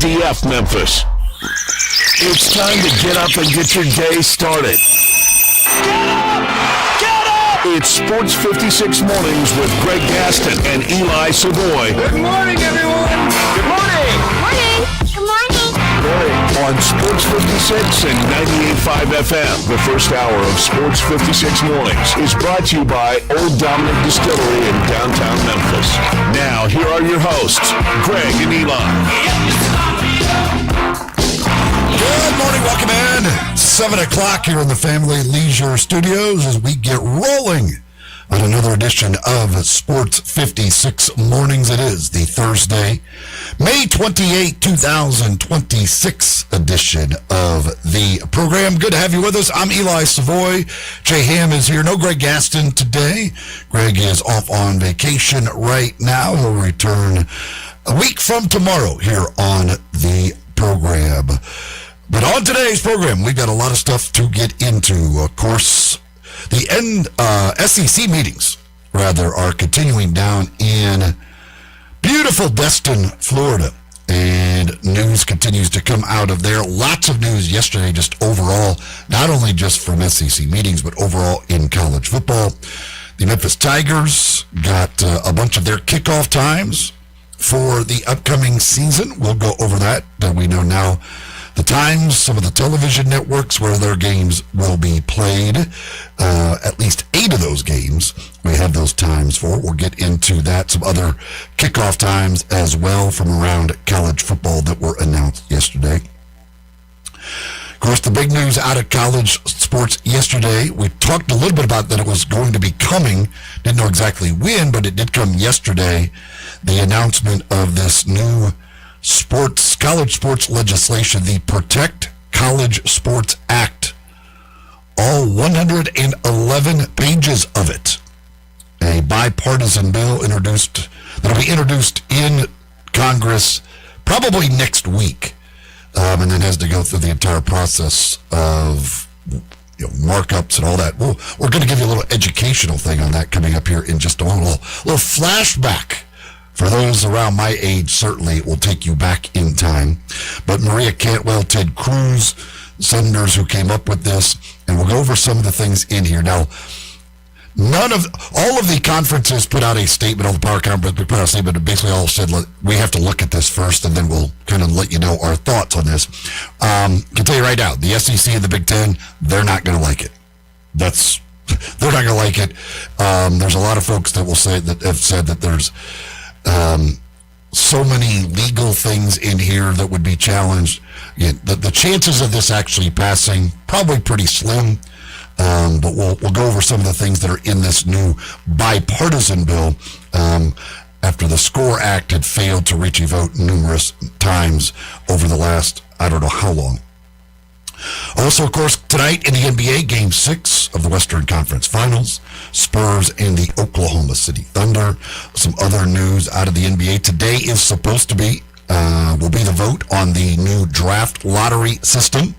WSDF Memphis. It's time to get up and get your day started. Get up! Get up! It's Sports 56 Mornings with Greg Gaston and Eli Savoy. Good morning, everyone. Good morning. Morning. Good morning. On Sports 56 and 98.5 FM, the first hour of Sports 56 Mornings is brought to you by Old Dominick Distillery in downtown Memphis. Now, here are your hosts, Greg and Eli. Good morning, welcome in. 7 o'clock here in the Family Leisure Studios as we get rolling on another edition of Sports 56 Mornings. It is the Thursday, May 28, 2026 edition of the program. Good to have you with us. I'm Eli Savoy. Jay Ham is here. No Greg Gaston today. Greg is off on vacation right now. He'll return a week from tomorrow here on the program. But on today's program, we've got a lot of stuff to get into. Of course, the SEC meetings, are continuing down in beautiful Destin, Florida. And news continues to come out of there. Lots of news yesterday, just overall, not only just from SEC meetings, but overall in college football. The Memphis Tigers got a bunch of their kickoff times for the upcoming season. We'll go over that. We know now the times, some of the television networks where their games will be played. At least 8 of those games we have those times for. We'll get into that. Some other kickoff times as well from around college football that were announced yesterday. Of course, the big news out of college sports yesterday, we talked a little bit about that it was going to be coming. Didn't know exactly when, but it did come yesterday. The announcement of this new college sports legislation, the Protect College Sports Act. All 111 pages of it. A bipartisan bill that'll be introduced in Congress probably next week. And then has to go through the entire process of markups and all that. We're going to give you a little educational thing on that coming up here in just a moment. A little flashback. For those around my age, certainly it will take you back in time. But Maria Cantwell, Ted Cruz, senators who came up with this, and we'll go over some of the things in here. Now, all of the conferences put out a statement, all the power conferences put out a statement, and basically all said, we have to look at this first, and then we'll kind of let you know our thoughts on this. I can tell you right now, the SEC and the Big Ten, they're not going to like it. They're not going to like it. There's a lot of folks that have said that there's so many legal things in here that would be challenged. Again, the chances of this actually passing, probably pretty slim. But we'll go over some of the things that are in this new bipartisan bill after the SCORE Act had failed to reach a vote numerous times over the last, I don't know how long. Also, of course, tonight in the NBA, Game 6 of the Western Conference Finals, Spurs and the Oklahoma City Thunder. Some other news out of the NBA. Today is supposed to be, will be the vote on the new draft lottery system.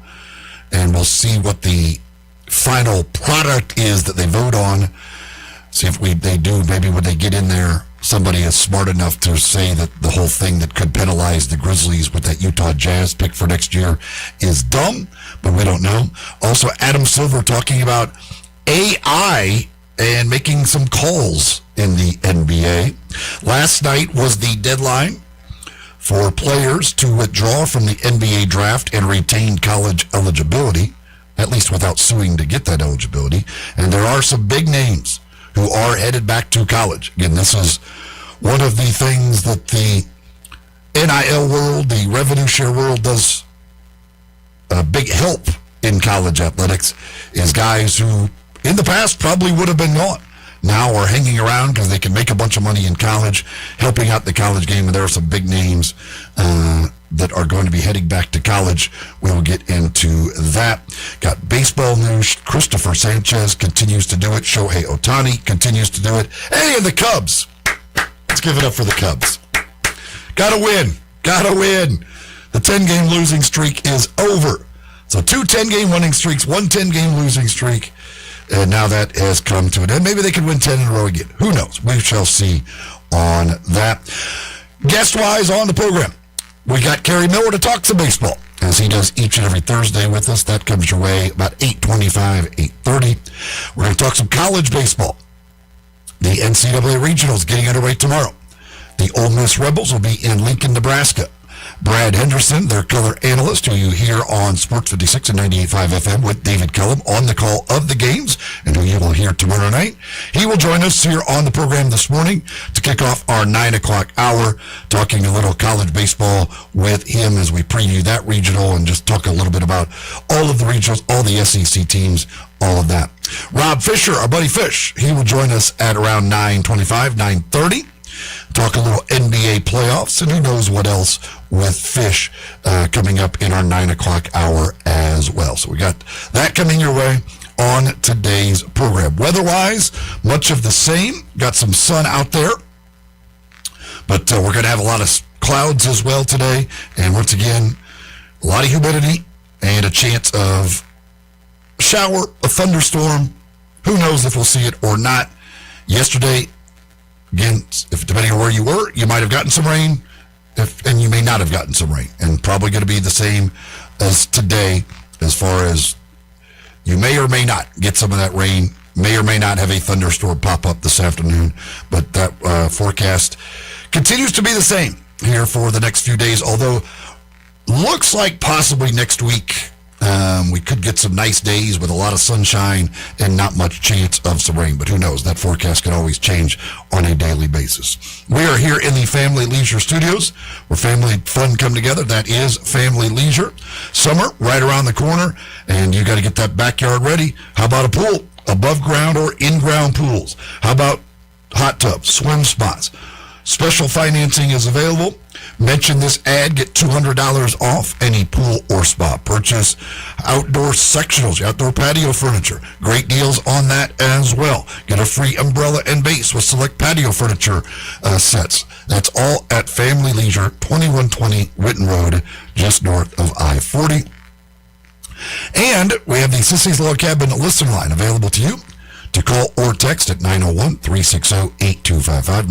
And we'll see what the final product is that they vote on. See if they do, maybe when they get in there, somebody is smart enough to say that the whole thing that could penalize the Grizzlies with that Utah Jazz pick for next year is dumb, but we don't know. Also, Adam Silver talking about AI and making some calls in the NBA. Last night was the deadline for players to withdraw from the NBA draft and retain college eligibility, at least without suing to get that eligibility. And there are some big names who are headed back to college. Again, this is one of the things that the NIL world, the revenue share world, does a big help in college athletics, is guys who in the past probably would have been gone, now are hanging around because they can make a bunch of money in college, helping out the college game. And there are some big names that are going to be heading back to college. We'll get into that. Got baseball news. Christopher Sanchez continues to do it. Shohei Ohtani continues to do it. Hey, and the Cubs. Let's give it up for the Cubs. Gotta win. The 10-game losing streak is over. So 2 10-game winning streaks, 1 10-game losing streak. And now that has come to an end. Maybe they can win 10 in a row again. Who knows? We shall see on that. Guest-wise on the program, we got Kerry Miller to talk some baseball, as he does each and every Thursday with us. That comes your way about 8:25, 8:30. We're going to talk some college baseball. The NCAA Regionals getting underway tomorrow. The Ole Miss Rebels will be in Lincoln, Nebraska. Brad Henderson, their color analyst, who you hear on Sports 56 and 98.5 FM with David Cullum on the call of the games, and who you will hear tomorrow night. He will join us here on the program this morning to kick off our 9 o'clock hour, talking a little college baseball with him as we preview that regional and just talk a little bit about all of the regionals, all the SEC teams, all of that. Rob Fisher, our buddy Fish, he will join us at around 9:25, 9:30. Talk a little NBA playoffs, and who knows what else with Fish coming up in our 9 o'clock hour as well. So we got that coming your way on today's program. Weather-wise, much of the same. Got some sun out there, but we're going to have a lot of clouds as well today. And once again, a lot of humidity and a chance of a shower, a thunderstorm. Who knows if we'll see it or not. Yesterday, again, if depending on where you were, you might have gotten some rain, and you may not have gotten some rain. And probably going to be the same as today, as far as you may or may not get some of that rain, may or may not have a thunderstorm pop up this afternoon. But that forecast continues to be the same here for the next few days, although looks like possibly next week we could get some nice days with a lot of sunshine and not much chance of some rain. But who knows? That forecast can always change on a daily basis. We are here in the Family Leisure Studios, where family fun come together. That is Family Leisure. Summer right around the corner, and you got to get that backyard ready. How about a pool? Above ground or in-ground pools? How about hot tubs, swim spots? Special financing is available. Mention this ad, get $200 off any pool or spa purchase. Outdoor sectionals, outdoor patio furniture. Great deals on that as well. Get a free umbrella and base with select patio furniture sets. That's all at Family Leisure, 2120 Witten Road, just north of I-40. And we have the Sissy's Log Cabin listen line available to you to call or text at 901-360-8255,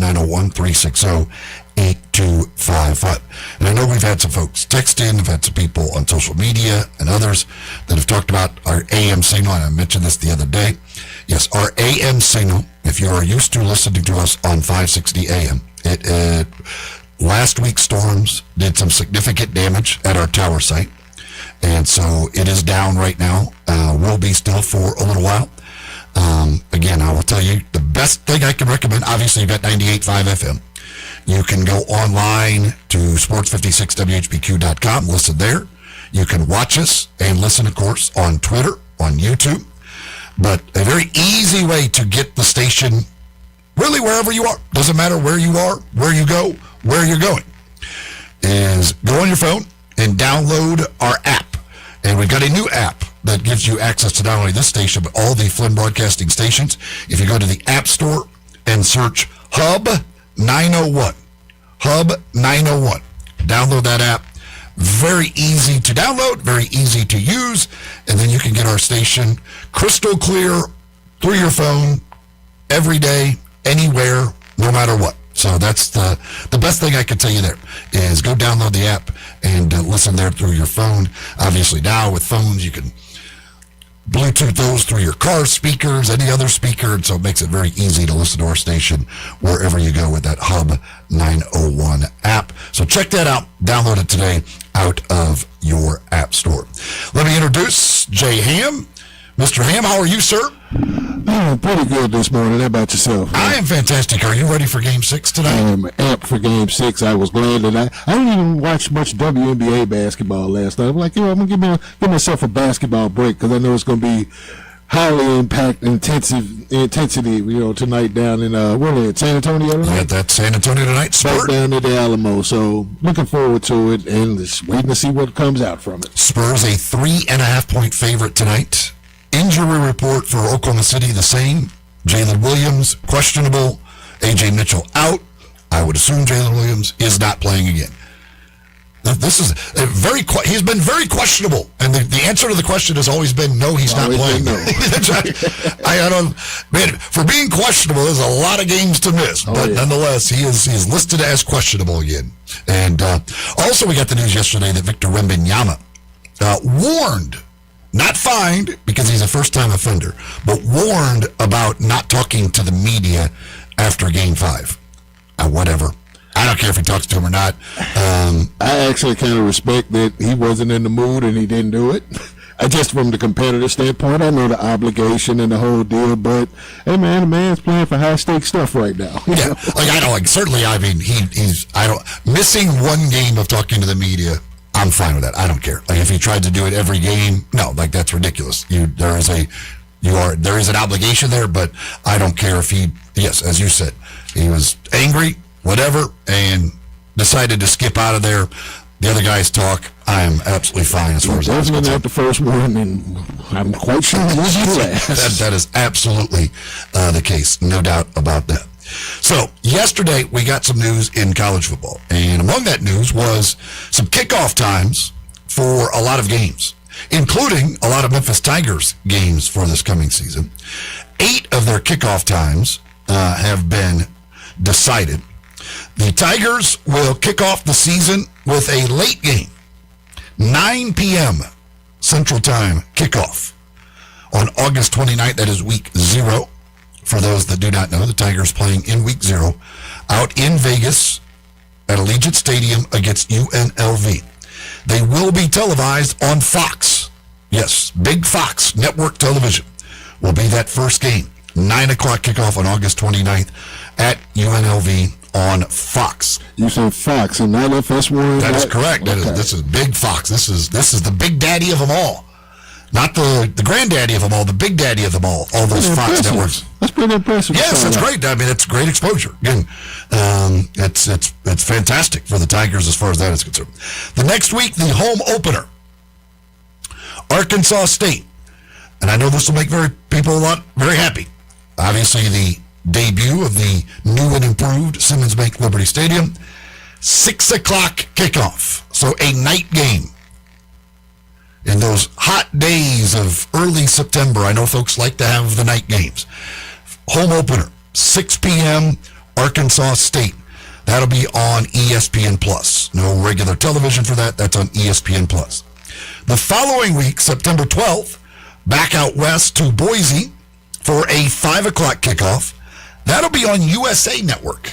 901-360-8255. And I know we've had some folks text in, we've had some people on social media and others that have talked about our AM signal, and I mentioned this the other day. Yes, our AM signal, if you are used to listening to us on 560 AM, last week's storms did some significant damage at our tower site, and so it is down right now. Will be still for a little while. Again, I will tell you, the best thing I can recommend, obviously you've got 98.5 FM. You can go online to sports56whbq.com, listen there. You can watch us and listen, of course, on Twitter, on YouTube. But a very easy way to get the station really wherever you are, doesn't matter where you are, where you go, where you're going, is go on your phone and download our app. And we've got a new app that gives you access to not only this station, but all the Flynn Broadcasting stations. If you go to the App Store and search Hub 901, Hub 901, download that app. Very easy to download, very easy to use, and then you can get our station crystal clear through your phone every day, anywhere, no matter what. So that's the best thing I can tell you there is go download the app and listen there through your phone. Obviously now with phones you can Bluetooth those through your car speakers, any other speaker, and so it makes it very easy to listen to our station wherever you go with that Hub 901 app. So check that out. Download it today out of your app store. Let me introduce Jay Ham. Mr. Ham, how are you, sir? Oh, pretty good this morning. How about yourself? I am fantastic. Are you ready for Game 6 tonight? I am amped for Game 6. I was glad that I didn't even watch much WNBA basketball last night. I'm like, I'm going to give myself a basketball break because I know it's going to be highly intensity, tonight down in, San Antonio tonight? Yeah, that's San Antonio tonight. Spurs down at the Alamo. So looking forward to it and just waiting to see what comes out from it. Spurs a 3.5-point favorite tonight. Injury report for Oklahoma City, the same. Jalen Williams, questionable. A.J. Mitchell out. I would assume Jalen Williams is not playing again. This is he's been very questionable, and the answer to the question has always been no. He's not playing. No. I don't. Man, for being questionable, there's a lot of games to miss, but nonetheless, he is listed as questionable again. And also, we got the news yesterday that Victor Wembanyama warned, not fined because he's a first-time offender, but warned about not talking to the media after Game 5. Whatever. I don't care if he talks to him or not. I actually kind of respect that he wasn't in the mood and he didn't do it. Just from the competitive standpoint, I know the obligation and the whole deal, but hey, man, the man's playing for high-stakes stuff right now. Yeah, I know. Certainly, I mean, missing one game of talking to the media, I'm fine with that. I don't care. If he tried to do it every game, no, that's ridiculous. There is an obligation there, but I don't care if yes, as you said, he was angry, whatever, and decided to skip out of there. The other guys talk. I am absolutely fine as far as that's concerned. Not the first one, and I'm quite sure it was the last. That is absolutely the case, no doubt about that. So yesterday we got some news in college football, and among that news was some kickoff times for a lot of games, including a lot of Memphis Tigers games for this coming season. 8 of their kickoff times have been decided. The Tigers will kick off the season with a late game, 9 p.m. Central Time kickoff on August 29th. That is week 0. For those that do not know, the Tigers playing in week 0 out in Vegas at Allegiant Stadium against UNLV. They will be televised on Fox. Yes, Big Fox Network Television will be that first game. 9 o'clock kickoff on August 29th at UNLV on Fox. You said Fox and not FS1? That is correct. This is Big Fox. This is the big daddy of them all. Not the granddaddy of them all, the big daddy of them all those Fox networks. That's pretty impressive. Yes, that's great. I mean, it's great exposure. Again, it's fantastic for the Tigers as far as that is concerned. The next week, the home opener, Arkansas State. And I know this will make people very happy. Obviously, the debut of the new and improved Simmons Bank Liberty Stadium. 6 o'clock kickoff. So a night game. In those hot days of early September, I know folks like to have the night games. Home opener, 6 p.m., Arkansas State. That'll be on ESPN+. No regular television for that. That's on ESPN+. The following week, September 12th, back out west to Boise for a 5 o'clock kickoff. That'll be on USA Network.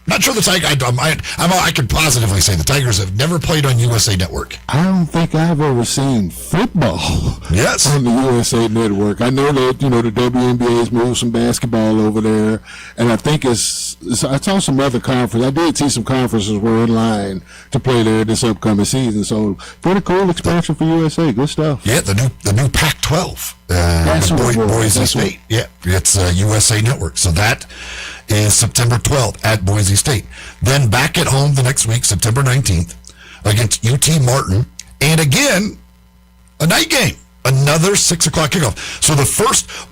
Not sure the Tigers. I can positively say the Tigers have never played on USA Network. I don't think I've ever seen football. Yes. On the USA Network. I know that the WNBA's moved some basketball over there, and I think I saw some other conference. I did see some conferences were in line to play there this upcoming season. So pretty cool expansion for USA. Good stuff. Yeah, the new Pac-12. Boise State. Yeah, it's USA Network. So that is September 12th at Boise State. Then back at home the next week, September 19th, against UT Martin. And again, a night game. Another 6 o'clock kickoff. So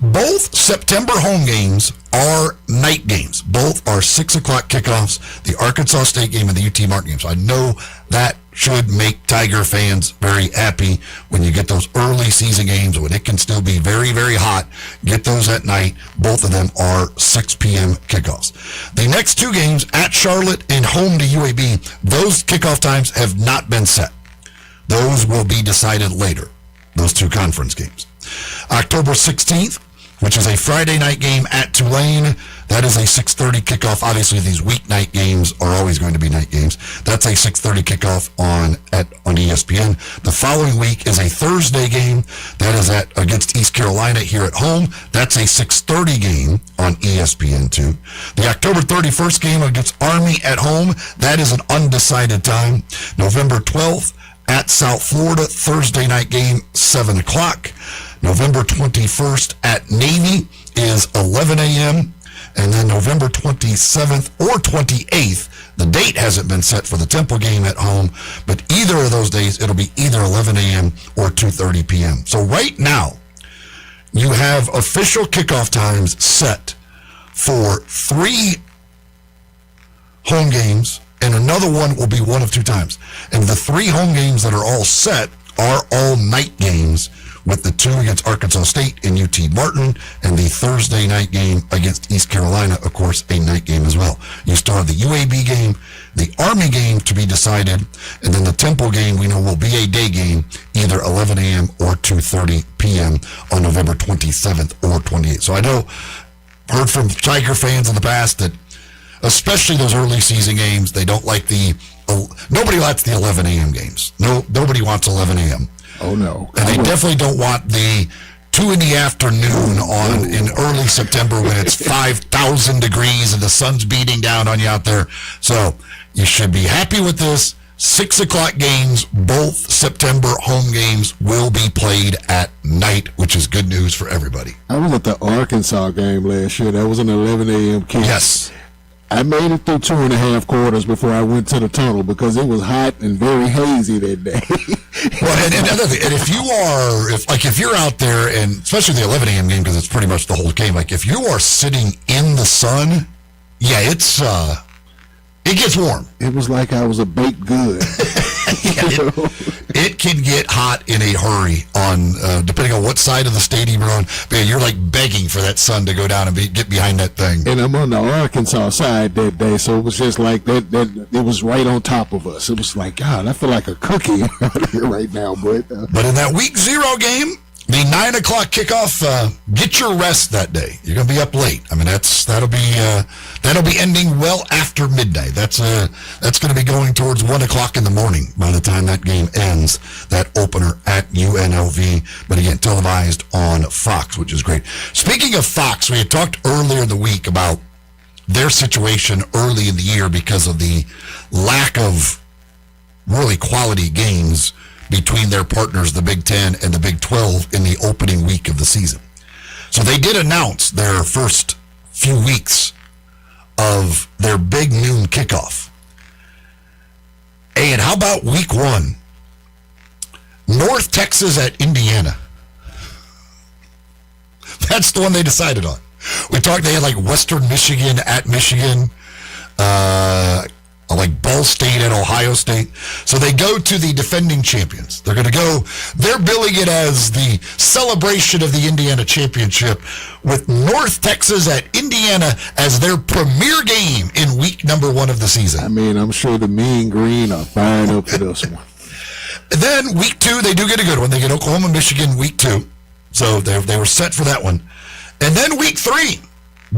both September home games are night games. Both are 6 o'clock kickoffs. The Arkansas State game and the UT Martin game. So I know that should make Tiger fans very happy when you get those early season games when it can still be very, very hot. Get those at night. Both of them are 6 p.m. kickoffs. The next 2 games at Charlotte and home to UAB, those kickoff times have not been set. Those will be decided later. Those 2 conference games. October 16th, which is a Friday night game at Tulane. That is a 6:30 kickoff. Obviously, these weeknight games are always going to be night games. That's a 6:30 kickoff on ESPN. The following week is a Thursday game. That is against East Carolina here at home. That's a 6:30 game on ESPN2. The October 31st game against Army at home. That is an undecided time. November 12th at South Florida, Thursday night game, 7 o'clock. November 21st at Navy is 11 a.m. And then November 27th or 28th, the date hasn't been set for the Temple game at home, but either of those days, it'll be either 11 a.m. or 2:30 p.m. So right now, you have official kickoff times set for 3 home games and another one will be one of two times. And the 3 home games that are all set are all night games, with the 2 against Arkansas State and UT Martin, and the Thursday night game against East Carolina, of course, a night game as well. You still have the UAB game, the Army game to be decided, and then the Temple game we know will be a day game, either 11 a.m. or 2:30 p.m. on November 27th or 28th. So I know, heard from Tiger fans in the past that, especially those early season games, they don't like nobody likes the 11 a.m. games. Nobody wants 11 a.m. Oh, no. And they definitely don't want the 2 in the afternoon in early September when it's 5,000 degrees and the sun's beating down on you out there. So you should be happy with this. 6 o'clock games, both September home games will be played at night, which is good news for everybody. I was at the Arkansas game last year. That was an 11 a.m. kick. Yes. I made it through 2.5 quarters before I went to the tunnel because it was hot and very hazy that day. Well, and another thing, and if you're out there, and especially the 11 a.m. game, because it's pretty much the whole game, like if you are sitting in the sun, yeah, it gets warm. It was like I was a baked good. It can get hot in a hurry depending on what side of the stadium you're on. Man, you're like begging for that sun to go down and get behind that thing. And I'm on the Arkansas side that day, so it was just like that it was right on top of us. It was like, God, I feel like a cookie out here right now, but in that week 0 game, the 9 o'clock kickoff, get your rest that day. You're going to be up late. I mean, that'll be ending well after midnight. That's going to be going towards 1 o'clock in the morning by the time that game ends, that opener at UNLV. But again, televised on Fox, which is great. Speaking of Fox, we had talked earlier in the week about their situation early in the year because of the lack of really quality games between their partners, the Big Ten and the Big 12, in the opening week of the season. So they did announce their first few weeks of their big noon kickoff. And how about week 1? North Texas at Indiana. That's the one they decided on. We talked, they had like Western Michigan at Michigan, like Ball State at Ohio State. So they go to the defending champions. They're billing it as the celebration of the Indiana championship, with North Texas at Indiana as their premier game in week number 1 of the season. I mean, I'm sure the Mean Green are fired up for this one. Then week 2, they do get a good one. They get Oklahoma, Michigan week 2. So they were set for that one. And then week 3,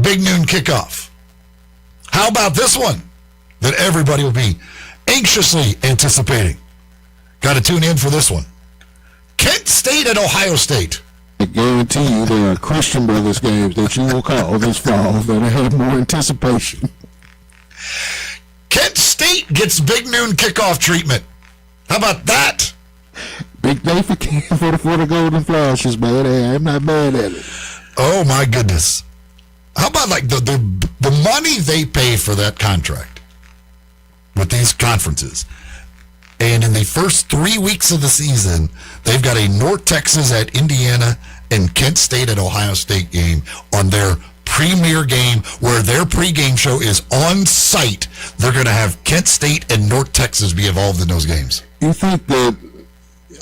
big noon kickoff. How about this one that everybody will be anxiously anticipating? Got to tune in for this one. Kent State at Ohio State. I guarantee you there are Christian Brothers games that you will call this fall that have more anticipation. Kent State gets big noon kickoff treatment. How about that? Big day for the Golden Flashes, man. I'm not mad at it. Oh, my goodness. How about like the money they pay for that contract with these conferences? And in the first 3 weeks of the season, they've got a North Texas at Indiana and Kent State at Ohio State game on their premier game, where their pregame show is on site. They're going to have Kent State and North Texas be involved in those games. You think that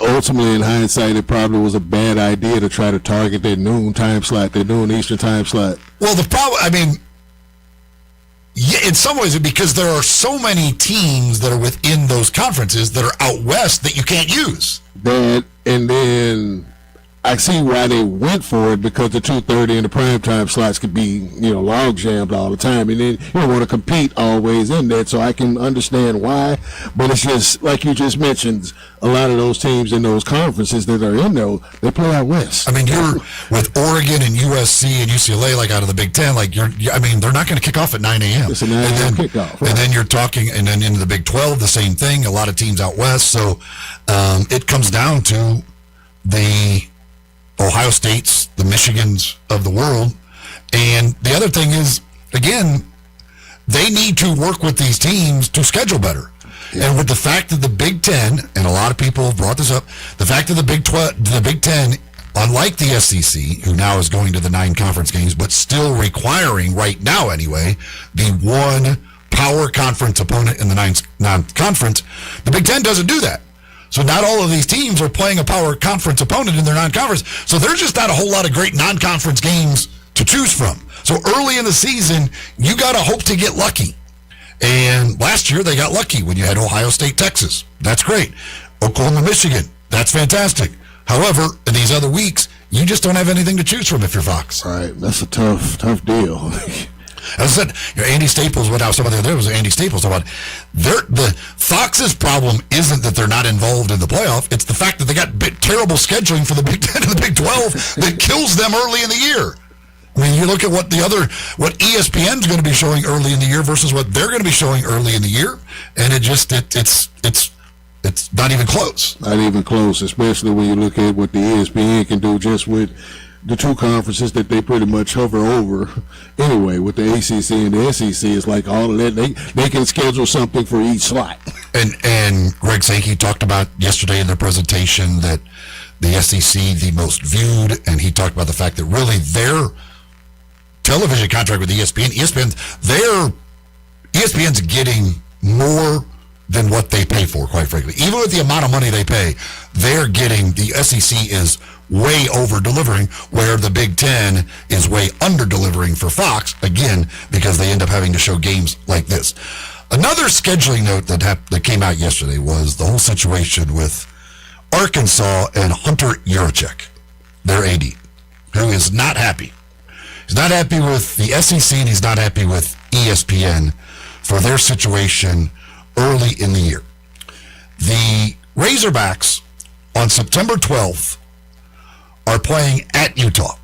ultimately, in hindsight, it probably was a bad idea to try to target that noon time slot, that noon Eastern time slot? Well, the problem, I mean, yeah, in some ways, because there are so many teams that are within those conferences that are out west that you can't use. That, and then I see why they went for it, because the 2:30 and the primetime slots could be, log jammed all the time, and then you don't want to compete always in that. So I can understand why, but it's just like you just mentioned, a lot of those teams in those conferences that are in there, they play out west. I mean, you're with Oregon and USC and UCLA, like out of the Big Ten, like they're not going to kick off at 9 a.m. It's a 9 a.m. kickoff. Right. And then you're talking, and then into the Big 12, the same thing. A lot of teams out west. So it comes down to the Ohio States, the Michigans of the world. And the other thing is, again, they need to work with these teams to schedule better. Yeah. And with the fact that the Big Ten, and a lot of people have brought this up, the fact that the Big Ten, unlike the SEC, who now is going to the 9 conference games, but still requiring, right now anyway, the one power conference opponent in the non-conference. The Big Ten doesn't do that. So not all of these teams are playing a power conference opponent in their non-conference. So there's just not a whole lot of great non-conference games to choose from. So early in the season, you got to hope to get lucky. And last year, they got lucky when you had Ohio State, Texas. That's great. Oklahoma, Michigan. That's fantastic. However, in these other weeks, you just don't have anything to choose from if you're Fox. Right. That's a tough deal. As I said, Andy Staples went out. Somebody there was Andy Staples about the Fox's problem isn't that they're not involved in the playoff. It's the fact that they got terrible scheduling for the Big Ten and the Big 12 that kills them early in the year. I mean, you look at what ESPN's going to be showing early in the year versus what they're going to be showing early in the year, and it's not even close. Not even close, especially when you look at what the ESPN can do just with the two conferences that they pretty much hover over. Anyway, with the ACC and the SEC, it's like all of that. They can schedule something for each slot. And Greg Sankey talked about yesterday in their presentation that the SEC, the most viewed, and he talked about the fact that really their television contract with ESPN's getting more than what they pay for, quite frankly. Even with the amount of money they pay, the SEC is way over-delivering, where the Big Ten is way under-delivering for Fox, again, because they end up having to show games like this. Another scheduling note that came out yesterday was the whole situation with Arkansas and Hunter Yurachek, their AD, who is not happy. He's not happy with the SEC, and he's not happy with ESPN for their situation early in the year. The Razorbacks on September 12th are playing at Utah,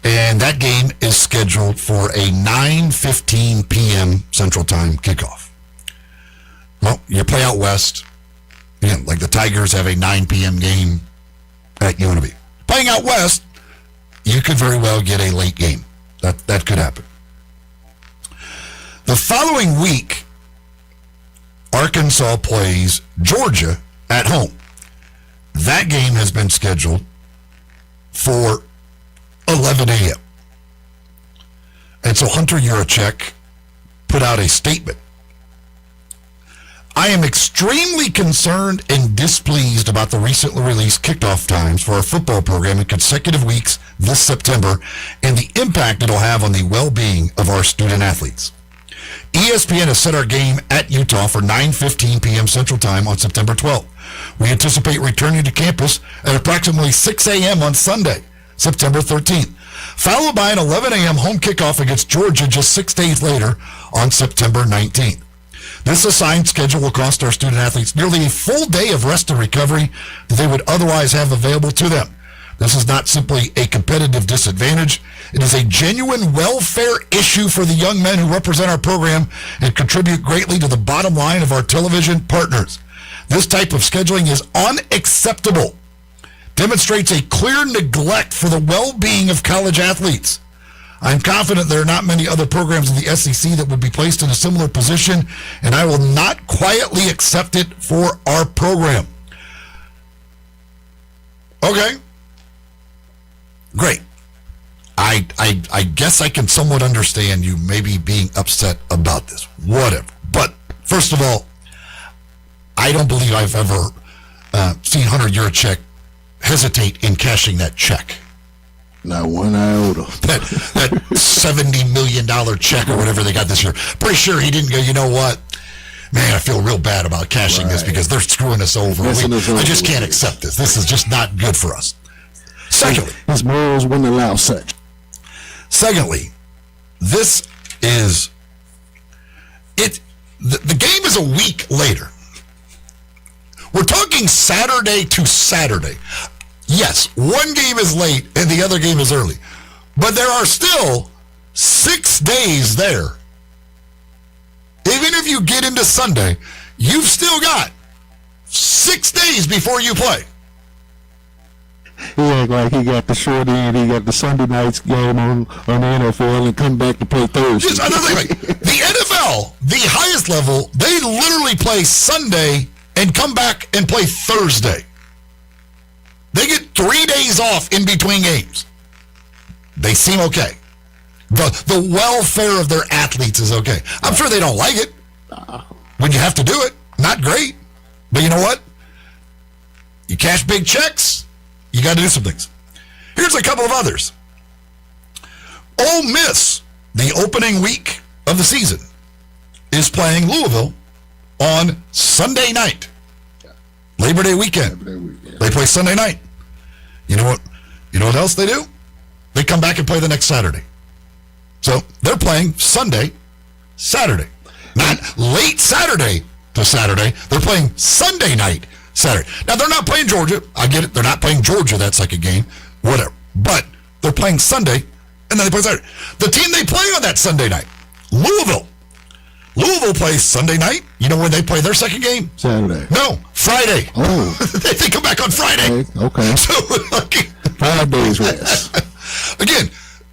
and that game is scheduled for a 9:15 p.m. Central Time kickoff. Well, you play out west, like the Tigers have a 9 p.m. game at UNLV. Playing out west, you could very well get a late game. That could happen. The following week, Arkansas plays Georgia at home. That game has been scheduled for 11 a.m. And so Hunter Yurachek put out a statement. I am extremely concerned and displeased about the recently released kickoff times for our football program in consecutive weeks this September and the impact it'll have on the well-being of our student athletes. ESPN has set our game at Utah for 9:15 p.m. Central Time on September 12th. We anticipate returning to campus at approximately 6 a.m. on Sunday, September 13th, followed by an 11 a.m. home kickoff against Georgia just 6 days later on September 19th. This assigned schedule will cost our student athletes nearly a full day of rest and recovery that they would otherwise have available to them. This is not simply a competitive disadvantage. It is a genuine welfare issue for the young men who represent our program and contribute greatly to the bottom line of our television partners. This type of scheduling is unacceptable. Demonstrates a clear neglect for the well-being of college athletes. I'm confident there are not many other programs in the SEC that would be placed in a similar position, and I will not quietly accept it for our program. Okay. Great. I guess I can somewhat understand you maybe being upset about this. Whatever. But first of all, I don't believe I've ever seen Hunter Yurachek hesitate in cashing that check. Not one iota. That $70 million check or whatever they got this year. Pretty sure he didn't go, you know what? Man, I feel real bad about cashing this because they're screwing us over. I just can't accept this. This is just not good for us. Secondly, his morals wouldn't allow such. Secondly, this is it. The game is a week later. We're talking Saturday to Saturday. Yes, one game is late and the other game is early, but there are still 6 days there. Even if you get into Sunday, you've still got 6 days before you play. He act like he got the short end, he got the Sunday night's game on the NFL and come back to play Thursday. Just another thing, the NFL, the highest level, they literally play Sunday and come back and play Thursday. They get 3 days off in between games. They seem okay. The welfare of their athletes is okay. I'm sure they don't like it when you have to do it. Not great. But you know what? You cash big checks, you got to do some things. Here's a couple of others. Ole Miss, the opening week of the season, is playing Louisville on Sunday night. Labor Day weekend. They play Sunday night. You know what? You know what else they do? They come back and play the next Saturday. So they're playing Sunday, Saturday. Not late Saturday to Saturday. They're playing Sunday night, Saturday. Now, they're not playing Georgia. I get it. They're not playing Georgia that second game. Whatever. But they're playing Sunday, and then they play Saturday. The team they play on that Sunday night, Louisville. Louisville plays Sunday night. You know when they play their second game? Saturday. No, Friday. Oh. They come back on Friday. Okay. So, 5 days rest. Again,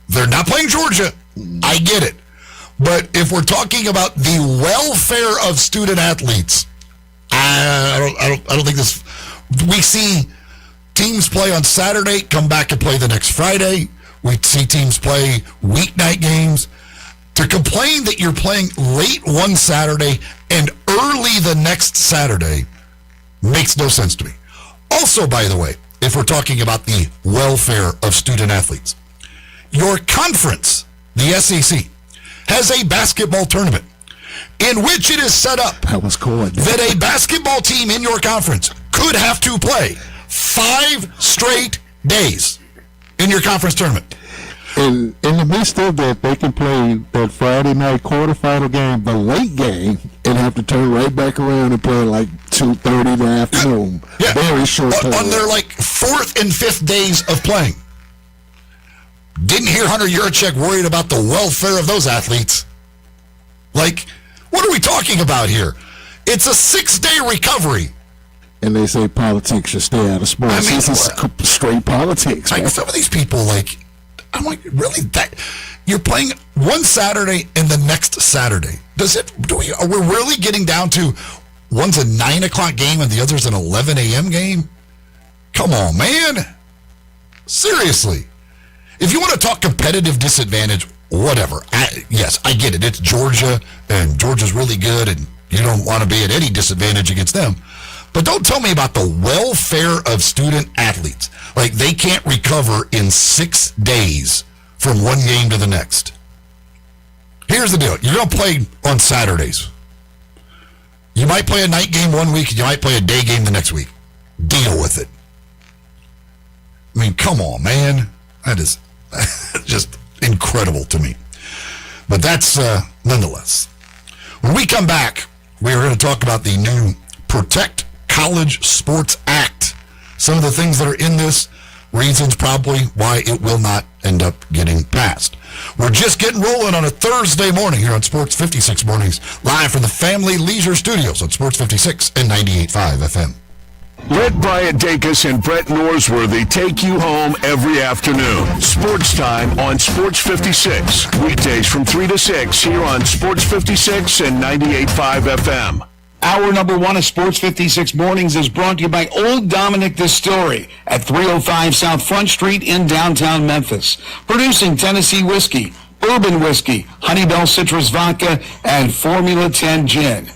they're not playing Georgia. I get it. But if we're talking about the welfare of student athletes, I don't think this. We see teams play on Saturday, come back and play the next Friday. We see teams play weeknight games. To complain that you're playing late one Saturday and early the next Saturday makes no sense to me. Also, by the way, if we're talking about the welfare of student athletes, your conference, the SEC, has a basketball tournament in which it is set up that a basketball team in your conference could have to play 5 straight days in your conference tournament. In the midst of that, they can play that Friday night quarterfinal game, the late game, and have to turn right back around and play like 2:30 in the afternoon. Yeah. Very short time. On their like 4th and 5th days of playing. Didn't hear Hunter Yurachek worried about the welfare of those athletes. Like, what are we talking about here? It's a 6-day recovery. And they say politics should stay out of sports. I mean, this is straight politics. Like, some of these people, like, I'm like, really? That you're playing one Saturday and the next Saturday? Are we really getting down to one's a 9 o'clock game and the other's an 11 a.m. game? Come on, man. Seriously. If you want to talk competitive disadvantage, whatever. Yes, I get it. It's Georgia, and Georgia's really good, and you don't want to be at any disadvantage against them. But don't tell me about the welfare of student athletes. Like, they can't recover in 6 days from one game to the next. Here's the deal. You're going to play on Saturdays. You might play a night game one week, and you might play a day game the next week. Deal with it. I mean, come on, man. That is just incredible to me. But that's nonetheless. When we come back, we are going to talk about the new Protect College Sports Act. Some of the things that are in this, reasons probably why it will not end up getting passed. We're just getting rolling on a Thursday morning here on Sports 56 Mornings, live from the Family Leisure Studios on Sports 56 and 98.5 FM. Let Bryant Dacus and Brett Norsworthy take you home every afternoon. Sports Time on Sports 56. Weekdays from 3 to 6 here on Sports 56 and 98.5 FM. Hour number 1 of Sports 56 Mornings is brought to you by Old Dominick Distillery at 305 South Front Street in downtown Memphis. Producing Tennessee whiskey, bourbon whiskey, Honeybell Citrus Vodka, and Formula 10 Gin.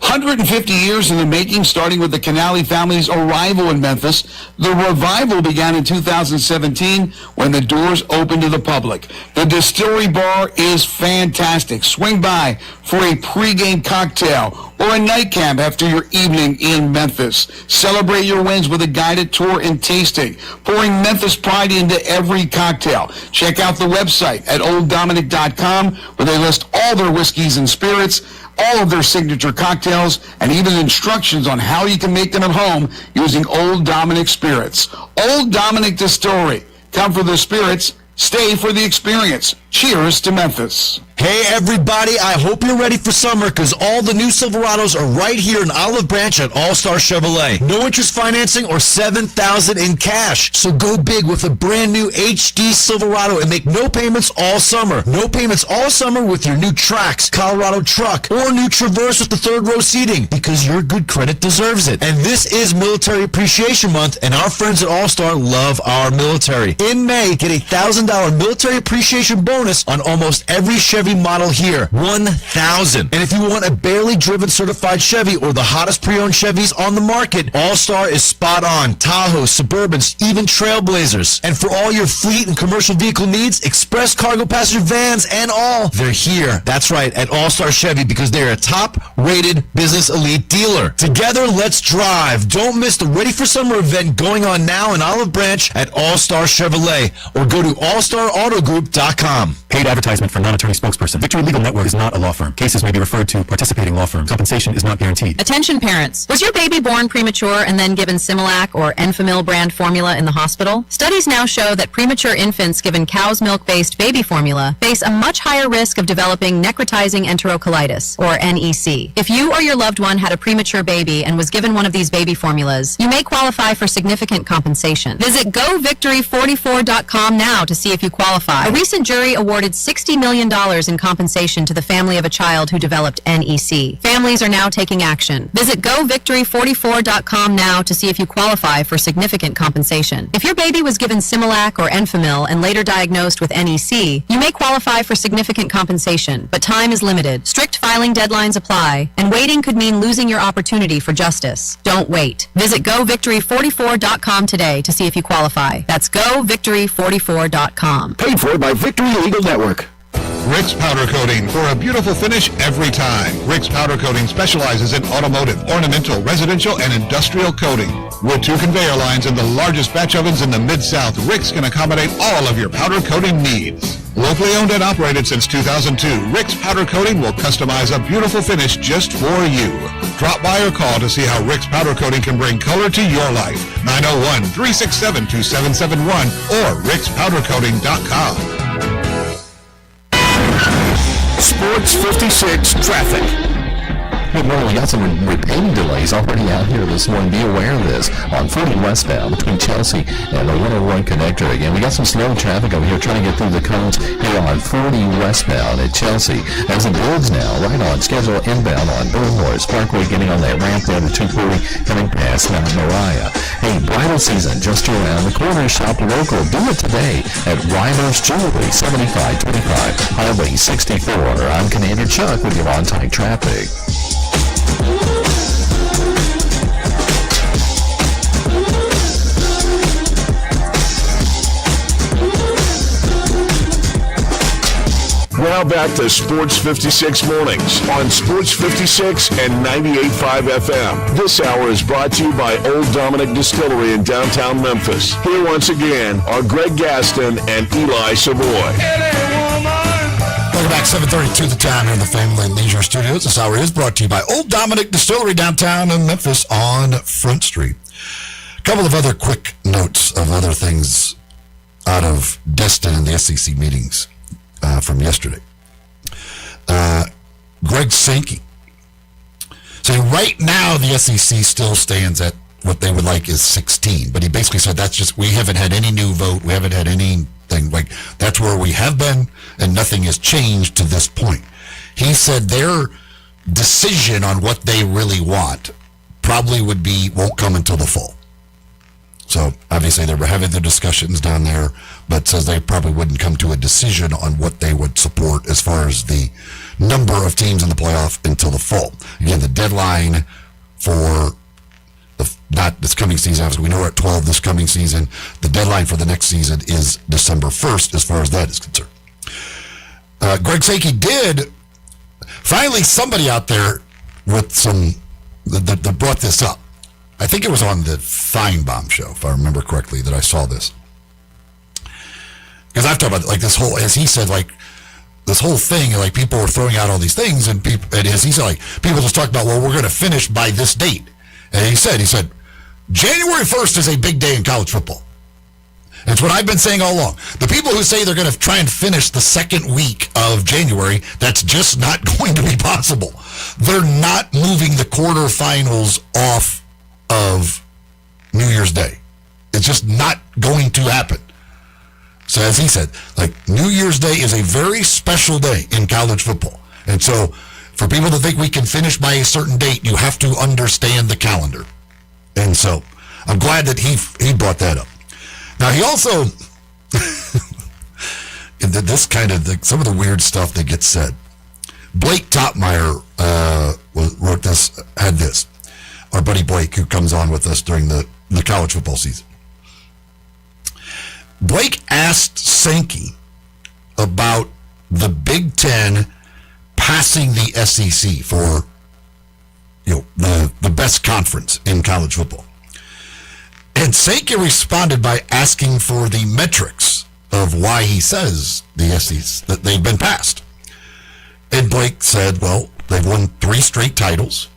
150 years in the making, starting with the Canali family's arrival in Memphis. The revival began in 2017 when the doors opened to the public. The Distillery Bar is fantastic. Swing by for a pregame cocktail or a nightcap after your evening in Memphis. Celebrate your wins with a guided tour and tasting, pouring Memphis pride into every cocktail. Check out the website at OldDominick.com where they list all their whiskeys and spirits, all of their signature cocktails, and even instructions on how you can make them at home using Old Dominick spirits. Old Dominick Distillery. Come for the spirits, stay for the experience. Cheers to Memphis. Hey everybody, I hope you're ready for summer because all the new Silverados are right here in Olive Branch at All-Star Chevrolet. No interest financing or $7,000 in cash. So go big with a brand new HD Silverado and make no payments all summer. No payments all summer with your new Trax, Colorado truck, or new Traverse with the third row seating because your good credit deserves it. And this is Military Appreciation Month and our friends at All-Star love our military. In May, get a $1,000 military appreciation bonus on almost every Chevy model here, 1,000. And if you want a barely driven certified Chevy or the hottest pre-owned Chevys on the market, All-Star is spot on. Tahoe, Suburbans, even Trailblazers. And for all your fleet and commercial vehicle needs, express cargo passenger vans and all, they're here. That's right, at All-Star Chevy because they're a top-rated business elite dealer. Together, let's drive. Don't miss the Ready for Summer event going on now in Olive Branch at All-Star Chevrolet or go to allstarautogroup.com. Paid advertisement for non-attorney spokesperson. Victory Legal Network is not a law firm. Cases may be referred to participating law firms. Compensation is not guaranteed. Attention parents. Was your baby born premature and then given Similac or Enfamil brand formula in the hospital? Studies now show that premature infants given cow's milk-based baby formula face a much higher risk of developing necrotizing enterocolitis, or NEC. If you or your loved one had a premature baby and was given one of these baby formulas, you may qualify for significant compensation. Visit govictory44.com now to see if you qualify. A recent jury awarded $60 million in compensation to the family of a child who developed NEC. Families are now taking action. Visit govictory44.com now to see if you qualify for significant compensation. If your baby was given Similac or Enfamil and later diagnosed with NEC, you may qualify for significant compensation, but time is limited. Strict filing deadlines apply, and waiting could mean losing your opportunity for justice. Don't wait. Visit govictory44.com today to see if you qualify. That's govictory44.com. Paid for by Victory Legal Network. Rick's Powder Coating for a beautiful finish every time. Rick's Powder Coating specializes in automotive, ornamental, residential, and industrial coating. With 2 conveyor lines and the largest batch ovens in the Mid-South, Rick's can accommodate all of your powder coating needs. Locally owned and operated since 2002, Rick's Powder Coating will customize a beautiful finish just for you. Drop by or call to see how Rick's Powder Coating can bring color to your life. 901-367-2771 or rickspowdercoating.com. Sports 56 traffic. Good morning. We got some repaving delays already out here this morning. Be aware of this. On 40 westbound between Chelsea and the 101 connector. Again, we got some slow traffic over here trying to get through the cones here on 40 westbound at Chelsea. As it builds now, right on schedule inbound on Billhorse Parkway, getting on that ramp there to 240, coming past Mount Moriah. Hey, bridal season just around the corner. Shop local. Do it today at Weiler's Jewelry, 7525 Highway 64. I'm Commander Chuck with your on-time traffic. Now back to Sports 56 Mornings on Sports 56 and 98.5 FM. This hour is brought to you by Old Dominick Distillery in downtown Memphis. Here once again are Greg Gaston and Eli Savoy. Welcome back, 7:32 the time here in the Family and Leisure Studios. This hour is brought to you by Old Dominick Distillery downtown in Memphis on Front Street. A couple of other quick notes of other things out of Destin and the SEC meetings from yesterday. Greg Sankey saying right now the SEC still stands at what they would like is 16, but he basically said that's just, we haven't had any new vote, we haven't had anything, like that's where we have been and nothing has changed to this point. He said their decision on what they really want probably won't come until the fall. So obviously they were having the discussions down there, but says they probably wouldn't come to a decision on what they would support as far as the number of teams in the playoff until the fall. Again, the deadline for not this coming season, we know we're at 12 this coming season. The deadline for the next season is December 1st as far as that is concerned. Greg Sankey did, finally somebody out there with some, that brought this up. I think it was on the Feinbaum show, if I remember correctly, that I saw this. Because I've talked about like this whole, as he said, like this whole thing, like people were throwing out all these things, and people, and as he said, like people just talked about, well, we're going to finish by this date. And he said, January 1st is a big day in college football. It's what I've been saying all along. The people who say they're going to try and finish the second week of January, that's just not going to be possible. They're not moving the quarterfinals off of New Year's Day. It's just not going to happen. So as he said, like, New Year's Day is a very special day in college football. And so for people to think we can finish by a certain date, you have to understand the calendar. And so I'm glad that he brought that up. Now, he also, this kind of, some of the weird stuff that gets said. Blake Topmeyer wrote this, had this. Our buddy Blake, who comes on with us during the college football season. Blake asked Sankey about the Big Ten passing the SEC for, the best conference in college football. And Sankey responded by asking for the metrics of why he says the SEC, that they've been passed. And Blake said, well, they've won 3 straight titles,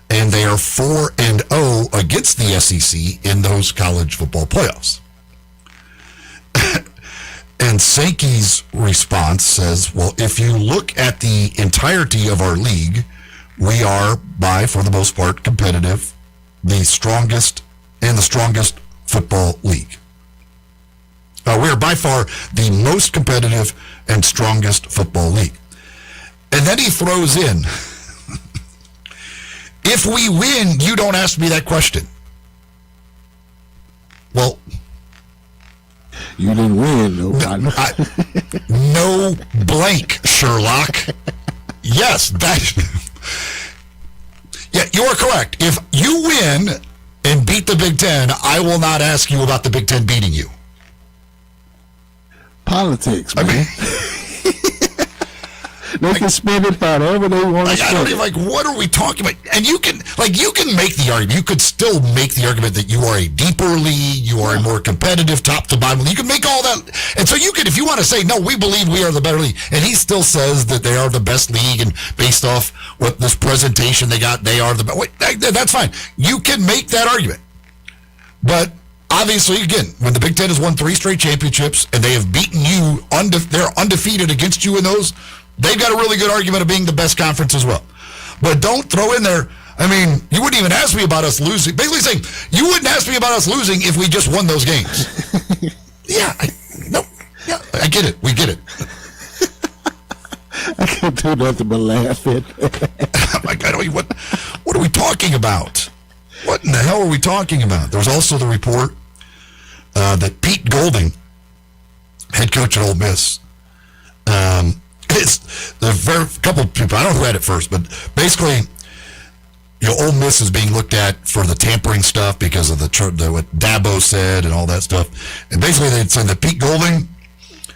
and they are 4-0 against the SEC in those college football playoffs. And Sankey's response says, well, if you look at the entirety of our league, we are, for the most part, competitive, the strongest football league. We are by far the most competitive and strongest football league. And then he throws in, if we win, you don't ask me that question. Well, you didn't win, though. No blank, Sherlock. Yes, yeah, you are correct. If you win and beat the Big Ten, I will not ask you about the Big Ten beating you. Politics, man. They can spend it however they want to spend it. What are we talking about? And you can make the argument. You could still make the argument that you are a deeper league, you are a more competitive top to bottom. You can make all that. And so you can, if you want to say, no, we believe we are the better league. And he still says that they are the best league, and based off what this presentation they got, they are the best. That's fine. You can make that argument. But obviously, again, when the Big Ten has won 3 straight championships and they have beaten you, they're undefeated against you in those, they've got a really good argument of being the best conference as well. But don't throw in there, you wouldn't even ask me about us losing. Basically saying, you wouldn't ask me about us losing if we just won those games. I get it. We get it. I can't do nothing but laugh at what are we talking about? What in the hell are we talking about? There's also the report that Pete Golding, head coach at Ole Miss, there's a couple of people, I don't know who had it first, but basically, Ole Miss is being looked at for the tampering stuff because of what Dabo said and all that stuff. And basically, they said that Pete Golding,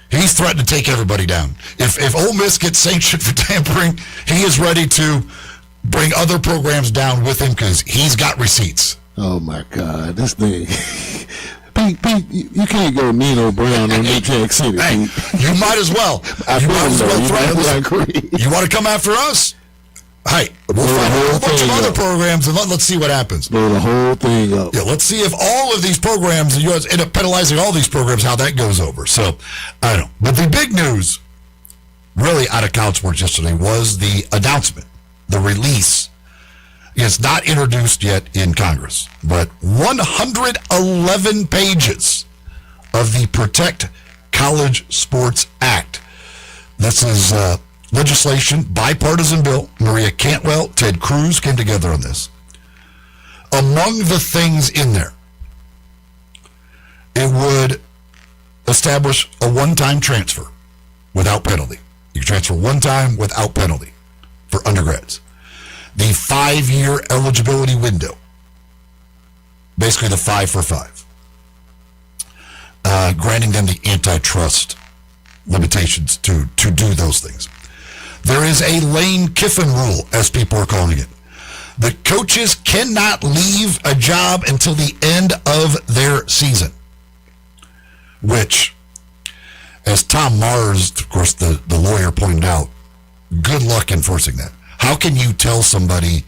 he's threatened to take everybody down. If Ole Miss gets sanctioned for tampering, he is ready to bring other programs down with him because he's got receipts. Oh, my God. This thing. Pete, you can't go Nino Brown on New Jack City. Hey, you might as well. You want to come after us? Hey, we'll find a whole bunch of other programs, and let's see what happens. Blow the whole thing up. Yeah, let's see if all of these programs, the U.S. end up penalizing all these programs, how that goes over. So, I don't know. But the big news, really, out of college sports yesterday was the announcement, the release. It's not introduced yet in Congress, but 111 pages of the Protect College Sports Act. This is legislation, bipartisan bill. Maria Cantwell, Ted Cruz came together on this. Among the things in there, it would establish a one-time transfer without penalty. You can transfer one time without penalty for undergrads. The 5-year eligibility window, basically the 5 for 5, granting them the antitrust limitations to do those things. There is a Lane Kiffin rule, as people are calling it. The coaches cannot leave a job until the end of their season, which, as Tom Mars, of course, the lawyer, pointed out, good luck enforcing that. How can you tell somebody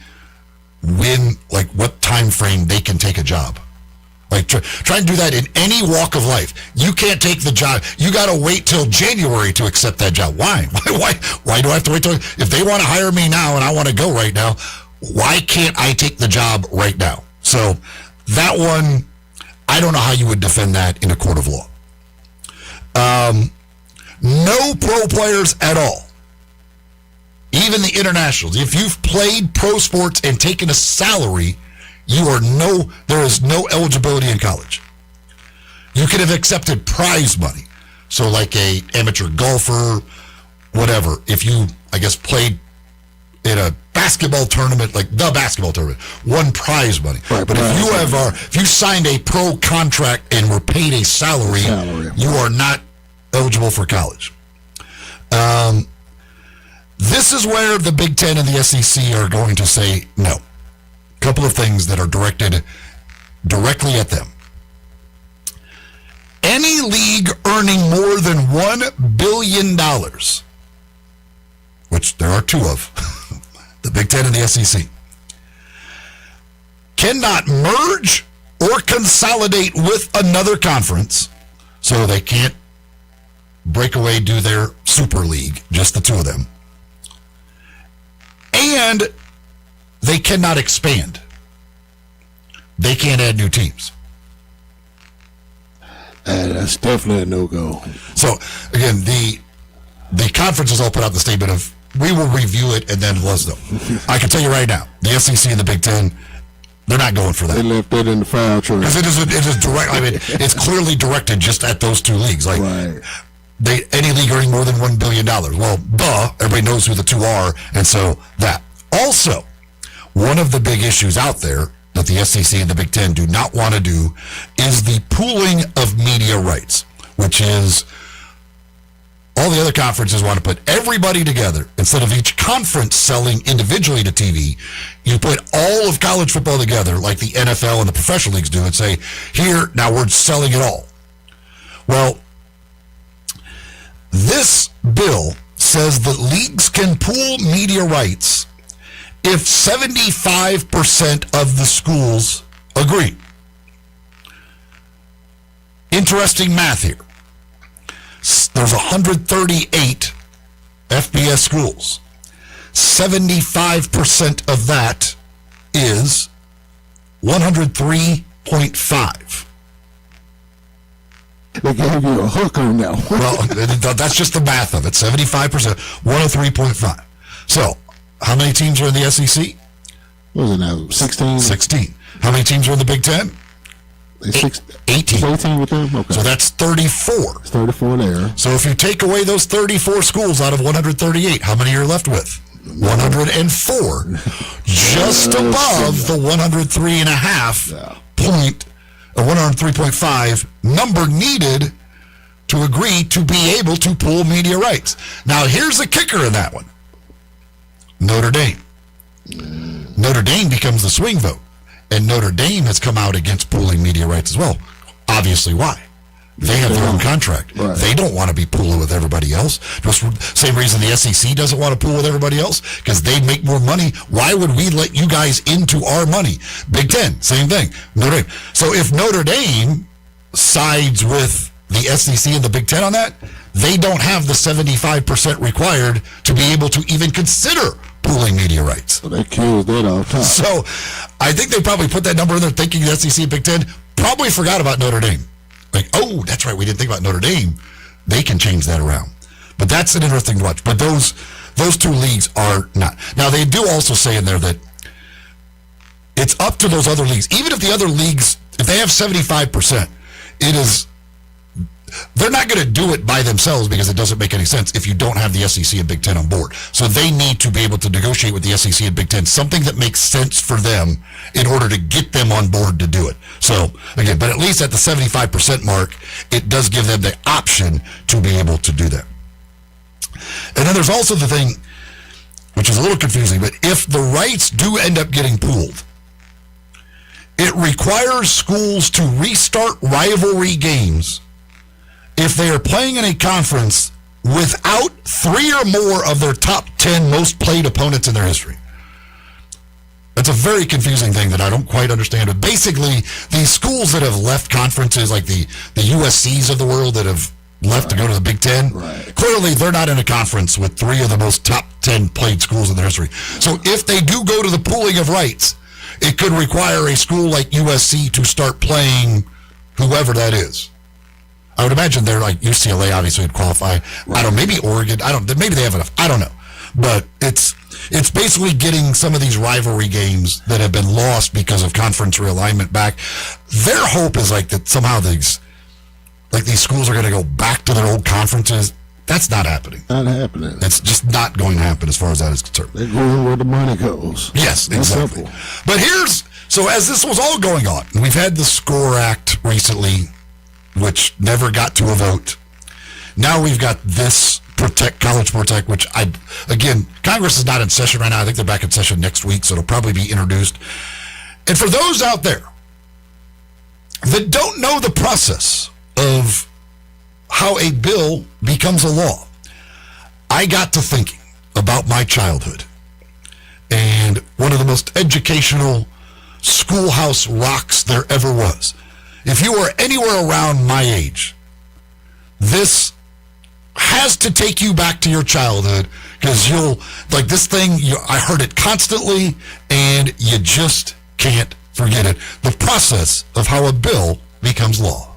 what time frame they can take a job? Like, try and do that in any walk of life. You can't take the job. You got to wait till January to accept that job. Why? Why do I have to wait till? If they want to hire me now and I want to go right now, why can't I take the job right now? So that one, I don't know how you would defend that in a court of law. No pro players at all. Even the internationals. If you've played pro sports and taken a salary, there is no eligibility in college. You could have accepted prize money. So like a amateur golfer, whatever. If you, played in a basketball tournament, like the basketball tournament, won prize money. Right, but if you signed a pro contract and were paid a salary. You are not eligible for college. This is where the Big Ten and the SEC are going to say no. A couple of things that are directed directly at them. Any league earning more than $1 billion, which there are two of, the Big Ten and the SEC, cannot merge or consolidate with another conference, so they can't break away, do their super league, just the two of them. And they cannot expand. They can't add new teams. That's definitely a no-go. So, again, the conferences all put out the statement of, we will review it and then let us know. I can tell you right now, the SEC and the Big Ten, they're not going for that. They left that in the foul trade. Because it is direct. I mean, it's clearly directed just at those two leagues. Like, right. Any league earning more than $1 billion. Well, everybody knows who the two are, and so that. Also, one of the big issues out there that the SEC and the Big Ten do not want to do is the pooling of media rights, which is all the other conferences want to put everybody together. Instead of each conference selling individually to TV, you put all of college football together like the NFL and the professional leagues do and say, here, now we're selling it all. Well, this bill says that leagues can pool media rights if 75% of the schools agree. Interesting math here. There's 138 FBS schools. 75% of that is 103.5. They gave you a hook on that one. Well, that's just the math of it. 75%, 103.5. So, how many teams are in the SEC? What was it now? 16? 16. How many teams are in the Big Ten? 18. 18 with them? Okay. So that's 34. It's 34 there. So if you take away those 34 schools out of 138, how many are you left with? 104. Just above the 103.5 point, 103.5 number needed to agree to be able to pool media rights. Now, here's the kicker in that one. Notre Dame. Notre Dame becomes the swing vote. And Notre Dame has come out against pooling media rights as well. Obviously, why? They have their own contract. Right. They don't want to be pooling with everybody else. Just same reason the SEC doesn't want to pool with everybody else, because they make more money. Why would we let you guys into our money? Big Ten, same thing. Notre Dame. So if Notre Dame sides with the SEC and the Big Ten on that, they don't have the 75% required to be able to even consider pooling media rights. So that kills that off top. So I think they probably put that number in there thinking the SEC and Big Ten probably forgot about Notre Dame. Like, oh, that's right, we didn't think about Notre Dame. They can change that around. But that's an interesting to watch. But those two leagues are not. Now, they do also say in there that it's up to those other leagues. Even if the other leagues, if they have 75%, they're not going to do it by themselves because it doesn't make any sense if you don't have the SEC and Big Ten on board. So they need to be able to negotiate with the SEC and Big Ten, something that makes sense for them in order to get them on board to do it. So, again, but at least at the 75% mark, it does give them the option to be able to do that. And then there's also the thing, which is a little confusing, but if the rights do end up getting pooled, it requires schools to restart rivalry games if they are playing in a conference without 3 or more of their top 10 most played opponents in their history. That's a very confusing thing that I don't quite understand. But basically, these schools that have left conferences, like the USCs of the world that have left to go to the Big Ten, clearly they're not in a conference with 3 of the most top 10 played schools in their history. So if they do go to the pooling of rights, it could require a school like USC to start playing whoever that is. I would imagine they're like UCLA obviously would qualify. I don't know, maybe Oregon. Maybe they have enough. I don't know. But it's basically getting some of these rivalry games that have been lost because of conference realignment back. Their hope is like that somehow these schools are going to go back to their old conferences. That's not happening. Not happening. It's just not going to happen as far as that is concerned. They're going where the money goes. Yes, exactly. Simple. But so as this was all going on, we've had the SCORE Act recently, which never got to a vote. Now we've got this College Sports Act, which again, Congress is not in session right now. I think they're back in session next week, so it'll probably be introduced. And for those out there that don't know the process of how a bill becomes a law, I got to thinking about my childhood and one of the most educational schoolhouse rocks there ever was. If you were anywhere around my age, this has to take you back to your childhood, because I heard it constantly and you just can't forget it. The process of how a bill becomes law.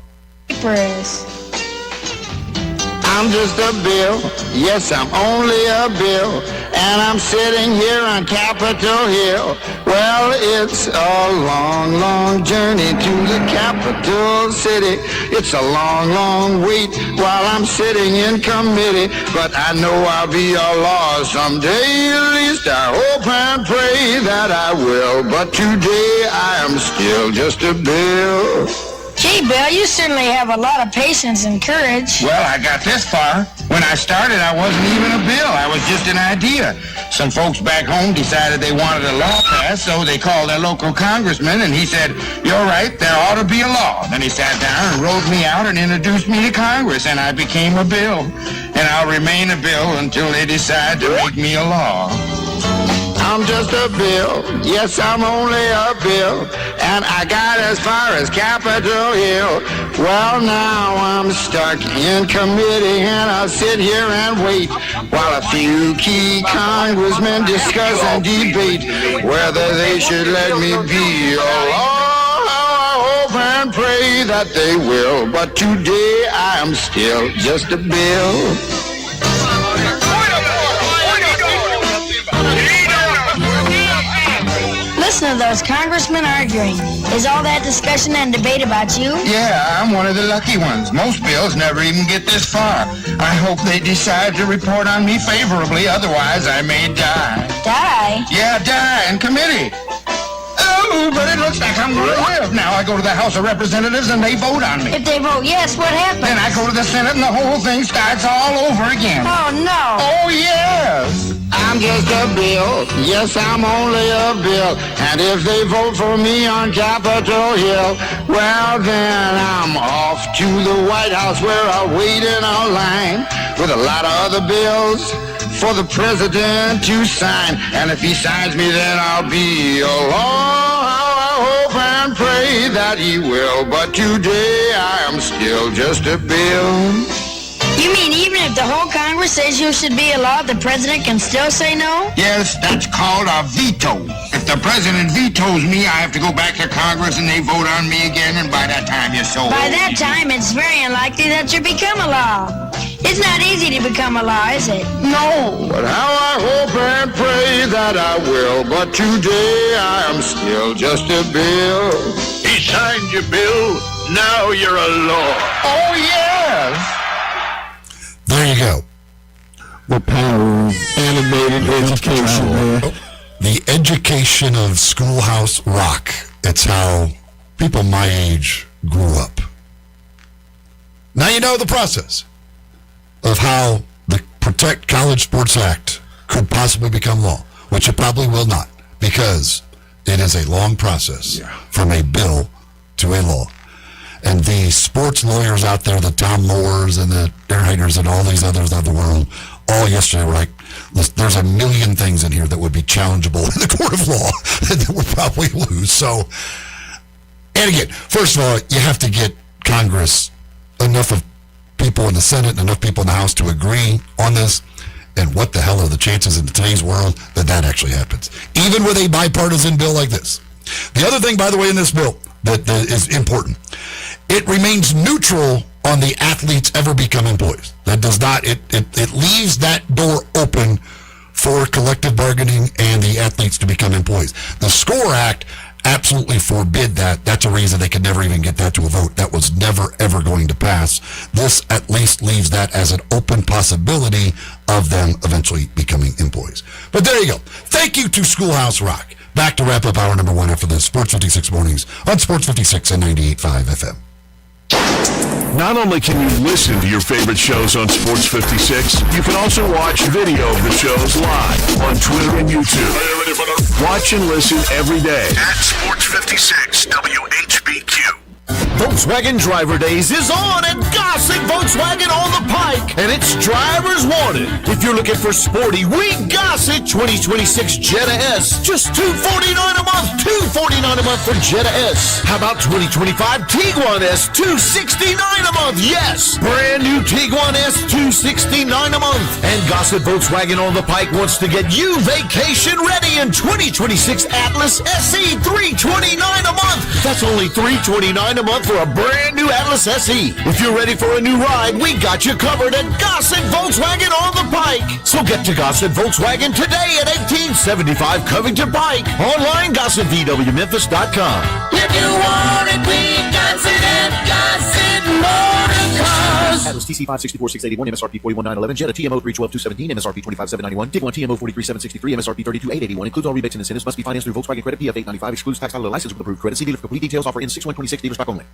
I'm just a bill, yes, I'm only a bill, and I'm sitting here on Capitol Hill. Well, it's a long, long journey to the capital city. It's a long, long wait while I'm sitting in committee, but I know I'll be a law someday. At least I hope and pray that I will, but today I am still just a bill. Gee, Bill, you certainly have a lot of patience and courage. Well, I got this far. When I started, I wasn't even a bill. I was just an idea. Some folks back home decided they wanted a law passed, so they called their local congressman, and he said, "You're right, there ought to be a law." Then he sat down and wrote me out and introduced me to Congress, and I became a bill. And I'll remain a bill until they decide to make me a law. I'm just a bill, yes, I'm only a bill, and I got as far as Capitol Hill. Well, now I'm stuck in committee, and I'll sit here and wait while a few key congressmen discuss and debate whether they should let me be a law. I hope and pray that they will, but today I am still just a bill. Listen to those congressmen arguing. Is all that discussion and debate about you? Yeah, I'm one of the lucky ones. Most bills never even get this far. I hope they decide to report on me favorably, otherwise I may die. Die? Yeah, die in committee. Oh, but it looks like I'm going to live. Now I go to the House of Representatives and they vote on me. If they vote yes, what happens? Then I go to the Senate and the whole thing starts all over again. Oh, no. Oh, yes. I'm just a bill. Yes, I'm only a bill. And if they vote for me on Capitol Hill, well, then I'm off to the White House where I'll wait in a line with a lot of other bills for the president to sign. And if he signs me, then I'll be a law. I hope and pray that he will. But today I am still just a bill. You mean even if the whole Congress says you should be a law, the president can still say no? Yes, that's called a veto. If the president vetoes me, I have to go back to Congress and they vote on me again, and by that time you're so By that time, it's very unlikely that you become a law. It's not easy to become a law, is it? No, but how I hope and pray that I will. But today I am still just a bill. He signed your bill. Now you're a law. Oh, yes. There you go. The power of animated education, man. The education of schoolhouse rock. It's how people my age grew up. Now you know the process of how the Protect College Sports Act could possibly become law, which it probably will not, because it is a long process from a bill to a law. And the sports lawyers out there, the Tom Moores and the Derhiters and all these others of the world, all yesterday were like, listen, there's a million things in here that would be challengeable in the court of law that would probably lose. So, and again, first of all, you have to get Congress, enough of people in the Senate and enough people in the House to agree on this. And what the hell are the chances in today's world that actually happens, even with a bipartisan bill like this? The other thing, by the way, in this bill that is important, it remains neutral on the athletes ever become employees. That does not, it leaves that door open for collective bargaining and the athletes to become employees. The SCORE Act absolutely forbid that. That's a reason they could never even get that to a vote. That was never, ever going to pass. This at least leaves that as an open possibility of them eventually becoming employees. But there you go. Thank you to Schoolhouse Rock. Back to wrap up hour number 1 after the Sports 56 mornings on Sports 56 and 98.5 FM. Not only can you listen to your favorite shows on Sports 56, you can also watch video of the shows live on Twitter and YouTube. Are you ready for the... Watch and listen every day at Sports 56 WHBQ. Volkswagen Driver Days is on at Gossett Volkswagen on the Pike, and it's drivers wanted. If you're looking for sporty, we Gossett 2026 Jetta S, just $249 a month, $249 a month for Jetta S. How about 2025 Tiguan S, $269 a month? Yes, brand new Tiguan S, $269 a month. And Gossett Volkswagen on the Pike wants to get you vacation ready in 2026 Atlas SE, $329 a month. That's only $329 a month for a brand new Atlas SE. If you're ready for a new ride, we got you covered at Gossett Volkswagen on the Pike. So get to Gossett Volkswagen today at 1875 Covington Pike. Online, GossettVWMemphis.com. If you want it, we Gossett at Gossett Motor Cars. Atlas TC 564,681, MSRP 41,911, Jetta TMO 312,217, MSRP 25,791, Tiguan TMO 43,763, MSRP 32,881. Includes all rebates and incentives. Must be financed through Volkswagen Credit PF 895. Excludes tax title license with approved credit. See dealer for complete details. Offer in 6/126. Dealer stock only.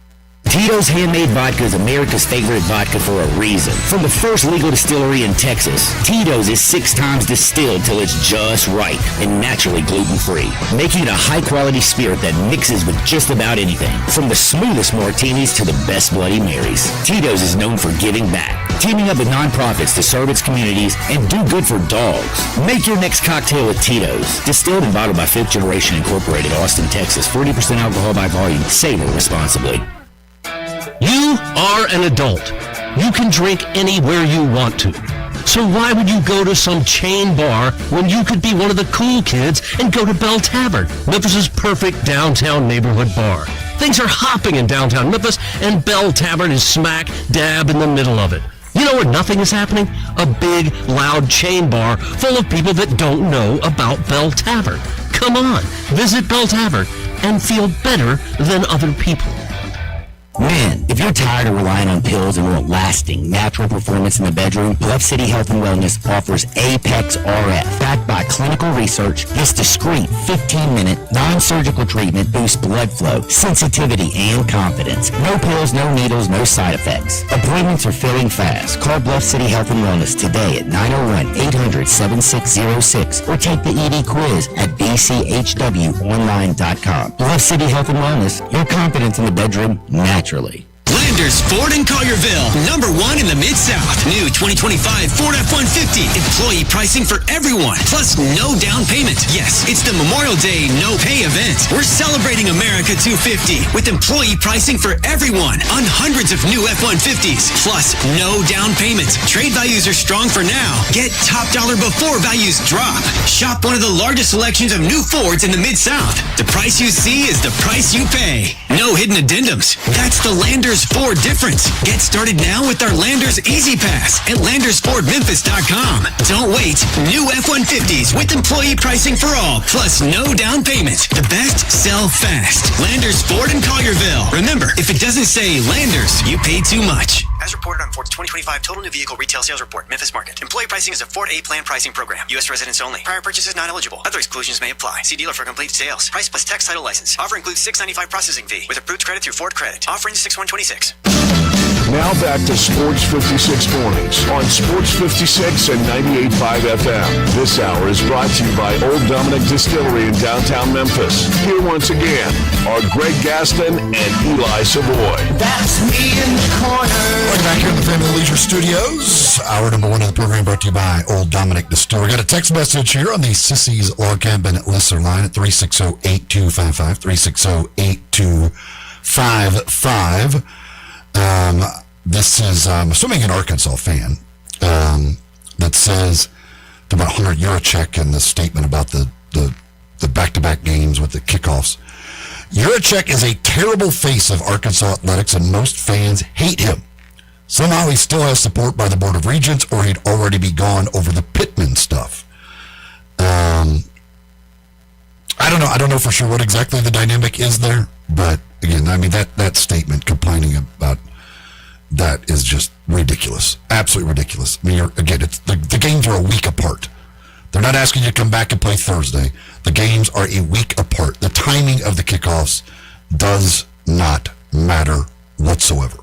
Tito's Handmade Vodka is America's favorite vodka for a reason. From the first legal distillery in Texas, Tito's is 6 times distilled till it's just right and naturally gluten-free, making it a high-quality spirit that mixes with just about anything, from the smoothest martinis to the best Bloody Marys. Tito's is known for giving back, teaming up with nonprofits to serve its communities and do good for dogs. Make your next cocktail with Tito's. Distilled and bottled by 5th Generation Incorporated, Austin, Texas. 40% alcohol by volume. Savor responsibly. You are an adult. You can drink anywhere you want to. So why would you go to some chain bar when you could be one of the cool kids and go to Bell Tavern, Memphis' perfect downtown neighborhood bar? Things are hopping in downtown Memphis, and Bell Tavern is smack dab in the middle of it. You know where nothing is happening? A big, loud chain bar full of people that don't know about Bell Tavern. Come on, visit Bell Tavern and feel better than other people. Man, if you're tired of relying on pills and want lasting, natural performance in the bedroom, Bluff City Health and Wellness offers Apex RF. Backed by clinical research, this discreet 15-minute, non-surgical treatment boosts blood flow, sensitivity, and confidence. No pills, no needles, no side effects. Appointments are filling fast. Call Bluff City Health and Wellness today at 901-800-7606 or take the ED quiz at bchwonline.com. Bluff City Health and Wellness, your confidence in the bedroom naturally. Landers Ford in Collierville, number 1 in the Mid-South. New 2025 Ford F-150. Employee pricing for everyone, plus no down payment. Yes, it's the Memorial Day no-pay event. We're celebrating America 250 with employee pricing for everyone on hundreds of new F-150s, plus no down payment. Trade values are strong for now. Get top dollar before values drop. Shop one of the largest selections of new Fords in the Mid-South. The price you see is the price you pay. No hidden addendums. That's the Landers Ford difference. Get started now with our Landers Easy Pass at LandersFordMemphis.com. Don't wait. New F-150s with employee pricing for all, plus no down payment. The best sell fast. Landers Ford in Collierville. Remember, if it doesn't say Landers, you pay too much. As reported on Ford's 2025 Total New Vehicle Retail Sales Report, Memphis Market. Employee pricing is a Ford A-Plan pricing program. U.S. residents only. Prior purchases not eligible. Other exclusions may apply. See dealer for complete details. Price plus tax title license. Offer includes $6.95 processing fee with approved credit through Ford Credit. Offer into 6/126. Now back to Sports 56 Mornings on Sports 56 and 98.5 FM. This hour is brought to you by Old Dominick Distillery in downtown Memphis. Here once again are Greg Gaston and Eli Savoy. That's me in the corner. Welcome back here in the Family Leisure Studios. Hour number one of the program brought to you by Old Dominick Distillery. Got a text message here on the Sissy's Log Cabin listener line at 360-8255, 360-8255. This is, I'm assuming, an Arkansas fan that says about Hunter Yurachek and the statement about the back-to-back games with the kickoffs. Yurachek is a terrible face of Arkansas athletics, and most fans hate him. Somehow he still has support by the Board of Regents, or he'd already be gone over the Pittman stuff. I don't know for sure what exactly the dynamic is there, but again, I mean, that statement complaining about that is just ridiculous. Absolutely ridiculous. I mean, it's the games are a week apart. They're not asking you to come back and play Thursday. The games are a week apart. The timing of the kickoffs does not matter whatsoever.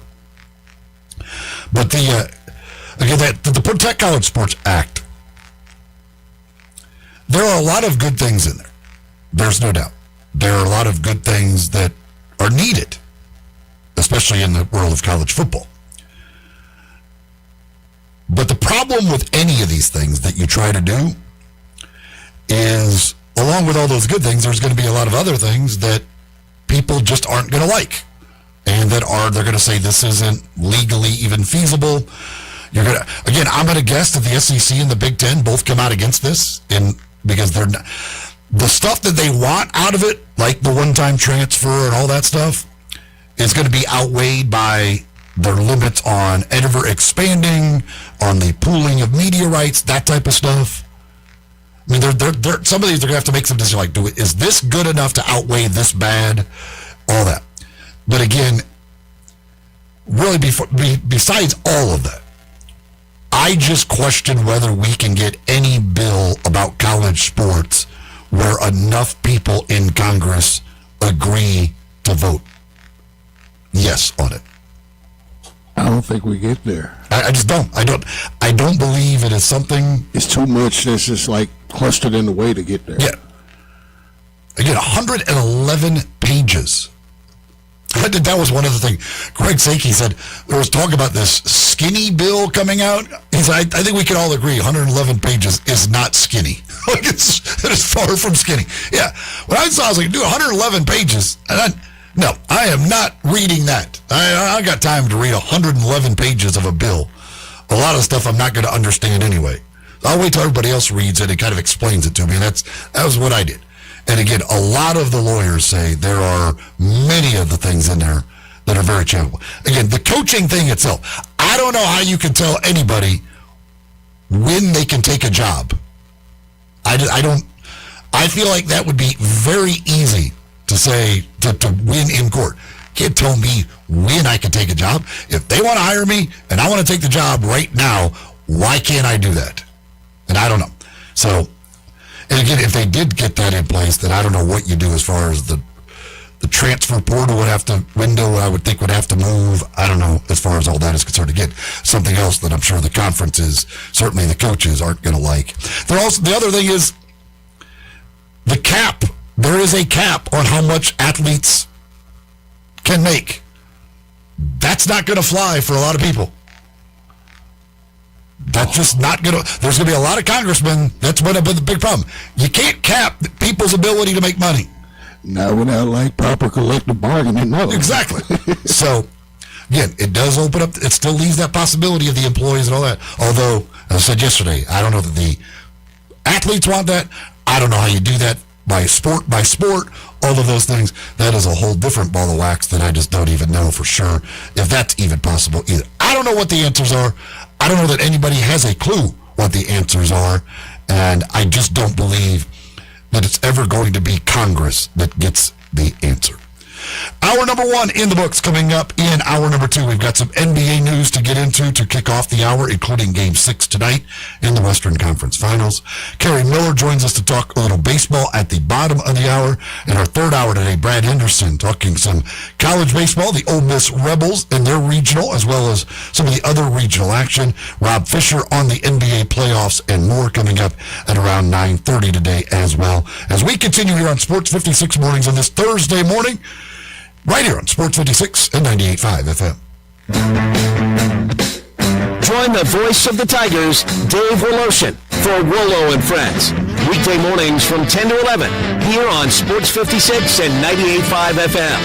But the Protect College Sports Act, there are a lot of good things in there. There's no doubt. There are a lot of good things that are needed, especially in the world of college football. But the problem with any of these things that you try to do is, along with all those good things, there's going to be a lot of other things that people just aren't going to like. And they're going to say this isn't legally even feasible. I'm going to guess that the SEC and the Big Ten both come out against this, because they're not, the stuff that they want out of it, like the one-time transfer and all that stuff, is going to be outweighed by their limits on ever expanding, on the pooling of media rights, that type of stuff. I mean, some of these are going to have to make some decisions like, is this good enough to outweigh this bad? All that. But again, really besides all of that, I just question whether we can get any bill about college sports where enough people in Congress agree to vote yes on it. I don't think we get there. I just don't. I don't believe it is something. It's too much that's just like clustered in the way to get there. Yeah. Again, 111 pages. That was one of the things. Greg Sakey said there was talk about this skinny bill coming out. He said, I think we can all agree 111 pages is not skinny. Like it is far from skinny. Yeah. When I saw, I was like, dude, 111 pages. And I am not reading that. I got time to read 111 pages of a bill. A lot of stuff I'm not going to understand anyway. I'll wait till everybody else reads it and kind of explains it to me. And that was what I did. And again, a lot of the lawyers say there are many of the things in there that are very charitable. Again, the coaching thing itself, I don't know how you can tell anybody when they can take a job. I feel like that would be very easy to say, to win in court. Can't tell me when I can take a job. If they want to hire me and I want to take the job right now, why can't I do that? And I don't know. So, and again, if they did get that in place, then I don't know what you do as far as the transfer portal window I would think would have to move. I don't know as far as all that is concerned. Again, something else that I'm sure the conferences, certainly the coaches, aren't going to like. The other thing is the cap. There is a cap on how much athletes can make. That's not going to fly for a lot of people. That's just not going to. There's going to be a lot of congressmen. That's one of the big problem. You can't cap people's ability to make money. Not without like proper collective bargaining. No. Exactly. So, again, it does open up. It still leaves that possibility of the employees and all that. Although, as I said yesterday, I don't know that the athletes want that. I don't know how you do that by sport, all of those things. That is a whole different ball of wax that I just don't even know for sure if that's even possible either. I don't know what the answers are. I don't know that anybody has a clue what the answers are, and I just don't believe that it's ever going to be Congress that gets the answer. Hour number one in the books. Coming up in hour number 2, we've got some NBA news to get into to kick off the hour, including Game 6 tonight in the Western Conference Finals. Kerry Miller joins us to talk a little baseball at the bottom of the hour. In our third hour today, Brad Henderson talking some college baseball, the Ole Miss Rebels and their regional, as well as some of the other regional action. Rob Fisher on the NBA playoffs and more coming up at around 9:30 today as well. As we continue here on Sports 56 Mornings on this Thursday morning, right here on Sports 56 and 98.5 FM. Join the voice of the Tigers, Dave Woloshin, for Wolo and Friends. Weekday mornings from 10 to 11 here on Sports 56 and 98.5 FM.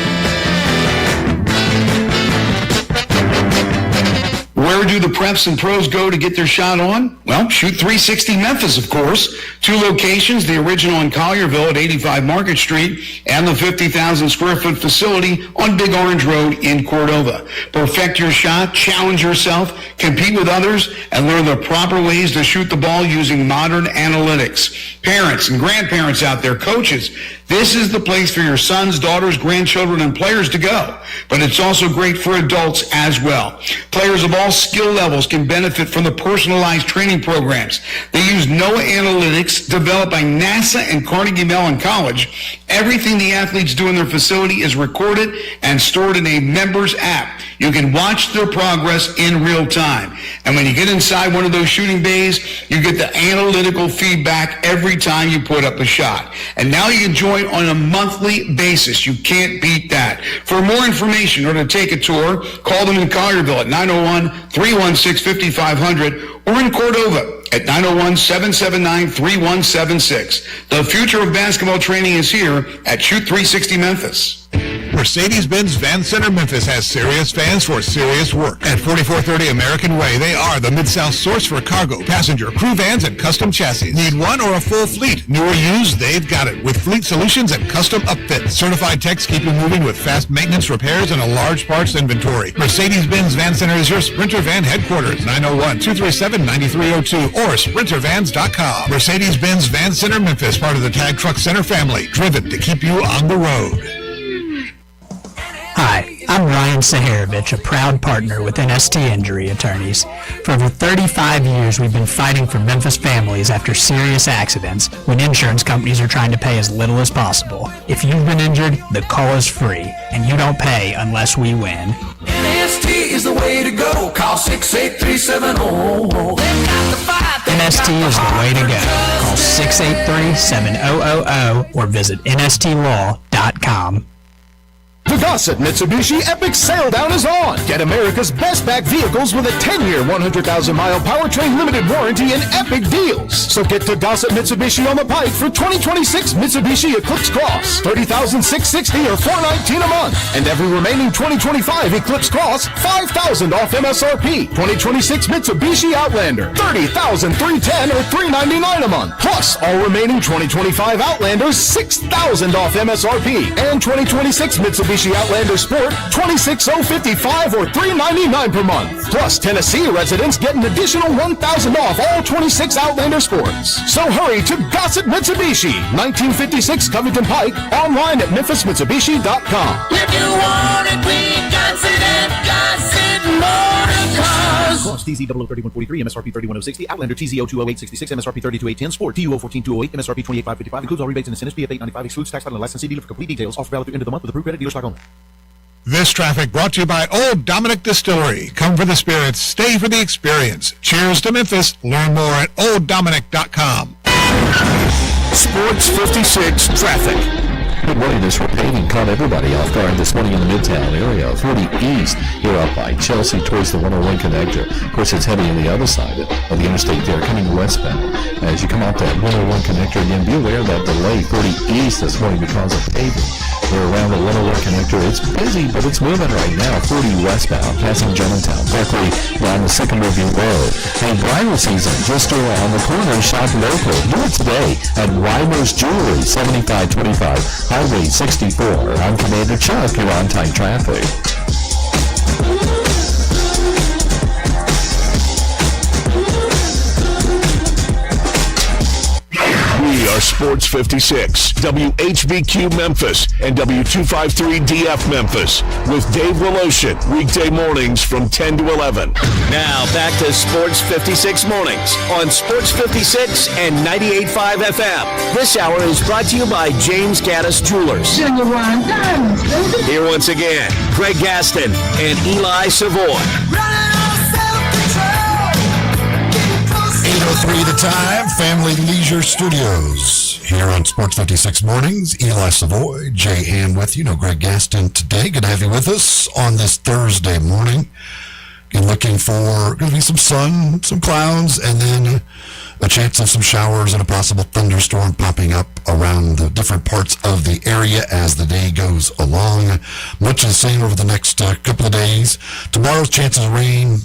Where do the preps and pros go to get their shot on? Well, Shoot 360 Memphis, of course. 2 locations, the original in Collierville at 85 Market Street and the 50,000 square foot facility on Big Orange Road in Cordova. Perfect your shot, challenge yourself, compete with others, and learn the proper ways to shoot the ball using modern analytics. Parents and grandparents out there, coaches, this is the place for your sons, daughters, grandchildren, and players to go. But it's also great for adults as well. Players of all skill levels can benefit from the personalized training programs. They use NOAA Analytics developed by NASA and Carnegie Mellon College. Everything the athletes do in their facility is recorded and stored in a members app. You can watch their progress in real time. And when you get inside one of those shooting bays, you get the analytical feedback every time you put up a shot. And now you can join on a monthly basis. You can't beat that. For more information or to take a tour, call them in Collierville at 901-316-5500 or in Cordova at 901-779-3176. The future of basketball training is here at Shoot 360 Memphis. Mercedes-Benz Van Center Memphis has serious vans for serious work. At 4430 American Way, they are the Mid-South source for cargo, passenger, crew vans, and custom chassis. Need one or a full fleet? New or used, they've got it. With fleet solutions and custom upfits. Certified techs keep you moving with fast maintenance, repairs, and a large parts inventory. Mercedes-Benz Van Center is your Sprinter Van headquarters. 901-237-9302 or sprintervans.com. Mercedes-Benz Van Center Memphis, part of the Tag Truck Center family. Driven to keep you on the road. Hi, I'm Ryan Saharovich, a proud partner with NST Injury Attorneys. For over 35 years, we've been fighting for Memphis families after serious accidents when insurance companies are trying to pay as little as possible. If you've been injured, the call is free, and you don't pay unless we win. NST is the way to go. Call 68370. NST is the way to go. Call 683-7000 or visit nstlaw.com. The Gossett Mitsubishi Epic Sale Down is on. Get America's best back vehicles with a 10-year, 100,000-mile powertrain limited warranty and epic deals. So get to Gossett Mitsubishi on the Pike for 2026 Mitsubishi Eclipse Cross, $30,660 or $419 a month. And every remaining 2025 Eclipse Cross, $5,000 off MSRP. 2026 Mitsubishi Outlander, $30,310 or $399 a month. Plus, all remaining 2025 Outlanders, $6,000 off MSRP. And 2026 Mitsubishi Outlander Sport, $26,055 or $399 per month. Plus, Tennessee residents get an additional $1,000 off all 26 Outlander Sports. So hurry to Gossett Mitsubishi, 1956 Covington Pike, online at memphismitsubishi.com. If you want it, we Gossett and Gossett Motor Cars. Cross TZ 003143, MSRP 31060, Outlander TZ 020866, MSRP 32810, Sport TU 014208, MSRP 28555, includes all rebates and incentives, PF 895, excludes tax, title, and licensee dealer for complete details. Offer valid through end of the month with approved credit dealer stock only. This traffic brought to you by Old Dominic Distillery. Come for the spirits, stay for the experience. Cheers to Memphis. Learn more at olddominic.com. Sports 56 traffic. Good morning. This repaving caught everybody off guard this morning in the Midtown area. 40 East, here up by Chelsea towards the 101 connector. Of course, it's heavy on the other side of the interstate there, coming westbound. As you come out that 101 connector, again, be aware of that delay. 40 East this morning because of paving. We're around the 101 connector. It's busy, but it's moving right now. 40 westbound, passing Germantown. Berkeley down the Sycamore View Road. And bridal season just around the corner. Shop local. Do it today at Weimer's Jewelry, 7525 Highway 64. I'm Commander Chuck. You're on time traffic. We are Sports 56, WHBQ Memphis, and W253DF Memphis with Dave Woloshin, weekday mornings from 10 to 11. Now back to Sports 56 mornings on Sports 56 and 98.5 FM. This hour is brought to you by James Gaddis Jewelers. Here once again, Greg Gaston and Eli Savoy. 8:03 the time, Family Leisure Studios. Here on Sports 56 Mornings, Eli Savoy, Jay Hand with you. No Greg Gaston today. Good to have you with us on this Thursday morning. You're looking for going to be some sun, some clouds, and then a chance of some showers and a possible thunderstorm popping up around the different parts of the area as the day goes along. Much the same over the next couple of days. Tomorrow's chances of rain,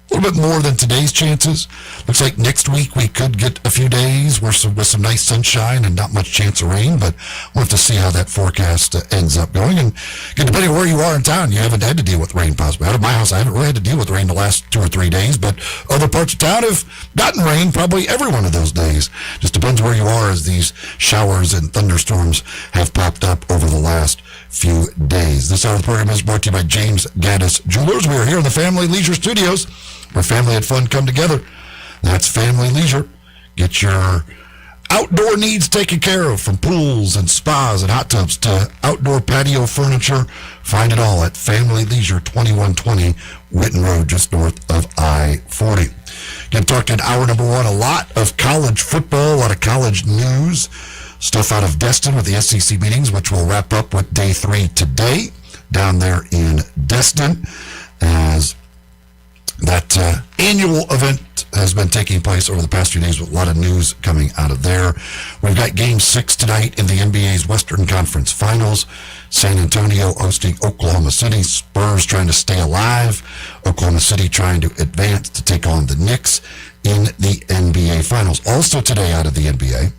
a little bit more than today's chances. Looks like next week we could get a few days with some nice sunshine and not much chance of rain, but we'll have to see how that forecast ends up going. And depending on where you are in town, you haven't had to deal with rain possibly. Out of my house, I haven't really had to deal with rain the last 2 or 3 days, but other parts of town have gotten rain probably every one of those days. Just depends where you are as these showers and thunderstorms have popped up over the last few days. This hour of the program is brought to you by James Gaddis Jewelers. We are here in the Family Leisure Studios, where family and fun come together. That's Family Leisure. Get your outdoor needs taken care of, from pools and spas and hot tubs to outdoor patio furniture. Find it all at Family Leisure, 2120 Witten Road, just north of I-40. Going to talk in hour number one a lot of college football, a lot of college news, stuff out of Destin with the SEC meetings, which will wrap up with day 3 today down there in Destin, as that annual event has been taking place over the past few days with a lot of news coming out of there. We've got Game 6 tonight in the NBA's Western Conference Finals. San Antonio hosting Oklahoma City. Spurs trying to stay alive. Oklahoma City trying to advance to take on the Knicks in the NBA Finals. Also today out of the NBA,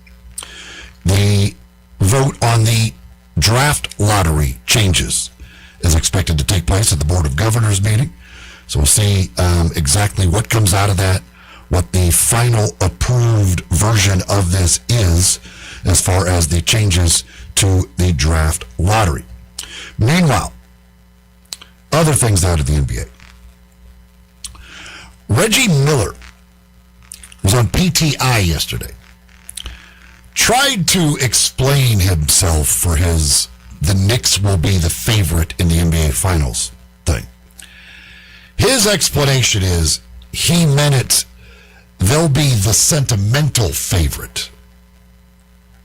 the vote on the draft lottery changes is expected to take place at the Board of Governors meeting. So we'll see exactly what comes out of that, what the final approved version of this is as far as the changes to the draft lottery. Meanwhile, other things out of the NBA. Reggie Miller was on PTI yesterday. Tried to explain himself for the Knicks will be the favorite in the NBA Finals thing. His explanation is he meant it, they'll be the sentimental favorite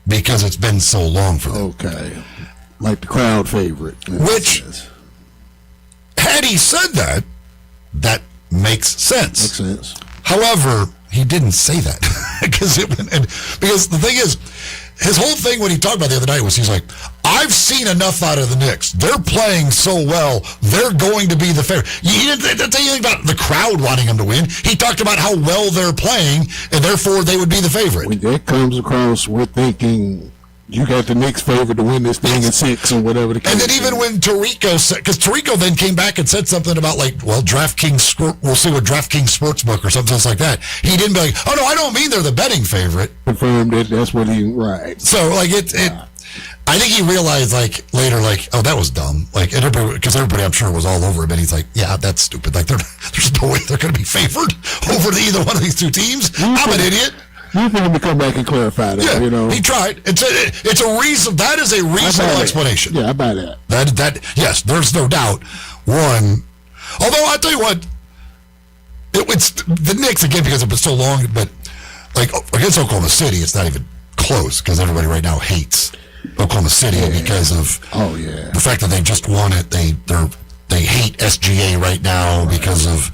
because it's been so long for them. Okay. Like the crowd favorite. Which, had he said that, that makes sense. Makes sense. However, he didn't say that because the thing is, his whole thing when he talked about the other night was he's like, I've seen enough out of the Knicks. They're playing so well. They're going to be the favorite. He didn't say anything about the crowd wanting them to win. He talked about how well they're playing, and therefore they would be the favorite. When that comes across, we're thinking you got the Knicks favorite to win this thing in 6 or whatever the case. And then even when Tirico said, because Tirico then came back and said something about DraftKings, we'll see what DraftKings Sportsbook or something else like that. He didn't be like, oh no, I don't mean they're the betting favorite. Confirmed that that's what he, right. So I think he realized later, oh, that was dumb. Because everybody I'm sure was all over him, and he's like, yeah, that's stupid. There's no way they're going to be favored over either one of these two teams. I'm an idiot. You think him to come back and clarify that, Yeah, he tried. It's a reason. That is a reasonable explanation. Yeah, I buy that. That yes, there's no doubt. One, although I'll tell you what, it's the Knicks again because it's been so long. But against Oklahoma City, it's not even close because everybody right now hates Oklahoma City because of the fact that they just won it. They hate SGA right now because of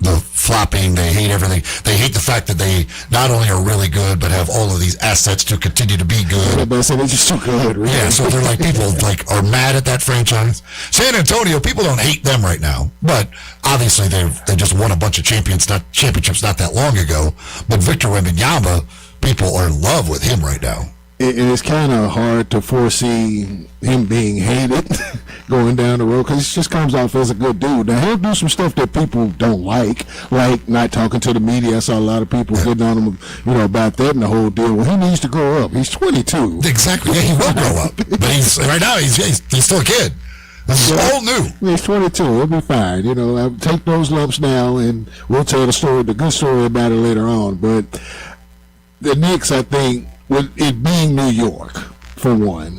the flopping. They hate everything. They hate the fact that they not only are really good, but have all of these assets to continue to be good. Yeah, but so they're just too good, really. Yeah, so they're people are mad at that franchise. San Antonio, people don't hate them right now, but obviously they just won a bunch of championships not that long ago. But Victor Wembanyama, people are in love with him right now. it's kind of hard to foresee him being hated going down the road, because he just comes off as a good dude. Now, he'll do some stuff that people don't like not talking to the media. I saw a lot of people getting on him, about that and the whole deal. Well, he needs to grow up. He's 22. Exactly. Yeah, he will grow up. But right now he's still a kid. This is all new. He's 22. He'll be fine. I'll take those lumps now, and we'll tell the good story about it later on. But the Knicks, I think, with it being New York, for one,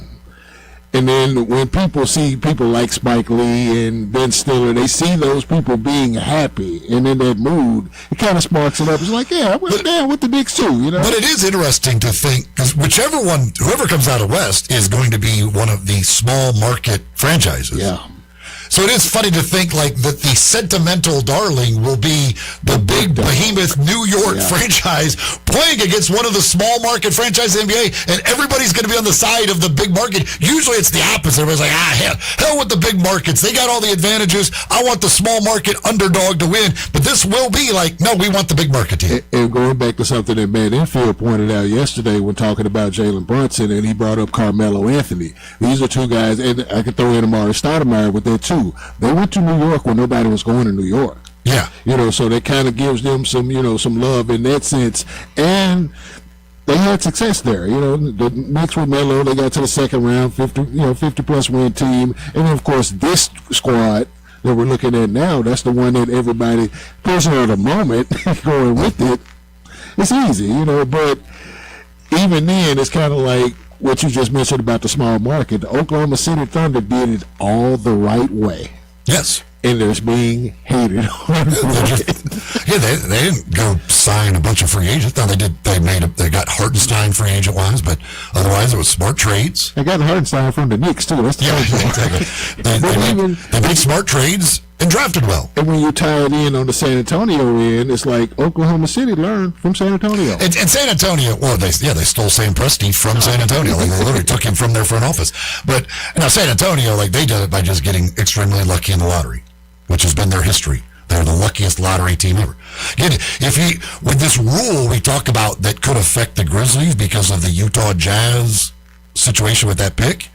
and then when people see people like Spike Lee and Ben Stiller, they see those people being happy and in that mood, it kind of sparks it up. It's like, yeah, we're down with the Knicks too, But it is interesting to think, because whoever comes out of West is going to be one of the small market franchises. Yeah. So it is funny to think like that the sentimental darling will be the big behemoth New York franchise playing against one of the small market franchises in the NBA, and everybody's going to be on the side of the big market. Usually it's the opposite. Everybody's like, hell with the big markets. They got all the advantages. I want the small market underdog to win. But this will be like, no, we want the big market team. And going back to something that Matt Infield pointed out yesterday when talking about Jalen Brunson, and he brought up Carmelo Anthony. These are two guys, and I could throw in Amari Stoudemire with that too. They went to New York when nobody was going to New York. Yeah. So that kind of gives them some, some love in that sense. And they had success there. The Knicks with Melo, they got to the second round, 50-plus win team. And, of course, this squad that we're looking at now, that's the one that everybody, person of the moment, going with it, it's easy, But even then, it's kind of like what you just mentioned about the small market. The Oklahoma City Thunder did it all the right way. Yes. And there's being hated. They didn't go sign a bunch of free agents. No, they did. They got Hartenstein free agent wise, but otherwise it was smart trades. They got Hartenstein from the Knicks too. That's the exactly. They made smart trades and drafted well. And when you tie it in on the San Antonio end, it's like Oklahoma City learned from San Antonio. And San Antonio, well, they stole Sam Presti from San Antonio. They literally took him from their front office. But now San Antonio, they did it by just getting extremely lucky in the lottery, which has been their history. They're the luckiest lottery team ever. Again, with this rule we talk about that could affect the Grizzlies because of the Utah Jazz situation with that pick,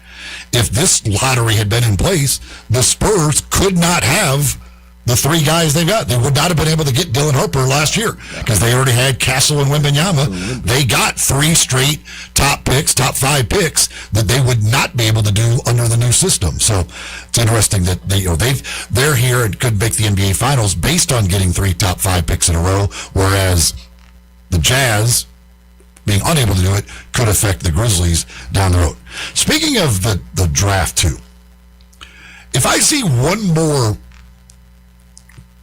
if this lottery had been in place, the Spurs could not have the three guys they got. They would not have been able to get Dylan Harper last year because they already had Castle and Wembanyama. They got 3 straight top 5 picks that they would not be able to do under the new system. So it's interesting that they're here and could make the NBA Finals based on getting 3 top 5 picks in a row, whereas the Jazz, being unable to do it, could affect the Grizzlies down the road. Speaking of the draft, too, if I see one more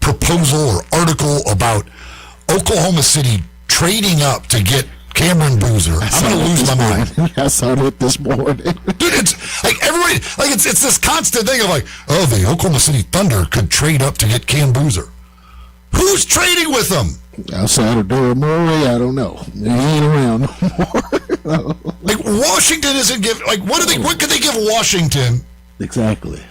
proposal or article about Oklahoma City trading up to get Cameron Boozer, I'm going to lose my mind. I saw it this morning. Dude, it's like everybody, it's this constant thing of like, oh, the Oklahoma City Thunder could trade up to get Cam Boozer. Who's trading with them? Outside of Daryl Morey, I don't know. He ain't around no more. Like Washington isn't giving. Like what could they give Washington? Exactly.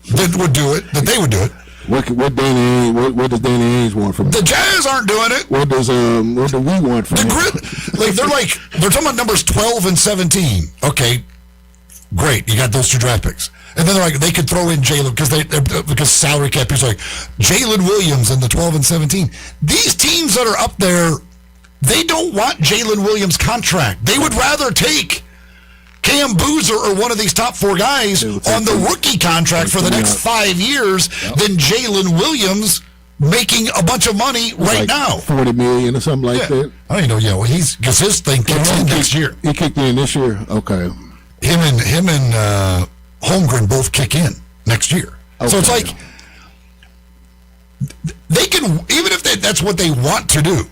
That would do it. That they would do it. What does Danny Ainge want from the Jazz? Aren't doing it. What do we want from they're talking about numbers 12 and 17. Okay, great. You got those 2 draft picks. And then they're like, they could throw in Jalen because salary cap is like Jalen Williams in the 12 and 17. These teams that are up there, they don't want Jalen Williams' contract. They would rather take Cam Boozer or one of these top 4 guys on the rookie contract for the next 5 years than Jalen Williams making a bunch of money right now. $40 million or something like that. I don't know. Yeah, well, because his thing kicks in next year. He kicked in this year. Okay. Him and Holmgren both kick in next year. Okay. So it's like they can, even if that's what they want to do,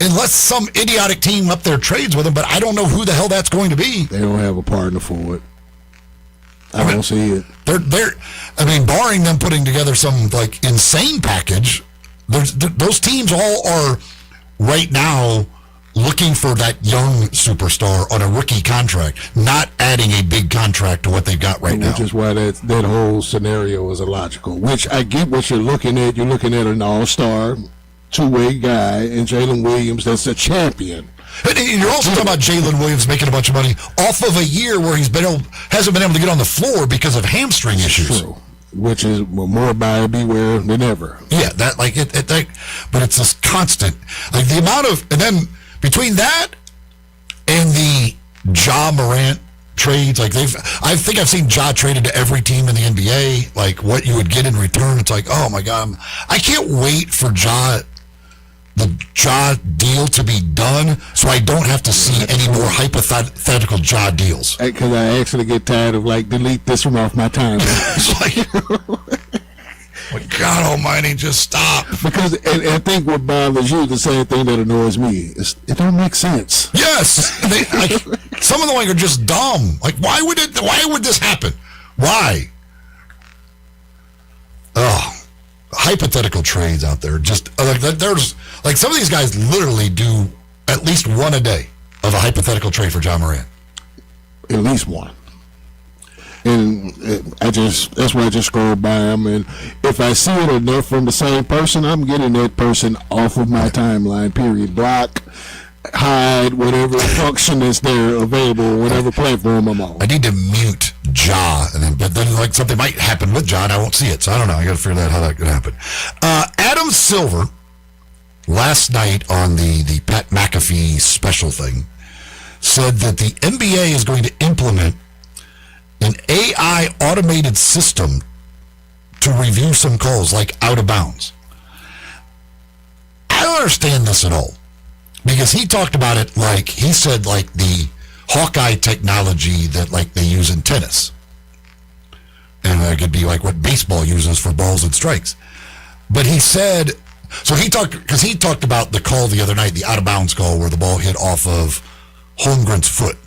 unless some idiotic team up there trades with them, but I don't know who the hell that's going to be. They don't have a partner for it. I don't see it. Barring them putting together some like insane package, those teams all are right now looking for that young superstar on a rookie contract, not adding a big contract to what they've got right now. Which is why that whole scenario is illogical. Which I get what you're looking at. You're looking at an all-star, 2-way guy, and Jalen Williams that's a champion. And you're also talking about Jalen Williams making a bunch of money off of a year where hasn't been able to get on the floor because of hamstring issues. True. Which is more buyer beware than ever. Yeah, but it's this constant, like the amount of, and then between that and the Ja Morant trades, like I think I've seen Ja traded to every team in the NBA. Like what you would get in return, it's like, oh my God, I can't wait for the Ja deal to be done, so I don't have to see any more hypothetical Ja deals. Because I actually get tired of delete this one off my time. It's like, God Almighty, just stop. Because and I think what bothers you, the same thing that annoys me, it don't make sense. Yes, some of them are just dumb. Like, why would this happen? Why? Oh. Hypothetical trades out there, just there's some of these guys literally do at least one a day of a hypothetical trade for Ja Morant. At least one. And that's why I just scroll by them, and if I see it enough from the same person, I'm getting that person off of my timeline, period. Block, hide, whatever function is there available, whatever platform I'm on. I need to mute Ja, but then something might happen with Ja and I won't see it, so I don't know. I got to figure out how that could happen. Adam Silver, last night on the Pat McAfee special thing, said that the NBA is going to implement an AI automated system to review some calls, like out of bounds. I don't understand this at all, because he talked about it he said the Hawkeye technology that they use in tennis. And it could be like what baseball uses for balls and strikes. But he said, he talked about the call the other night, the out of bounds call where the ball hit off of Holmgren's foot.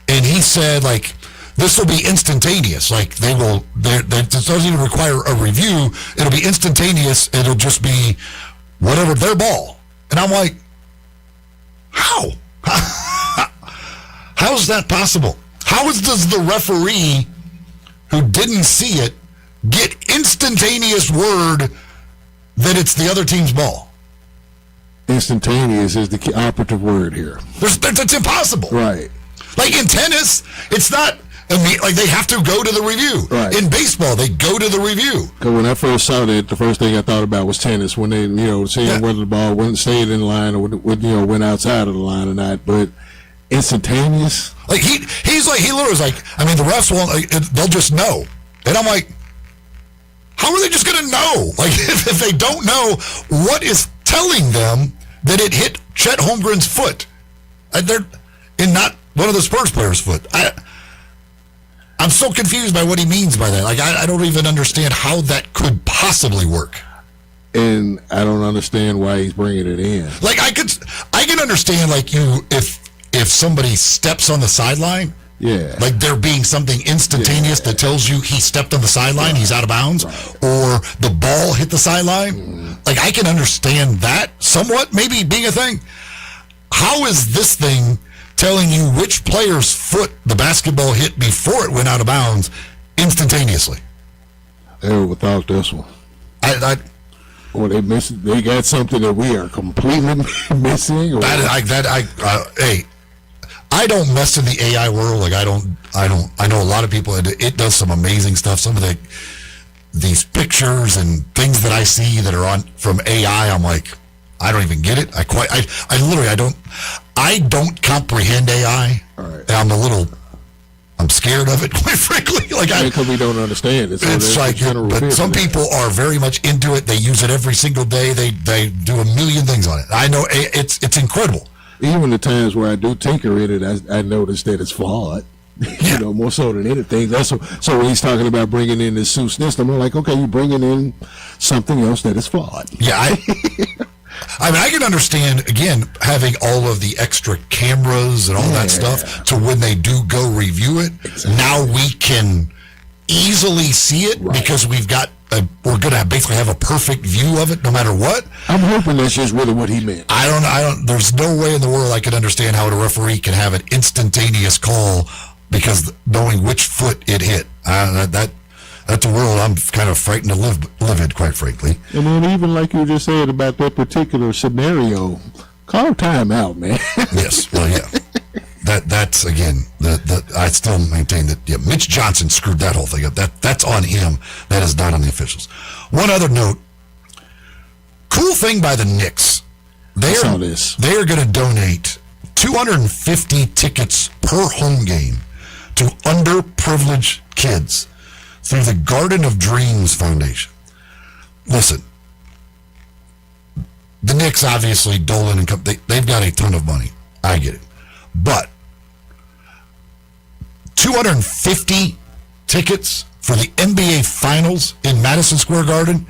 And he said this will be instantaneous. This doesn't even require a review. It'll be instantaneous. It'll just be whatever, their ball. And I'm like, how? How is that possible? Does the referee who didn't see it get instantaneous word that it's the other team's ball? Instantaneous is the operative word here. That's impossible. Right. Like in tennis, it's not they have to go to the review. Right. In baseball, they go to the review. Because when I first saw that, the first thing I thought about was tennis, when they, seeing whether the ball stayed in line or went outside of the line or not. But instantaneous, he literally was the refs won't. They'll just know, and I'm like, how are they just going to know? If they don't know, what is telling them that it hit Chet Holmgren's foot, and not one of the Spurs players' foot? I'm so confused by what he means by that. I don't even understand how that could possibly work. And I don't understand why he's bringing it in. I can understand if somebody steps on the sideline. Yeah. There being something instantaneous that tells you he stepped on the sideline, he's out of bounds, or the ball hit the sideline. I can understand that somewhat, maybe being a thing. How is this thing telling you which player's foot the basketball hit before it went out of bounds instantaneously? Without this one. They got something that we are completely missing. Hey, I don't mess in the AI world. I know a lot of people. It does some amazing stuff. Some of these pictures and things that I see that are on from AI, I'm like, I don't even get it. I don't comprehend AI. All right. I'm scared of it, quite frankly. Because we don't understand it. So but some people are very much into it. They use it every single day. They do a million things on it. I know it's incredible. Even the times where I do tinker in it, I notice that it's flawed. More so than anything. So when he's talking about bringing in this new system, I'm like, okay, you're bringing in something else that is flawed. Yeah, I can understand, again, having all of the extra cameras and all that stuff to when they do go review it. Exactly. Now we can easily see it because we're going to basically have a perfect view of it no matter what. I'm hoping that's just really what he meant. I don't, there's no way in the world I can understand how a referee can have an instantaneous call because knowing which foot it hit. That's a world I'm kind of frightened to live in, quite frankly. And then even like you just said about that particular scenario, Call time out, man. Yes, well, yeah. That's again. I still maintain that Mitch Johnson screwed that whole thing up. That's on him. That is not on the officials. One other note. Cool thing by the Knicks. They are going to donate 250 tickets per home game to underprivileged kids through the Garden of Dreams Foundation. Listen, the Knicks obviously, Dolan and they've got a ton of money. I get it. But 250 tickets for the NBA Finals in Madison Square Garden,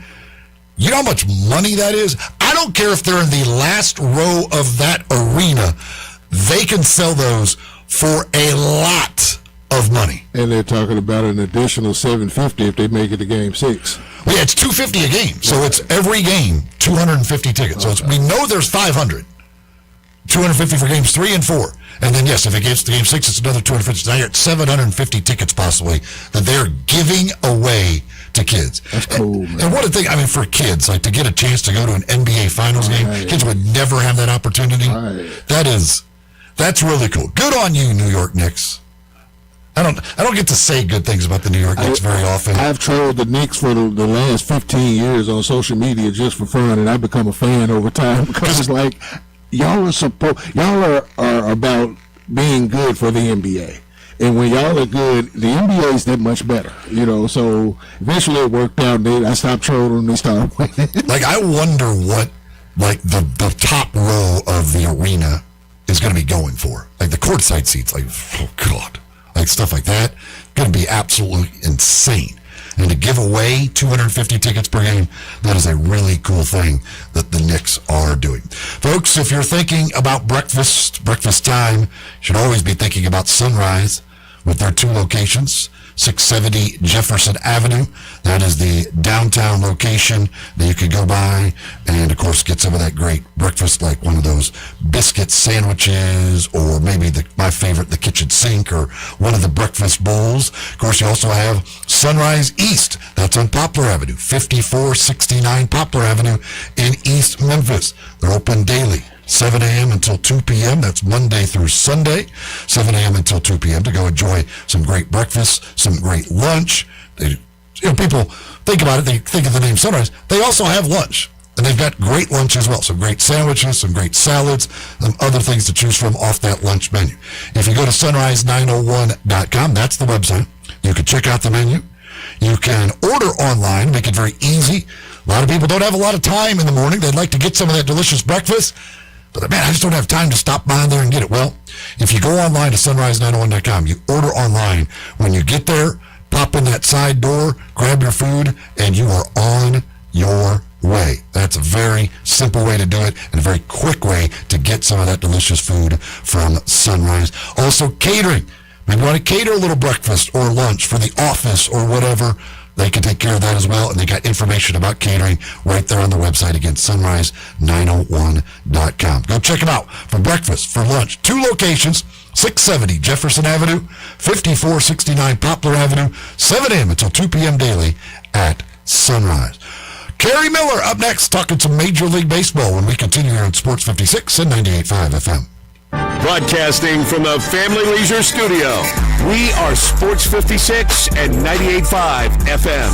you know how much money that is? I don't care if they're in the last row of that arena. They can sell those for a lot of money. And they're talking about an additional $750 if they make it to Game 6. Well, yeah, it's $250 a game. So it's every game, 250 tickets. So we know there's 500. 250 for games 3 and 4. And then, yes, if it gets to game 6, it's another 250. So now you're at 750 tickets possibly that they're giving away to kids. That's cool, man. And what a thing, I mean, for kids, like to get a chance to go to an NBA Finals game, kids would never have that opportunity. That's really cool. Good on you, New York Knicks. I don't get to say good things about the New York Knicks very often. I've trolled the Knicks for the last 15 years on social media just for fun, and I've become a fan over time because it's like, y'all are about being good for the NBA. And when y'all are good, the NBA is that much better, so eventually it worked out. I stopped trolling and they started winning. Like, I wonder what, like, the top row of the arena is going to be going for. Like, the courtside seats, like, oh, God. Like, stuff like that, going to be absolutely insane. And to give away 250 tickets per game, that is a really cool thing that the Knicks are doing. Folks, if you're thinking about breakfast time, you should always be thinking about Sunrise with their 2 locations, 670 Jefferson Avenue. That is the downtown location that you could go by and, of course, get some of that great breakfast, like one of those biscuit sandwiches, or maybe my favorite, the kitchen sink, or one of the breakfast bowls. Of course, you also have Sunrise East. That's on Poplar Avenue, 5469 Poplar Avenue in East Memphis. They're open daily, 7 a.m. until 2 p.m. That's Monday through Sunday, 7 a.m. until 2 p.m. to go enjoy some great breakfast, some great lunch. People think about it, they think of the name Sunrise. They also have lunch, and they've got great lunch as well. Some great sandwiches, some great salads, and other things to choose from off that lunch menu. If you go to sunrise901.com, that's the website. You can check out the menu. You can order online, make it very easy. A lot of people don't have a lot of time in the morning. They'd like to get some of that delicious breakfast. But, man, I just don't have time to stop by there and get it. Well, if you go online to sunrise901.com, you order online. When you get there, pop in that side door, grab your food, and you are on your way. That's a very simple way to do it and a very quick way to get some of that delicious food from Sunrise. Also, catering. Maybe you want to cater a little breakfast or lunch for the office or whatever. They can take care of that as well, and they got information about catering right there on the website. Again, sunrise901.com. Go check them out for breakfast, for lunch. 2 locations, 670 Jefferson Avenue, 5469 Poplar Avenue, 7 a.m. until 2 p.m. daily at Sunrise. Kerry Miller up next, talking some Major League Baseball when we continue here on Sports 56 and 98.5 FM. Broadcasting from the Family Leisure Studio, we are Sports 56 and 98.5 FM.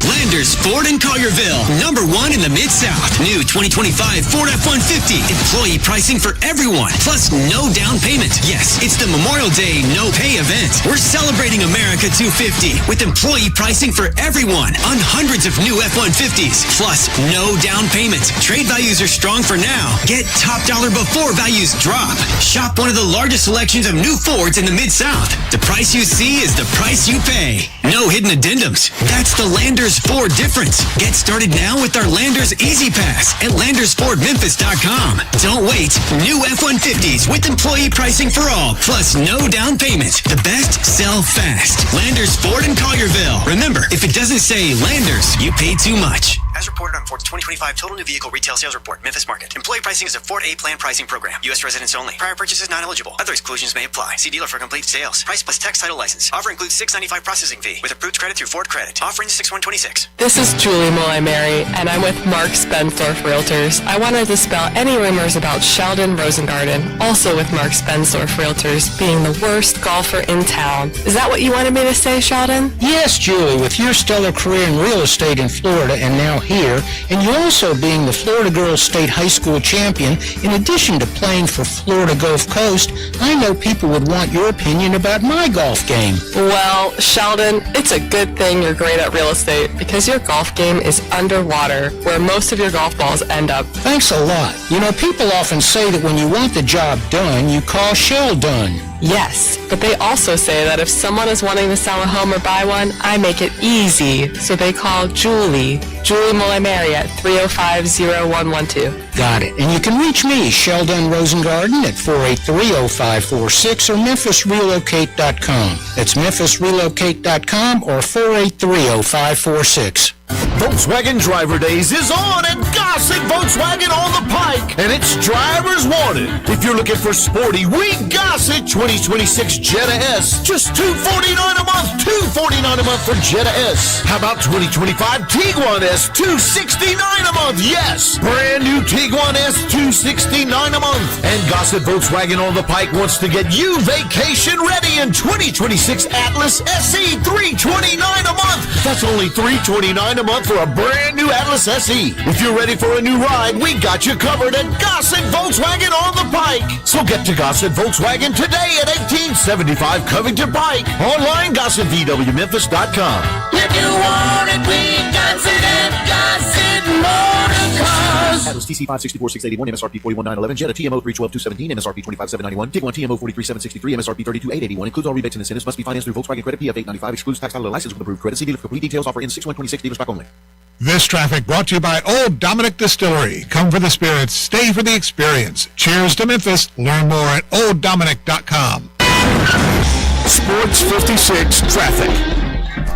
Landers Ford in Collierville, #1 in the Mid-South. New 2025 Ford F-150. Employee pricing for everyone, plus no down payment. Yes, it's the Memorial Day no-pay event. We're celebrating America 250 with employee pricing for everyone on hundreds of new F-150s, plus no down payment. Trade values are strong for now. Get top dollar before values drop. Shop one of the largest selections of new Fords in the Mid-South. The price you see is the price you pay. No hidden addendums. That's the Landers Ford difference. Get started now with our Landers Easy Pass at LandersFordMemphis.com. Don't wait. New F-150s with employee pricing for all, plus no down payment. The best sell fast. Landers Ford in Collierville. Remember, if it doesn't say Landers, you pay too much. As reported on Ford's 2025 Total New Vehicle Retail Sales Report, Memphis Market. Employee pricing is a Ford A plan pricing program. U.S. residents only. Prior purchases not eligible. Other exclusions may apply. See dealer for complete details. Price plus tax title license. Offer includes $6.95 processing fee with approved credit through Ford Credit. Offer ends 6/1/26. This is Julie Molay-Mary, and I'm with Mark Spensdorf Realtors. I wanted to dispel any rumors about Sheldon Rosengarten, also with Mark Spensdorf Realtors, being the worst golfer in town. Is that what you wanted me to say, Sheldon? Yes, Julie, with your stellar career in real estate in Florida and now here, and you also being the Florida Girls State High School champion, in addition to playing for Florida Gulf Coast, I know people would want your opinion about my golf game. Well, Sheldon, it's a good thing you're great at real estate because your golf game is underwater, where most of your golf balls end up. Thanks a lot. You know, people often say that when you want the job done, you call Sheldon. Yes, but they also say that if someone is wanting to sell a home or buy one, I make it easy, so they call Julie Molay-Mary at 305-0112. Got it. And you can reach me, Sheldon Rosengarten, at 483-0546 or memphisrelocate.com. That's memphisrelocate.com or 483-0546. Volkswagen Driver Days is on at Gossett Volkswagen on the Pike, and it's drivers wanted. If you're looking for sporty, we Gossett 2026 Jetta S. Just $249 a month, $249 a month for Jetta S. How about 2025 Tiguan S, $269 a month? Yes, brand new Tiguan S, $269 a month. And Gossett Volkswagen on the Pike wants to get you vacation ready in 2026 Atlas SE, $329 a month. That's only $329 a month for a brand new Atlas SE. If you're ready for a new ride, we got you covered at Gossett Volkswagen on the Pike. So get to Gossett Volkswagen today at 1875 Covington Pike. Online, GossettVWMemphis.com. If you want it, we got it at Gossett Motor Cars. Atlas TC 564,681, MSRP 41,911, Jetta TMO 312,217, MSRP 25,791, Tiguan TMO 43,763, MSRP 32,881. Includes all rebates and incentives. Must be financed through Volkswagen Credit PF 895. Excludes tax title license with approved credit. See dealer for complete details. Offer in 6/126. Dealer stock only. This traffic brought to you by Old Dominic Distillery. Come for the spirits, stay for the experience. Cheers to Memphis. Learn more at olddominic.com. Sports 56 traffic.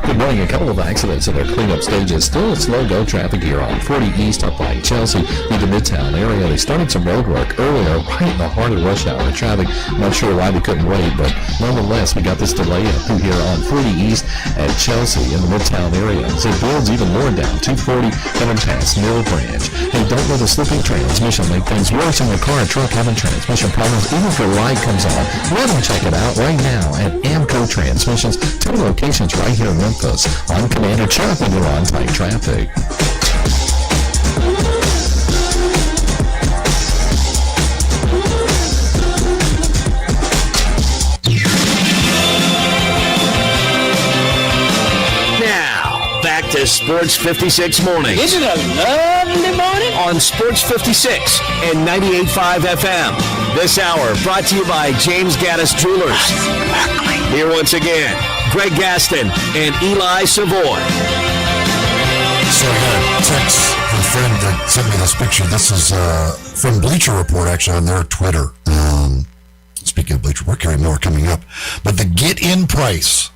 Good morning. A couple of accidents at our cleanup stages. Still slow-go traffic here on 40 East up by Chelsea through the Midtown area. They started some road work earlier, right in the heart of rush hour traffic. Not sure why they couldn't wait, but nonetheless, we got this delay up through here on 40 East at Chelsea in the Midtown area. As it builds even more down, 240 coming past Mill Branch. They don't let a slipping transmission make things worse in your car or truck having transmission problems. Even if your ride comes on, let them check it out right now at Amco Transmissions. 2 locations right here in Memphis. I'm Commander Chuck when you're on tight traffic. Now, back to Sports 56 Mornings. Isn't it a lovely morning? On Sports 56 and 98.5 FM. This hour brought to you by James Gaddis Jewelers. Here once again, Greg Gaston and Eli Savoy. So I got a text from a friend that sent me this picture. This is from Bleacher Report, actually, on their Twitter. Speaking of Bleacher Report, Kerry Miller coming up. But the get-in price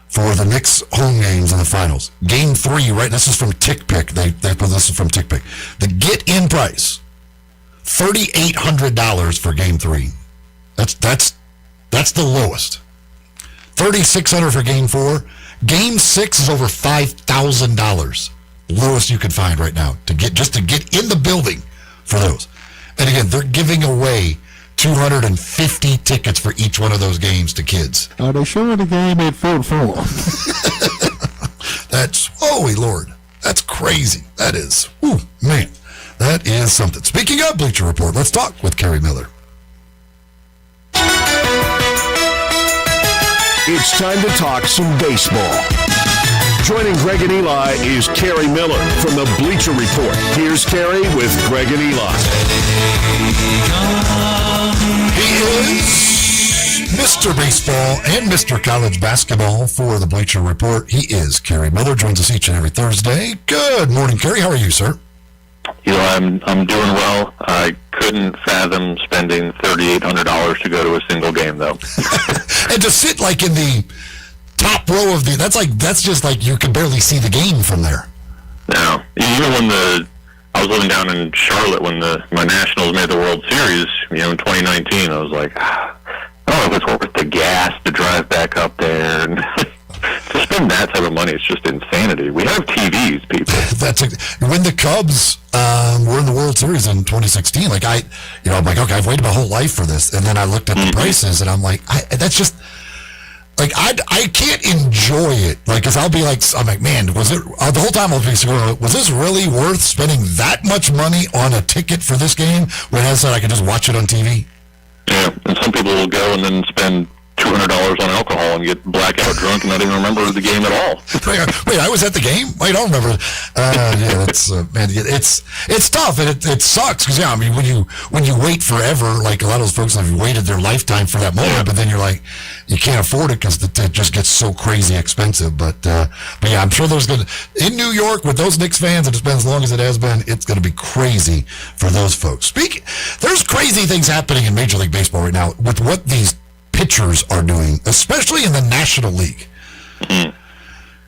for the Knicks home games in the finals. Game 3, right? This is from TickPick. They put this from TickPick. The get-in price, $3,800 for Game 3. That's the lowest. $3,600 for Game 4. Game 6 is over $5,000. Lowest you could find right now to get in the building for those. And again, they're giving away 250 tickets for each one of those games to kids. Are they showing the game at full form? That's, holy Lord, that's crazy. That is, ooh, man, that is something. Speaking of Bleacher Report, let's talk with Kerry Miller. It's time to talk some baseball. Joining Greg and Eli is Kerry Miller from the Bleacher Report. Here's Kerry with Greg and Eli. He is Mr. Baseball and Mr. College Basketball for the Bleacher Report. He is Kerry Miller, joins us each and every Thursday. Good morning, Kerry. How are you, sir? I'm doing well. I couldn't fathom spending $3,800 to go to a single game, though. And to sit like in the top row of that's just like you can barely see the game from there. No. Even when I was living down in Charlotte when my Nationals made the World Series, in 2019, I was like, I don't know if it's worth the gas to drive back up there. And to spend that type of money, it's just insanity. We have TVs, people. When the Cubs were in the World Series in 2016, I'm like, okay, I've waited my whole life for this. And then I looked at the prices, and I'm like, that's just... Like, I can't enjoy it. Like, cause I'm like, man, was it, the whole time I was being, was this really worth spending that much money on a ticket for this game when I said I could just watch it on TV? Yeah, and some people will go and then spend $200 on alcohol and get blackout drunk and not even remember the game at all. Wait, I was at the game? Wait, I don't remember. Yeah, that's man. It's tough and it sucks because when you wait forever, like a lot of those folks have waited their lifetime for that moment, but then you're like, you can't afford it because it just gets so crazy expensive. But yeah, I'm sure in New York with those Knicks fans, and it's been as long as it has been, it's going to be crazy for those folks. There's crazy things happening in Major League Baseball right now with what these pitchers are doing, especially in the National League.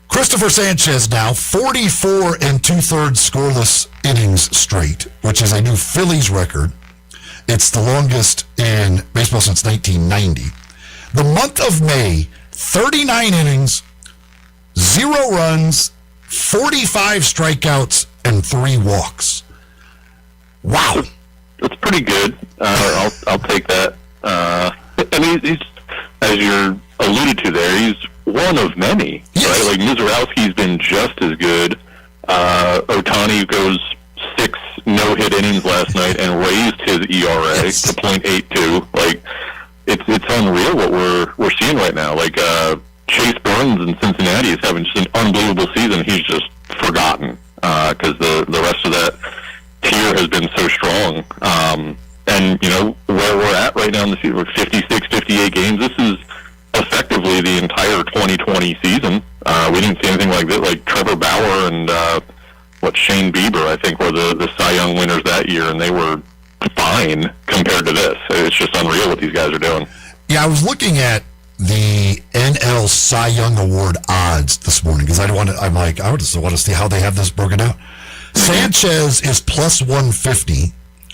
Christopher Sanchez now 44 2/3 scoreless innings straight, which is a new Phillies record. It's the longest in baseball since 1990. The month of May, 39 innings, 0 runs, 45 strikeouts, and 3 walks. Wow. That's pretty good. I'll take that. I mean, he's, as you're alluded to there, he's one of many, right? Like, Mizorowski's been just as good. Ohtani goes 6 no-hit innings last night and raised his ERA to .82. Like, it's unreal what we're seeing right now. Like, Chase Burns in Cincinnati is having just an unbelievable season. He's just forgotten because the rest of that tier has been so strong. And, where we're at right now in the season, we're 56, 58 games. This is effectively the entire 2020 season. We didn't see anything like this. Like Trevor Bauer and Shane Bieber, I think, were the Cy Young winners that year, and they were fine compared to this. It's just unreal what these guys are doing. Yeah, I was looking at the NL Cy Young Award odds this morning because I just want to see how they have this broken out. Sanchez is plus 150.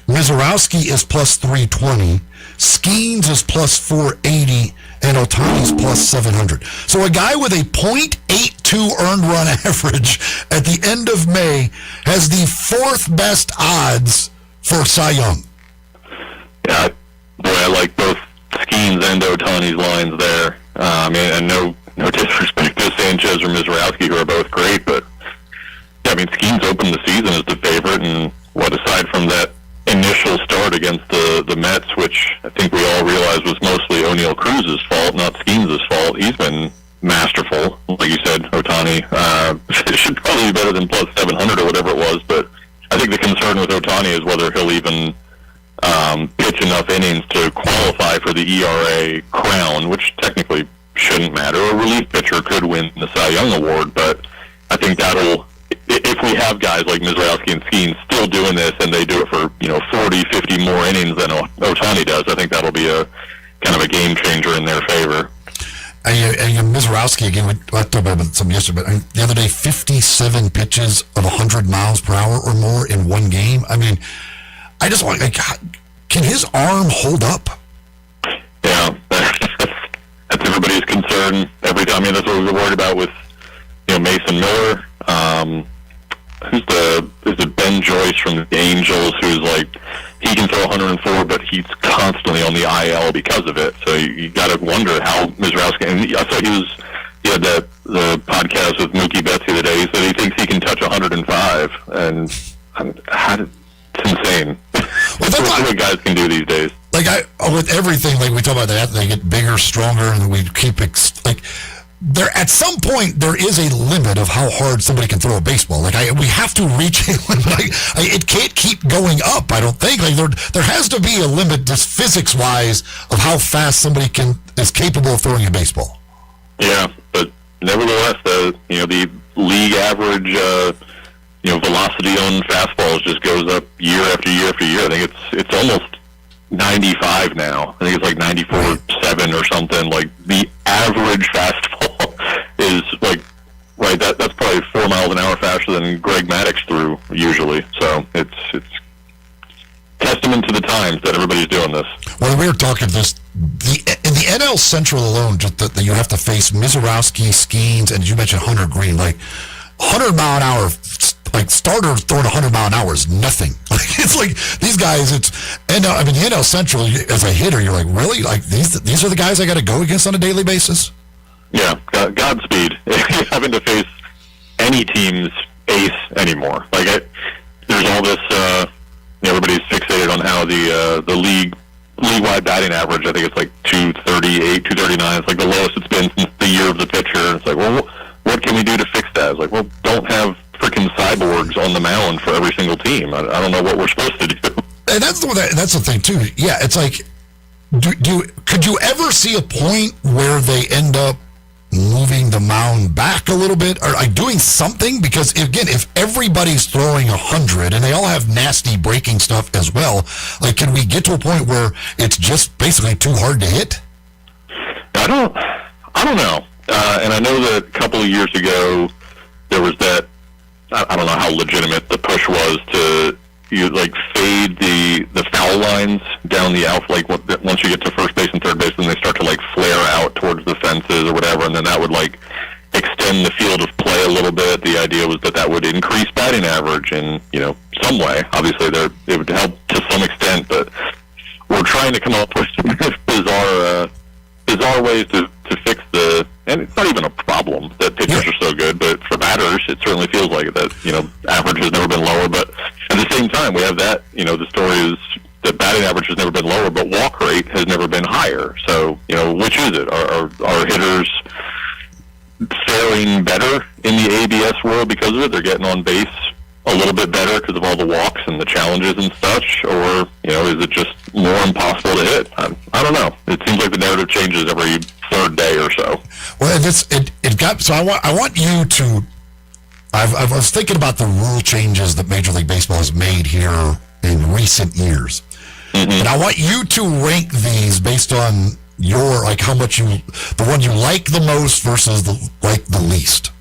Mizorowski is plus 320, Skeens is plus 480, and Ohtani's plus 700. So a guy with a .82 earned run average at the end of May has the 4th best odds for Cy Young. Yeah, boy, I like both Skeens and Ohtani's lines there. And no disrespect to Sanchez or Mizorowski, who are both great, but yeah, Skeens opened the season as the favorite, and aside from that initial start against the Mets, which I think we all realized was mostly O'Neal Cruz's fault, not Skeens' fault. He's been masterful. Like you said, Ohtani should probably be better than plus 700 or whatever it was, but I think the concern with Ohtani is whether he'll even pitch enough innings to qualify for the ERA crown, which technically shouldn't matter. A relief pitcher could win the Cy Young Award, but I think if we have guys like Mizorowski and Skeens still doing this and they do it for 40, 50 more innings than Ohtani does, I think that'll be a kind of a game changer in their favor. And Mizorowski, again, we talked about some yesterday, but the other day, 57 pitches of 100 miles per hour or more in one game. I mean, I just want, can his arm hold up? Yeah, that's everybody's concern every time. That's what we were worried about with Mason Miller. Is it Ben Joyce from the Angels, who's like, he can throw 104, but he's constantly on the IL because of it. So you got to wonder how Mizorowski, and I thought he had the podcast with Mookie Betts the other day. He said he thinks he can touch 105, and it's insane. That's what guys can do these days. Like with everything, like we talk about that, they get bigger, stronger, and we keep there at some point there is a limit of how hard somebody can throw a baseball. We have to reach a limit. It can't keep going up. I don't think there has to be a limit, just physics wise, of how fast somebody is capable of throwing a baseball. Yeah, but nevertheless, the league average velocity on fastballs just goes up year after year after year. I think it's almost 95 now. I think it's like 94.7 or something. Like the average fastball is like right? That's probably 4 miles an hour faster than Greg Maddox threw usually. So it's testament to the times that everybody's doing this. Well, we were talking this in the NL Central alone, just that you have to face Mizorowski, Skeens, and you mentioned Hunter Green, like 100 mile an hour. Like starter throwing 100 mile an hour is nothing. Like it's like these guys. The NL Central as a hitter, you're like, really? Like these are the guys I got to go against on a daily basis. Yeah, Godspeed. Having to face any team's ace anymore. Like there's all this. Everybody's fixated on how the league-wide batting average. I think it's like 238, 239. It's like the lowest it's been since the year of the pitcher. It's like, well, what can we do to fix that? It's like, well, don't have freaking cyborgs on the mound for every single team. I don't know what we're supposed to do. And that's the thing too. Yeah, it's like, could you ever see a point where they end up moving the mound back a little bit, or like doing something? Because again, if everybody's throwing 100 and they all have nasty breaking stuff as well, like, can we get to a point where it's just basically too hard to hit? I don't know. And I know that a couple of years ago there was that. I don't know how legitimate the push was to fade the foul lines down the out. Like once you get to first base and third base, then they start to flare out towards the fences or whatever, and then that would extend the field of play a little bit. The idea was that would increase batting average in some way. Obviously, it would help to some extent, but we're trying to come up with bizarre ways to fix the. And it's not even a problem that pitchers are so good, but for batters, it certainly feels like it, that, average has never been lower. But at the same time, we have that, the story is that batting average has never been lower, but walk rate has never been higher. So, which is it? Are hitters faring better in the ABS world because of it? They're getting on base a little bit better because of all the walks and the challenges and such, or is it just more impossible to hit? I don't know. It seems like the narrative changes every third day or so. Well, it got so. I want you to. I was thinking about the rule changes that Major League Baseball has made here in recent years, and I want you to rank these based on your how much the one you like the most versus the least.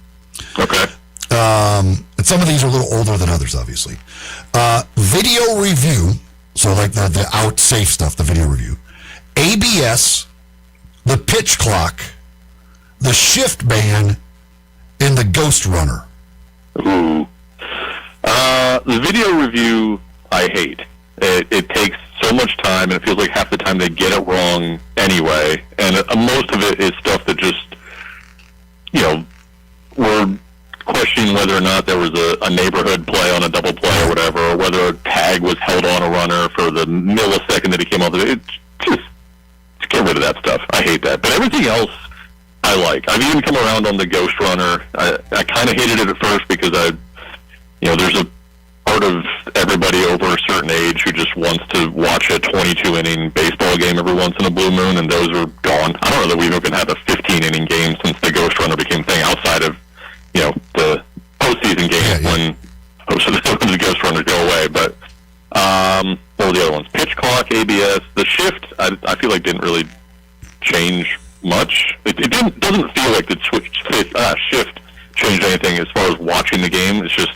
Okay. And some of these are a little older than others, obviously. Video review, so the out safe stuff, the video review. ABS, the pitch clock, the shift ban, and the ghost runner. Ooh. The video review, I hate. It takes so much time, and it feels like half the time they get it wrong anyway. And most of it is stuff that just, we're questioning whether or not there was a neighborhood play on a double play or whatever, or whether a tag was held on a runner for the millisecond that he came off. Just get rid of that stuff. I hate that. But everything else, I like. I've even come around on the ghost runner. I kind of hated it at first because there's a part of everybody over a certain age who just wants to watch a 22-inning baseball game every once in a blue moon, and those are gone. I don't know that we've even had a 15-inning game since the ghost runner became a thing outside of the postseason games when most of the ghost runners go away. But what were the other ones? Pitch clock, ABS, the shift. I feel like didn't really change much. It doesn't feel like the shift changed anything as far as watching the game. It's just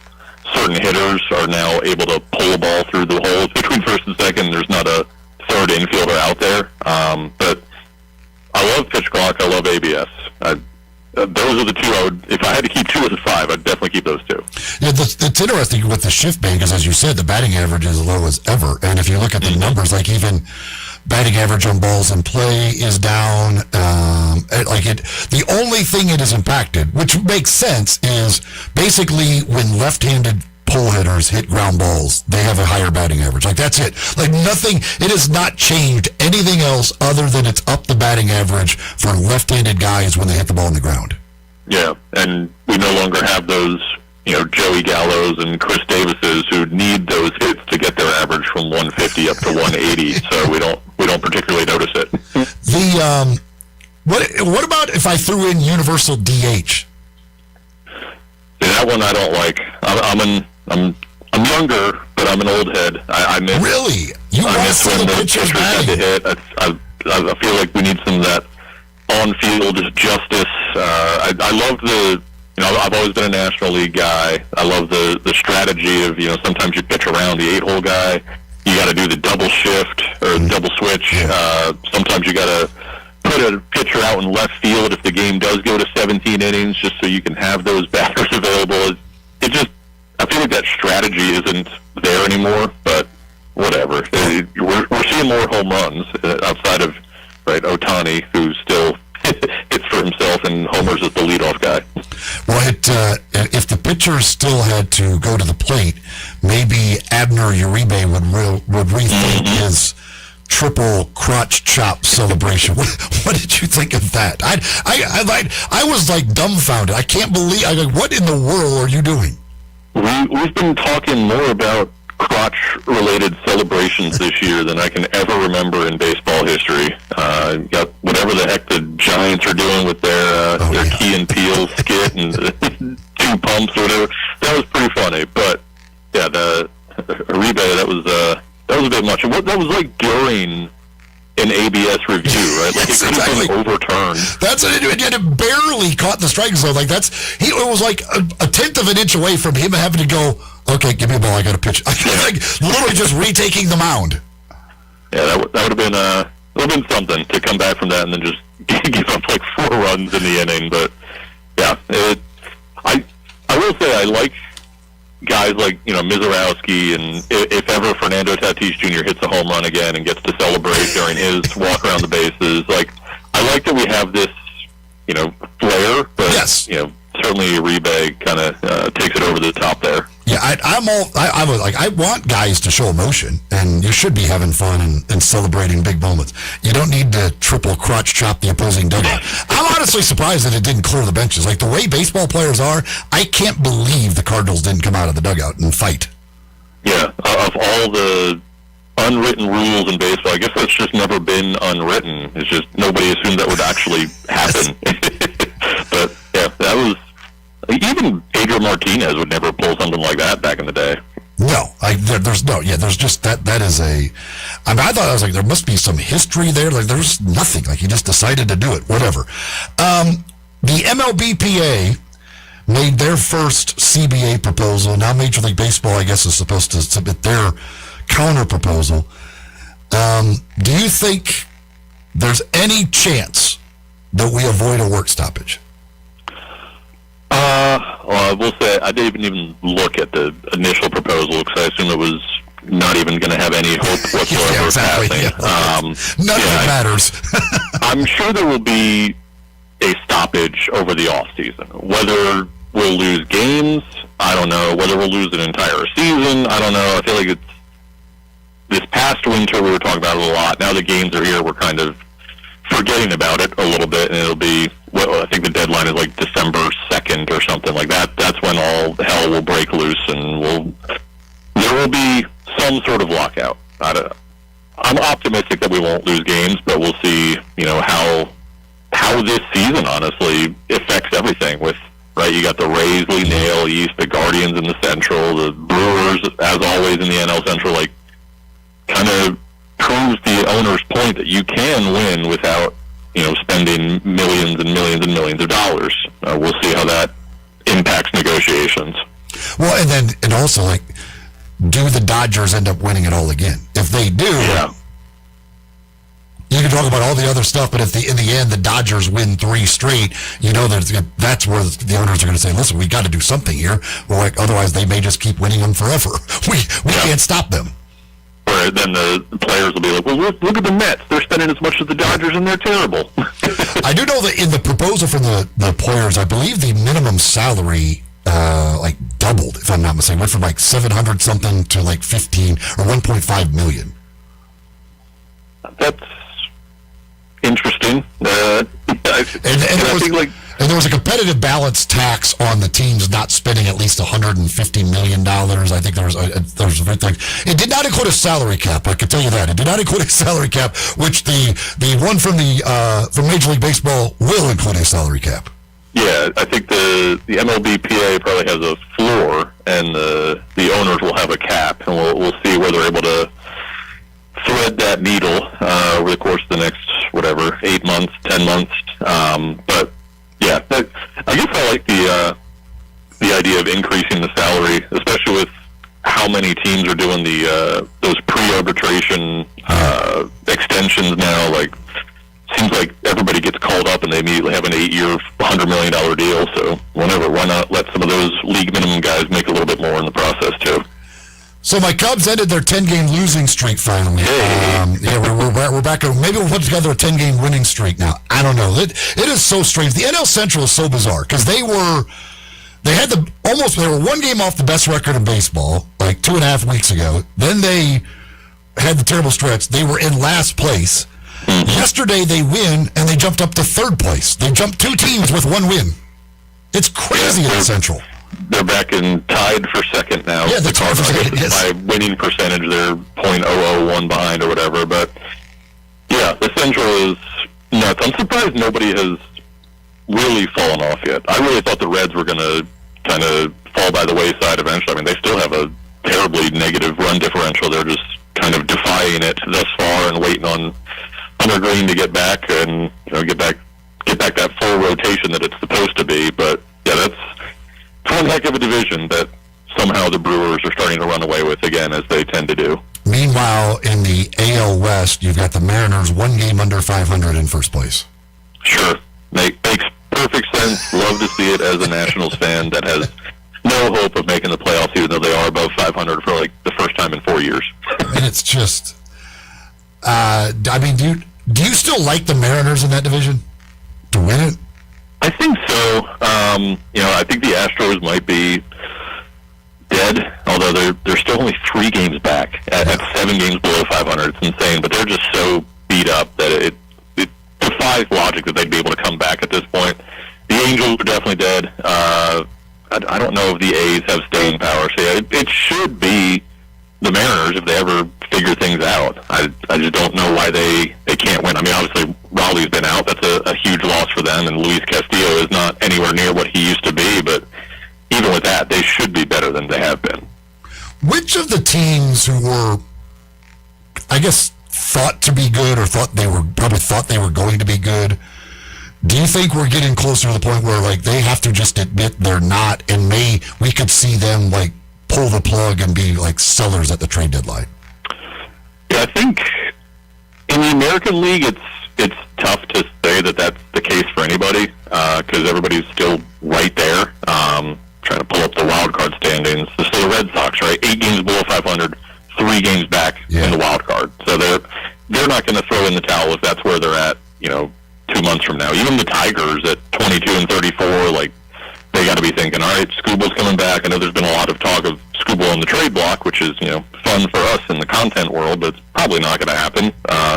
certain hitters are now able to pull a ball through the holes between first and second. There's not a third infielder out there. But I love pitch clock. I love ABS. Those are the two if I had to keep 2 of the 5, I'd definitely keep those 2. Yeah, it's interesting with the shift ban because, as you said, the batting average is as low as ever. And if you look at the numbers, even batting average on balls in play is down. The only thing it is impacted, which makes sense, is basically when left-handed pull hitters hit ground balls, they have a higher batting average. That's it. Nothing, it has not changed anything else other than it's up the batting average for left-handed guys when they hit the ball on the ground. Yeah, and we no longer have those, Joey Gallos and Chris Davises who need those hits to get their average from 150 up to 180, so we don't particularly notice it. What about if I threw in universal DH? See, that one I don't like. I'm younger, but I'm an old head. I miss. Really? I miss when the pitchers had to hit. I feel like we need some of that on-field justice. I love I've always been a National League guy. I love the strategy of, sometimes you pitch around the 8-hole guy. You got to do the double shift or double switch. Sometimes you got to put a pitcher out in left field if the game does go to 17 innings, just so you can have those batters available. I feel like that strategy isn't there anymore, but whatever. We're seeing more home runs outside of Ohtani, who still hits for himself and homers as the leadoff guy. Well, if the pitcher still had to go to the plate, maybe Abner Uribe would rethink his triple crotch chop celebration. What did you think of that? I was like dumbfounded. I can't believe. What in the world are you doing? We've been talking more about crotch-related celebrations this year than I can ever remember in baseball history. Got whatever the heck the Giants are doing with their Key and Peele skit and 2 pumps or whatever. That was pretty funny. But yeah, the Uribe, that was a bit much. And what that was like during an ABS review, right? Like it could have been overturned. That's it. It barely caught the strike zone. Like it was like a tenth of an inch away from him having to go, okay, give me a ball, I got to pitch. Like literally just retaking the mound. Yeah, that would have been something to come back from that and then just give up like 4 runs in the inning. But yeah, I will say I like guys like Mizorowski, and if ever Fernando Tatis Jr. hits a home run again and gets to celebrate during his walk around the bases, like I like that we have this flair, but certainly Uribe kind of takes it over the top there. Yeah, I want guys to show emotion, and you should be having fun and celebrating big moments. You don't need to triple crotch chop the opposing dugout. I'm honestly surprised that it didn't clear the benches. Like the way baseball players are, I can't believe the Cardinals didn't come out of the dugout and fight. Yeah, of all the unwritten rules in baseball, I guess that's just never been unwritten. It's just nobody assumed that would actually happen. But yeah, that was. Even Pedro Martinez would never pull something like that back in the day. No, there's just that is a. I thought I was like, there must be some history there. Like there's nothing. Like he just decided to do it. Whatever. The MLBPA made their first CBA proposal. Now Major League Baseball, I guess, is supposed to submit their counter proposal. Do you think there's any chance that we avoid a work stoppage? Well, I will say I didn't even look at the initial proposal because I assume it was not even going to have any hope whatsoever of passing. Yeah. None of it matters. I'm sure there will be a stoppage over the off season. Whether we'll lose games, I don't know. Whether we'll lose an entire season, I don't know. I feel like it's this past winter we were talking about it a lot. Now the games are here, we're kind of forgetting about it a little bit, and it'll be, I think the deadline is like December 2nd or something like that. That's when all hell will break loose, and there will be some sort of lockout. I'm optimistic that we won't lose games, but we'll see, how this season honestly affects everything. With you got the Rays leading the AL East, the Guardians in the Central, the Brewers as always in the NL Central. Like, kind of proves the owner's point that you can win without spending millions and millions and millions of dollars. We'll see how that impacts negotiations. Well, and also, like, do the Dodgers end up winning it all again? If they do, you can talk about all the other stuff, but if in the end the Dodgers win 3 straight, that's where the owners are going to say, listen, we got to do something here, or otherwise they may just keep winning them forever. We can't stop them. Or then the players will be like, well, look at the Mets. They're spending as much as the Dodgers, and they're terrible. I do know that in the proposal from the players, I believe the minimum salary doubled, if I'm not mistaken. Went from like 700 something to like 15 or 1.5 million. That's interesting. And there was a competitive balance tax on the teams not spending at least $150 million. I think there was it did not include a salary cap. I can tell you that it did not include a salary cap, which the one from from Major League Baseball will include a salary cap. Yeah, I think the MLBPA probably has a floor, and the owners will have a cap, and we'll see whether they're able to thread that needle over the course of the next 8 months, 10 months. But yeah, I guess I like idea of increasing the salary, especially with how many teams are doing those pre-arbitration extensions now. Like, seems like everybody gets called up and they immediately have an 8-year, $100 million deal. So why not let some of those league minimum guys make a little bit more in the process too? So my Cubs ended their 10-game losing streak finally. We're back. Maybe we'll put together a 10-game winning streak now. I don't know. It is so strange. The NL Central is so bizarre because they were one game off the best record in baseball like 2.5 weeks ago. Then they had the terrible stretch. They were in last place. Yesterday they win and they jumped up to third place. They jumped 2 teams with 1 win. It's crazy in the Central. They're back in tied for second now. Yeah, they're tied for second. Yes. By winning percentage, they're .001 behind or whatever. But yeah, the Central is nuts. I'm surprised nobody has really fallen off yet. I really thought the Reds were going to kind of fall by the wayside eventually. I mean, they still have a terribly negative run differential. They're just kind of defying it thus far and waiting on Hunter Green to get back and get back that full rotation that it's supposed to be. But yeah, that's one heck of a division that somehow the Brewers are starting to run away with again, as they tend to do. Meanwhile, in the AL West, you've got the Mariners 1 game under 500 in first place. Sure. Makes perfect sense. Love to see it as a Nationals fan that has no hope of making the playoffs, even though they are above 500 for like the first time in 4 years. And it's just, do you still like the Mariners in that division to win it? I think so. I think the Astros might be dead, although they're still only 3 games back at 7 games below 500. It's insane, but they're just so beat up that it defies logic that they'd be able to come back at this point. The Angels are definitely dead. I don't know if the A's have staying power. So yeah, it should be the Mariners if they ever figure things out. I just don't know why they can't win. I mean, obviously, Raleigh's been out. That's a huge loss for them, and Luis Castillo is not anywhere near what he used to be, but even with that, they should be better than they have been. Which of the teams who were, I guess, thought to be good or thought they were going to be good, do you think we're getting closer to the point where like they have to just admit they're not, and we could see them like pull the plug and be like sellers at the trade deadline? Yeah, I think in the American League, it's tough to say that that's the case for anybody because everybody's still right there. Trying to pull up the wild card standings. So the Red Sox, right, 8 games below 500, 3 games back in the wild card. So they're not going to throw in the towel if that's where they're at, 2 months from now. Even the Tigers at 22 and 34, like, they got to be thinking, all right, Scooble's coming back. I know there's been a lot of talk of Scooble on the trade block, which is, fun for us in the content world, but it's probably not going to happen.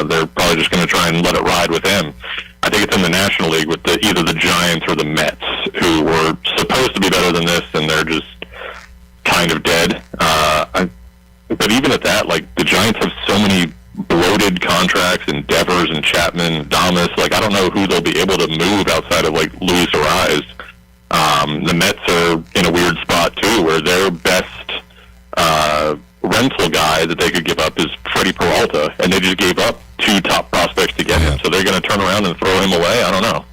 They're probably just going to try and let it ride with him. I think it's in the National League with either the Giants or the Mets, who were supposed to be better than this, and they're just kind of dead. But even at that, like, the Giants have so many bloated contracts and Devers and Chapman and Damas. Like, I don't know who they'll be able to move outside of, like, Luis Ariz. The Mets are in a weird spot, too, where their best rental guy that they could give up is Freddie Peralta, and they just gave up 2 top prospects to get him. So they're going to turn around and throw him away? I don't know.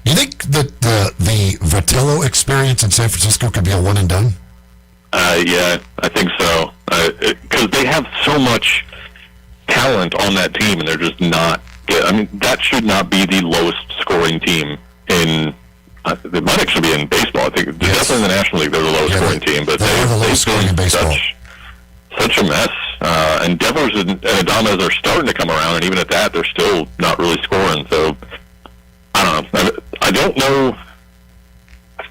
Do you think that the Vitello experience in San Francisco could be a one and done? Yeah, I think so. Because they have so much talent on that team, and they're just not. I mean, that should not be the lowest scoring team in. It might actually be in baseball. I think definitely in the National League they're the lowest scoring team, but they're the lowest scoring in baseball. Such a mess. And Devers and Adames are starting to come around, and even at that, they're still not really scoring. So I don't know. I don't know.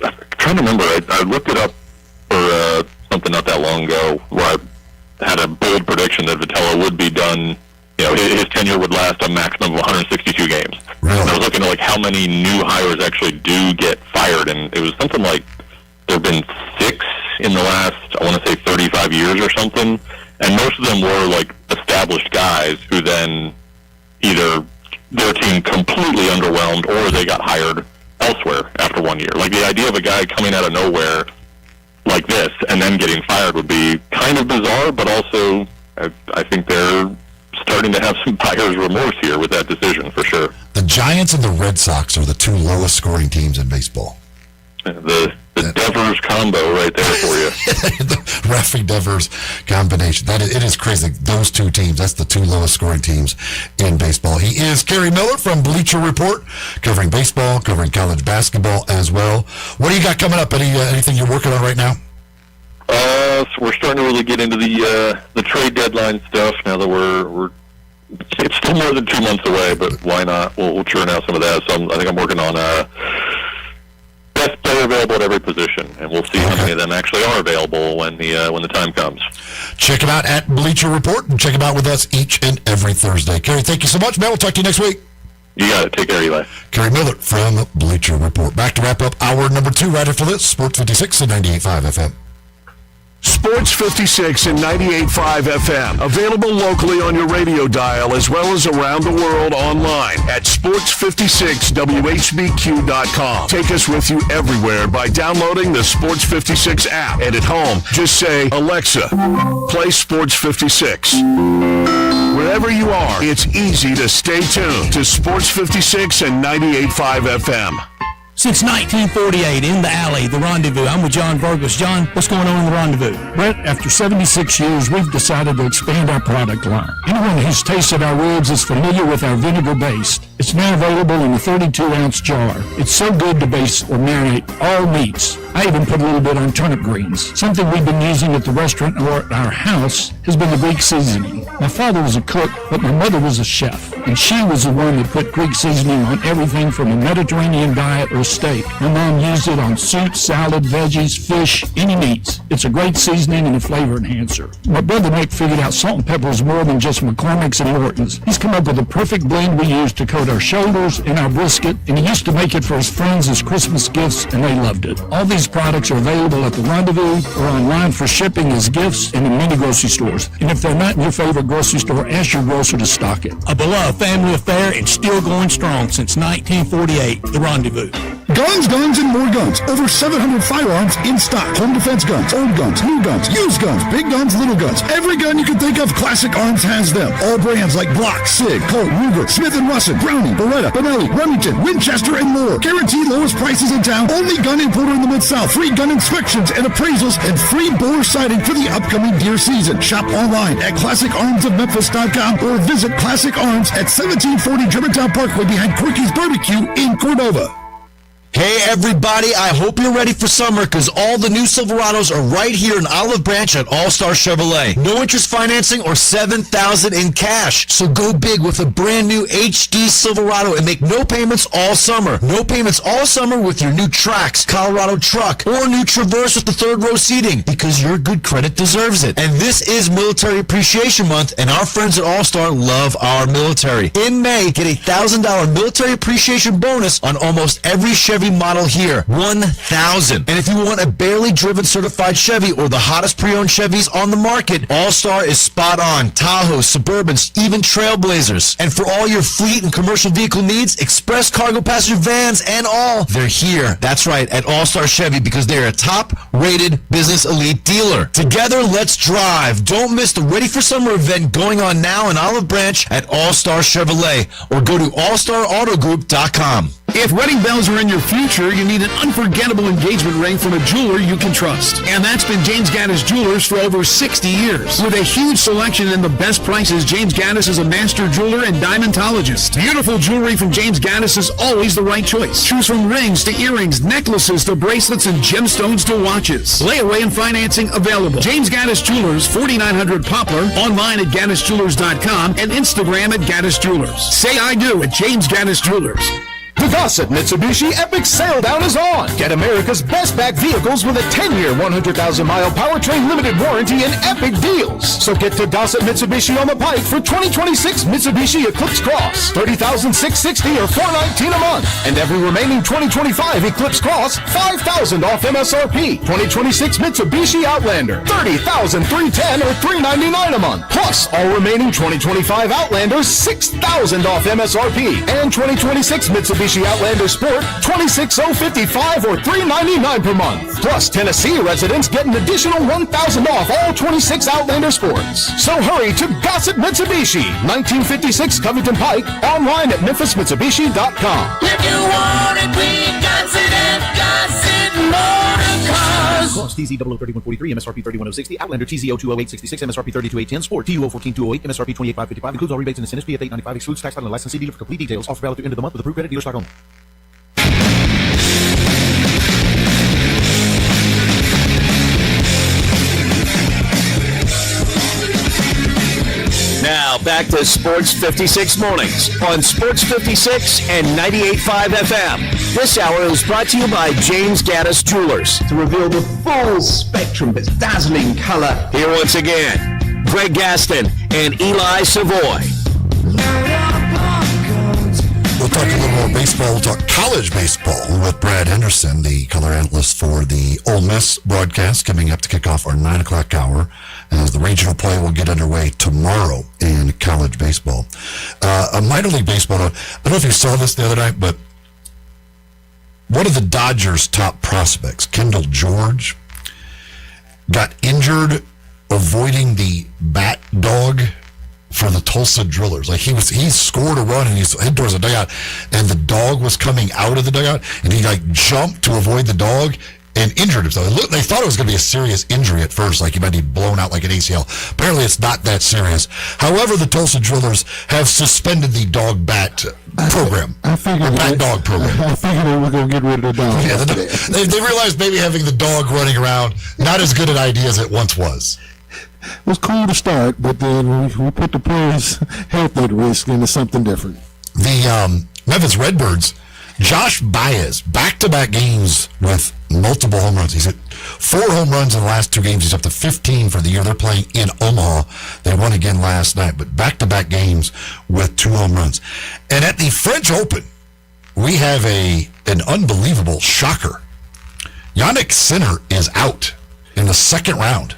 I'm trying to remember. I looked it up for something not that long ago where I had a bold prediction that Vitello would be done. His tenure would last a maximum of 162 games. Really? And I was looking at like how many new hires actually do get fired, and it was something like there have been 6 in the last, I want to say, 35 years or something. And most of them were like established guys who then either their team completely underwhelmed or they got hired elsewhere after 1 year. Like the idea of a guy coming out of nowhere like this and then getting fired would be kind of bizarre, but also I think they're starting to have some buyer's remorse here with that decision for sure. The Giants and the Red Sox are the 2 lowest scoring teams in baseball. The The Devers combo right there for you. The Raffy Devers combination. It is crazy. Those two teams, that's the two lowest scoring teams in baseball. He is Kerry Miller from Bleacher Report, covering baseball, covering college basketball as well. What do you got coming up? Anything you're working on right now? So we're starting to really get into the trade deadline stuff now that it's still more than 2 months away, but why not? We'll churn out some of that. So I think I'm working on best player available at every position, and we'll see how many of them actually are available when the time comes. Check him out at Bleacher Report, and check him out with us each and every Thursday. Kerry, thank you so much, man. We'll talk to you next week. You got it. Take care, Eli. Kerry Miller from Bleacher Report. Back to wrap up hour number 2 right after this. Sports 56 and 98.5 FM. Sports 56 and 98.5 FM. Available locally on your radio dial as well as around the world online at sports56whbq.com. Take us with you everywhere by downloading the Sports 56 app. And at home, just say, Alexa, play Sports 56. Wherever you are, it's easy to stay tuned to Sports 56 and 98.5 FM. Since 1948, in the alley, the Rendezvous. I'm with John Burgess. John, what's going on in the Rendezvous? Brett, after 76 years, we've decided to expand our product line. Anyone who's tasted our ribs is familiar with our vinegar base. It's now available in a 32-ounce jar. It's so good to base or marinate all meats. I even put a little bit on turnip greens. Something we've been using at the restaurant or at our house has been the Greek seasoning. My father was a cook, but my mother was a chef, and she was the one that put Greek seasoning on everything from a Mediterranean diet or steak. My mom used it on soup, salad, veggies, fish, any meats. It's a great seasoning and a flavor enhancer. My brother Nick figured out salt and pepper is more than just McCormick's and Morton's. He's come up with a perfect blend we use to coat our shoulders and our brisket, and he used to make it for his friends as Christmas gifts, and they loved it. All these products are available at the Rendezvous or online for shipping as gifts and in many grocery stores. And if they're not in your favorite grocery store, ask your grocer to stock it. A beloved family affair and still going strong since 1948, the Rendezvous. Guns, guns, and more guns. Over 700 firearms in stock. Home defense guns, old guns, new guns, used guns, big guns, little guns. Every gun you can think of, Classic Arms has them. All brands like Glock, Sig, Colt, Ruger, Smith & Wesson, Browning, Beretta, Benelli, Remington, Winchester, and more. Guaranteed lowest prices in town. Only gun importer in the Mid-South. Free gun inspections and appraisals and free bore sighting for the upcoming deer season. Shop online at ClassicArmsOfMemphis.com or visit Classic Arms at 1740 Germantown Parkway behind Quicky's Barbecue in Cordova. Hey everybody, I hope you're ready for summer because all the new Silverados are right here in Olive Branch at All-Star Chevrolet. No interest financing or $7,000 in cash. So go big with a brand new HD Silverado and make no payments all summer. No payments all summer with your new Trax, Colorado truck, or new Traverse with the third row seating because your good credit deserves it. And this is Military Appreciation Month and our friends at All-Star love our military. In May, get a $1,000 military appreciation bonus on almost every Chevy model here, 1,000. And if you want a barely driven certified Chevy or the hottest pre-owned Chevys on the market, All-Star is spot on. Tahoe, Suburbans, even Trailblazers. And for all your fleet and commercial vehicle needs, express cargo passenger vans and all, they're here. That's right, at All-Star Chevy because they're a top-rated business elite dealer. Together, let's drive. Don't miss the Ready for Summer event going on now in Olive Branch at All-Star Chevrolet or go to allstarautogroup.com. If wedding bells are in your future, you need an unforgettable engagement ring from a jeweler you can trust. And that's been James Gaddis Jewelers for over 60 years. With a huge selection and the best prices, James Gaddis is a master jeweler and diamondologist. Beautiful jewelry from James Gaddis is always the right choice. Choose from rings to earrings, necklaces to bracelets, and gemstones to watches. Layaway and financing available. James Gaddis Jewelers, 4900 Poplar, online at GaddisJewelers.com and Instagram at Gaddis Jewelers. Say I do at James Gaddis Jewelers. The Gossett Mitsubishi Epic Sale Down is on. Get America's best back vehicles with a 10-year, 100,000-mile powertrain limited warranty and epic deals. So get to Gossett Mitsubishi on the Pike for 2026 Mitsubishi Eclipse Cross, $30,660 or $419 a month. And every remaining 2025 Eclipse Cross, $5,000 off MSRP. 2026 Mitsubishi Outlander, $30,310 or $399 a month. Plus, all remaining 2025 Outlanders, $6,000 off MSRP. And 2026 Mitsubishi Mitsubishi Outlander Sport, $26,055 or $399 per month. Plus, Tennessee residents get an additional $1,000 off all 26 Outlander Sports. So hurry to Gossett Mitsubishi, 1956 Covington Pike, online at memphismitsubishi.com. If you want it, we got it at Gossett Motor Cars. Cost TZ 003143, MSRP 31060, Outlander TZ 020866, MSRP 32810, Sport TU 14208, MSRP 28555, includes all rebates and incentives, PF 895, excludes tax title and license. See dealer for complete details. Offer valid through end of the month with approved credit dealer stock only. Now back to Sports 56 Mornings on Sports 56 and 98.5 FM. This hour is brought to you by James Gaddis Jewelers. To reveal the full spectrum of its dazzling color. Here once again, Greg Gaston and Eli Savoy. We'll talk a little more baseball. We'll talk college baseball with Brad Henderson, the color analyst for the Ole Miss broadcast, coming up to kick off our 9 o'clock hour as the regional play will get underway tomorrow in college baseball. A minor league baseball, I don't know if you saw this the other night, but one of the Dodgers' top prospects, Kendall George, got injured avoiding the bat dog for the Tulsa Drillers. Like he scored a run and he's head towards the dugout, and the dog was coming out of the dugout, and he like jumped to avoid the dog and injured himself. They thought it was going to be a serious injury at first, like he might be blown out like an ACL. Apparently, it's not that serious. However, the Tulsa Drillers have suspended the dog bat program. I figured dog program. I figured they were going to get rid of the dog. Yeah, they realized maybe having the dog running around not as good an idea as it once was. It was cool to start, but then we put the players' health at risk into something different. The Memphis Redbirds, Josh Baez, back-to-back games with multiple home runs. He's hit 4 home runs in the last 2 games. He's up to 15 for the year. They're playing in Omaha. They won again last night, but back-to-back games with 2 home runs. And at the French Open, we have an unbelievable shocker. Yannick Sinner is out in the second round.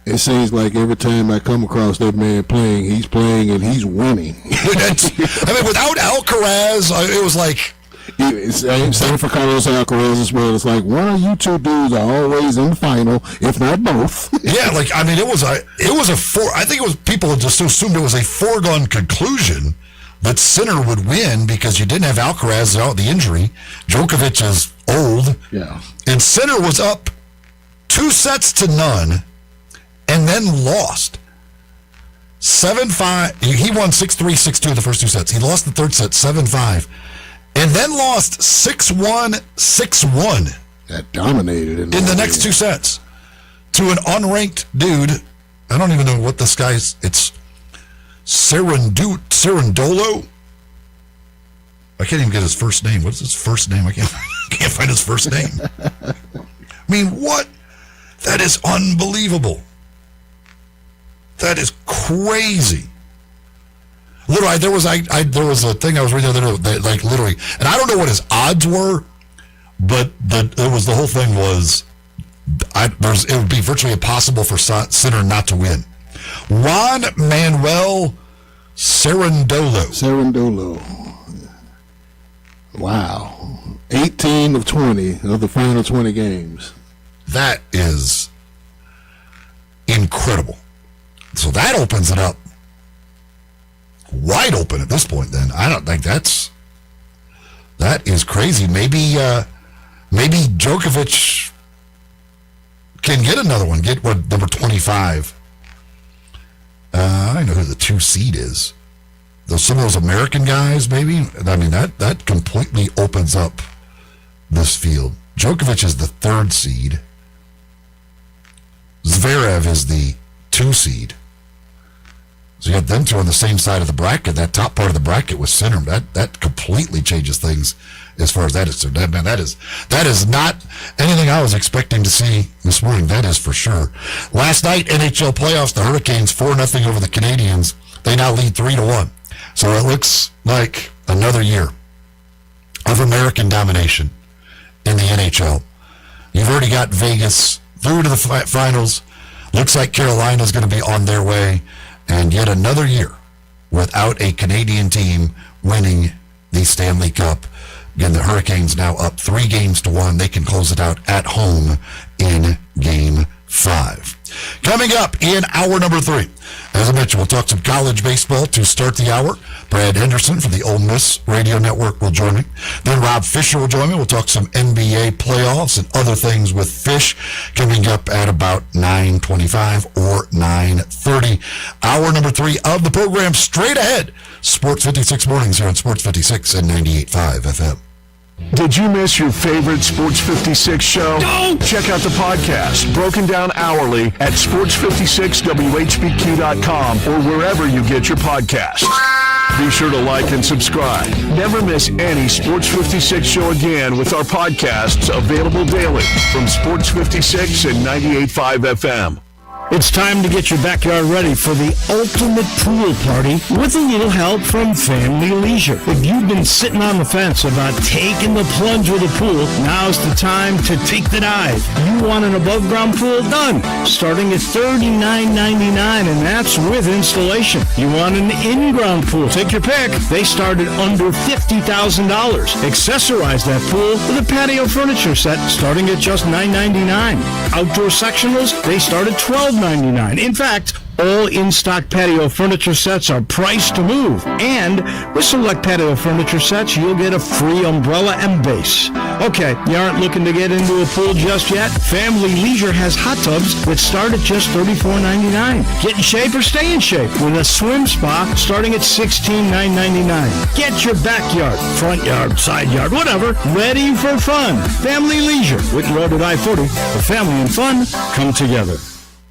It seems like every time I come across that man playing, he's playing and he's winning. I mean, without Alcaraz, it was like... Same for Carlos Alcaraz as well. It's like one of you two dudes are always in the final, if not both. Yeah, like, I mean, it was a four... I think it was people just assumed it was a foregone conclusion that Sinner would win because you didn't have Alcaraz out the injury. Djokovic is old. Yeah. And Sinner was up 2-0 and then lost 7-5. He won 6-3, 6-2 the first 2 sets. He lost the third set 7-5, and then lost 6-1, 6-1. That dominated in the next 2 sets to an unranked dude. I don't even know what this guy's. It's Cerundolo. I can't even get his first name. What's his first name? I can't find his first name. I mean, what? That is unbelievable. That is crazy. Literally, there was a thing I was reading the other day, like literally, and I don't know what his odds were, but the whole thing was, it would be virtually impossible for Sinner not to win. Juan Manuel Cerundolo. Wow. 18 of 20 of the final 20 games. That is incredible. So that opens it up wide open at this point. Then I don't think that is crazy. Maybe Djokovic can get another one. Get number 25. I know who the 2 seed is. Some of those American guys, maybe. I mean that completely opens up this field. Djokovic is the 3rd seed. Zverev is the 2 seed. So you got them 2 on the same side of the bracket. That top part of the bracket with Sinner. That completely changes things as far as that is concerned. Man, that is not anything I was expecting to see this morning. That is for sure. Last night, NHL playoffs, the Hurricanes 4-0 over the Canadiens. They now lead 3-1. So it looks like another year of American domination in the NHL. You've already got Vegas through to the finals. Looks like Carolina's going to be on their way. And yet another year without a Canadian team winning the Stanley Cup. Again, the Hurricanes now up 3-1. They can close it out at home in Game 5. Coming up in hour number 3, as I mentioned, we'll talk some college baseball to start the hour. Brad Henderson from the Ole Miss Radio Network will join me. Then Rob Fisher will join me. We'll talk some NBA playoffs and other things with Fish coming up at about 9:25 or 9:30. Hour number 3 of the program straight ahead. Sports 56 mornings here on Sports 56 and 98.5 FM. Did you miss your favorite Sports 56 show? No! Check out the podcast, broken down hourly at sports56whbq.com or wherever you get your podcasts. Be sure to like and subscribe. Never miss any Sports 56 show again with our podcasts available daily from Sports 56 and 98.5 FM. It's time to get your backyard ready for the ultimate pool party with a little help from Family Leisure. If you've been sitting on the fence about taking the plunge with a pool, now's the time to take the dive. You want an above-ground pool? Done. Starting at $39.99, and that's with installation. You want an in-ground pool? Take your pick. They start at under $50,000. Accessorize that pool with a patio furniture set starting at just $9.99. Outdoor sectionals, they start at $12.99. In fact, all in-stock patio furniture sets are priced to move. And with select patio furniture sets, you'll get a free umbrella and base. Okay, you aren't looking to get into a pool just yet? Family Leisure has hot tubs that start at just $34.99. Get in shape or stay in shape with a swim spa starting at $16,999. Get your backyard, front yard, side yard, whatever, ready for fun. Family Leisure, Whitten Road at I-40. The family and fun come together.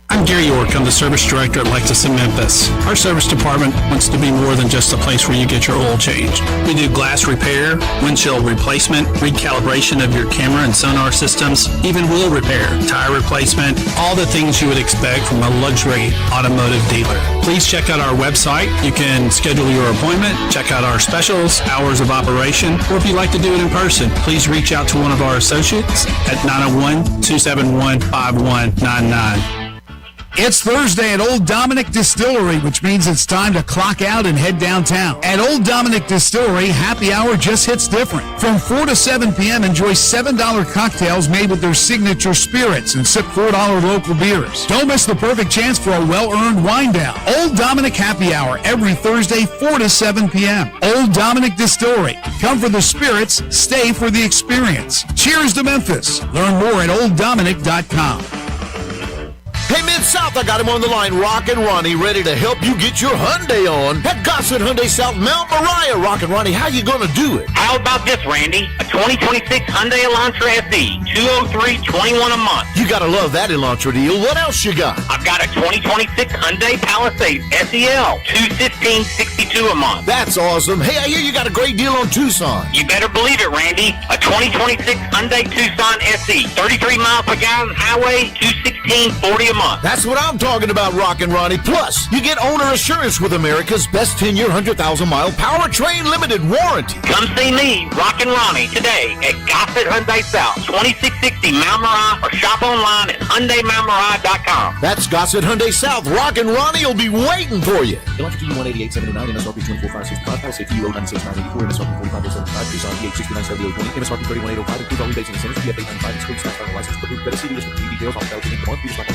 I'm Gary York. I'm the service director at Lexus in Memphis. Our service department wants to be more than just a place where you get your oil changed. We do glass repair, windshield replacement, recalibration of your camera and sonar systems, even wheel repair, tire replacement, all the things you would expect from a luxury automotive dealer. Please check out our website. You can schedule your appointment, check out our specials, hours of operation, or if you'd like to do it in person, please reach out to one of our associates at 901-271-5199. It's Thursday at Old Dominick Distillery, which means it's time to clock out and head downtown. At Old Dominick Distillery, happy hour just hits different. From 4 to 7 p.m., enjoy $7 cocktails made with their signature spirits and sip $4 local beers. Don't miss the perfect chance for a well-earned wine down. Old Dominick Happy Hour every Thursday, 4 to 7 p.m. Old Dominick Distillery. Come for the spirits, stay for the experience. Cheers to Memphis. Learn more at OldDominick.com. Hey, Mid-South, I got him on the line, Rockin' Ronnie, ready to help you get your Hyundai on. At Gossett Hyundai South, Mount Moriah. Rockin' Ronnie, how you gonna do it? How about this, Randy? A 2026 Hyundai Elantra SE, $203.21 a month. You gotta love that Elantra deal. What else you got? I've got a 2026 Hyundai Palisade SEL, $215.62 a month. That's awesome. Hey, I hear you got a great deal on Tucson. You better believe it, Randy. A 2026 Hyundai Tucson SE, 33 miles per gallon highway, $216.40 a month. That's what I'm talking about, Rockin' Ronnie. Plus, you get owner assurance with America's best 10-year, 100,000-mile powertrain limited warranty. Come see me, Rockin' Ronnie, today at Gossett Hyundai South, 2660 Mount Moriah, or shop online at HyundaiMountMoriah.com. That's Gossett Hyundai South. Rockin' Ronnie will be waiting for you. Electric TU 188.79, MSRP 24,565, Palisade TU 096,984, MSRP 45,075, Tucson PH 69,7020, MSRP 31,805, includes all rebates and incentives, PF 895, excludes tax title license, approved credit, CD district, details, on Palisade Inc. 1, Peters.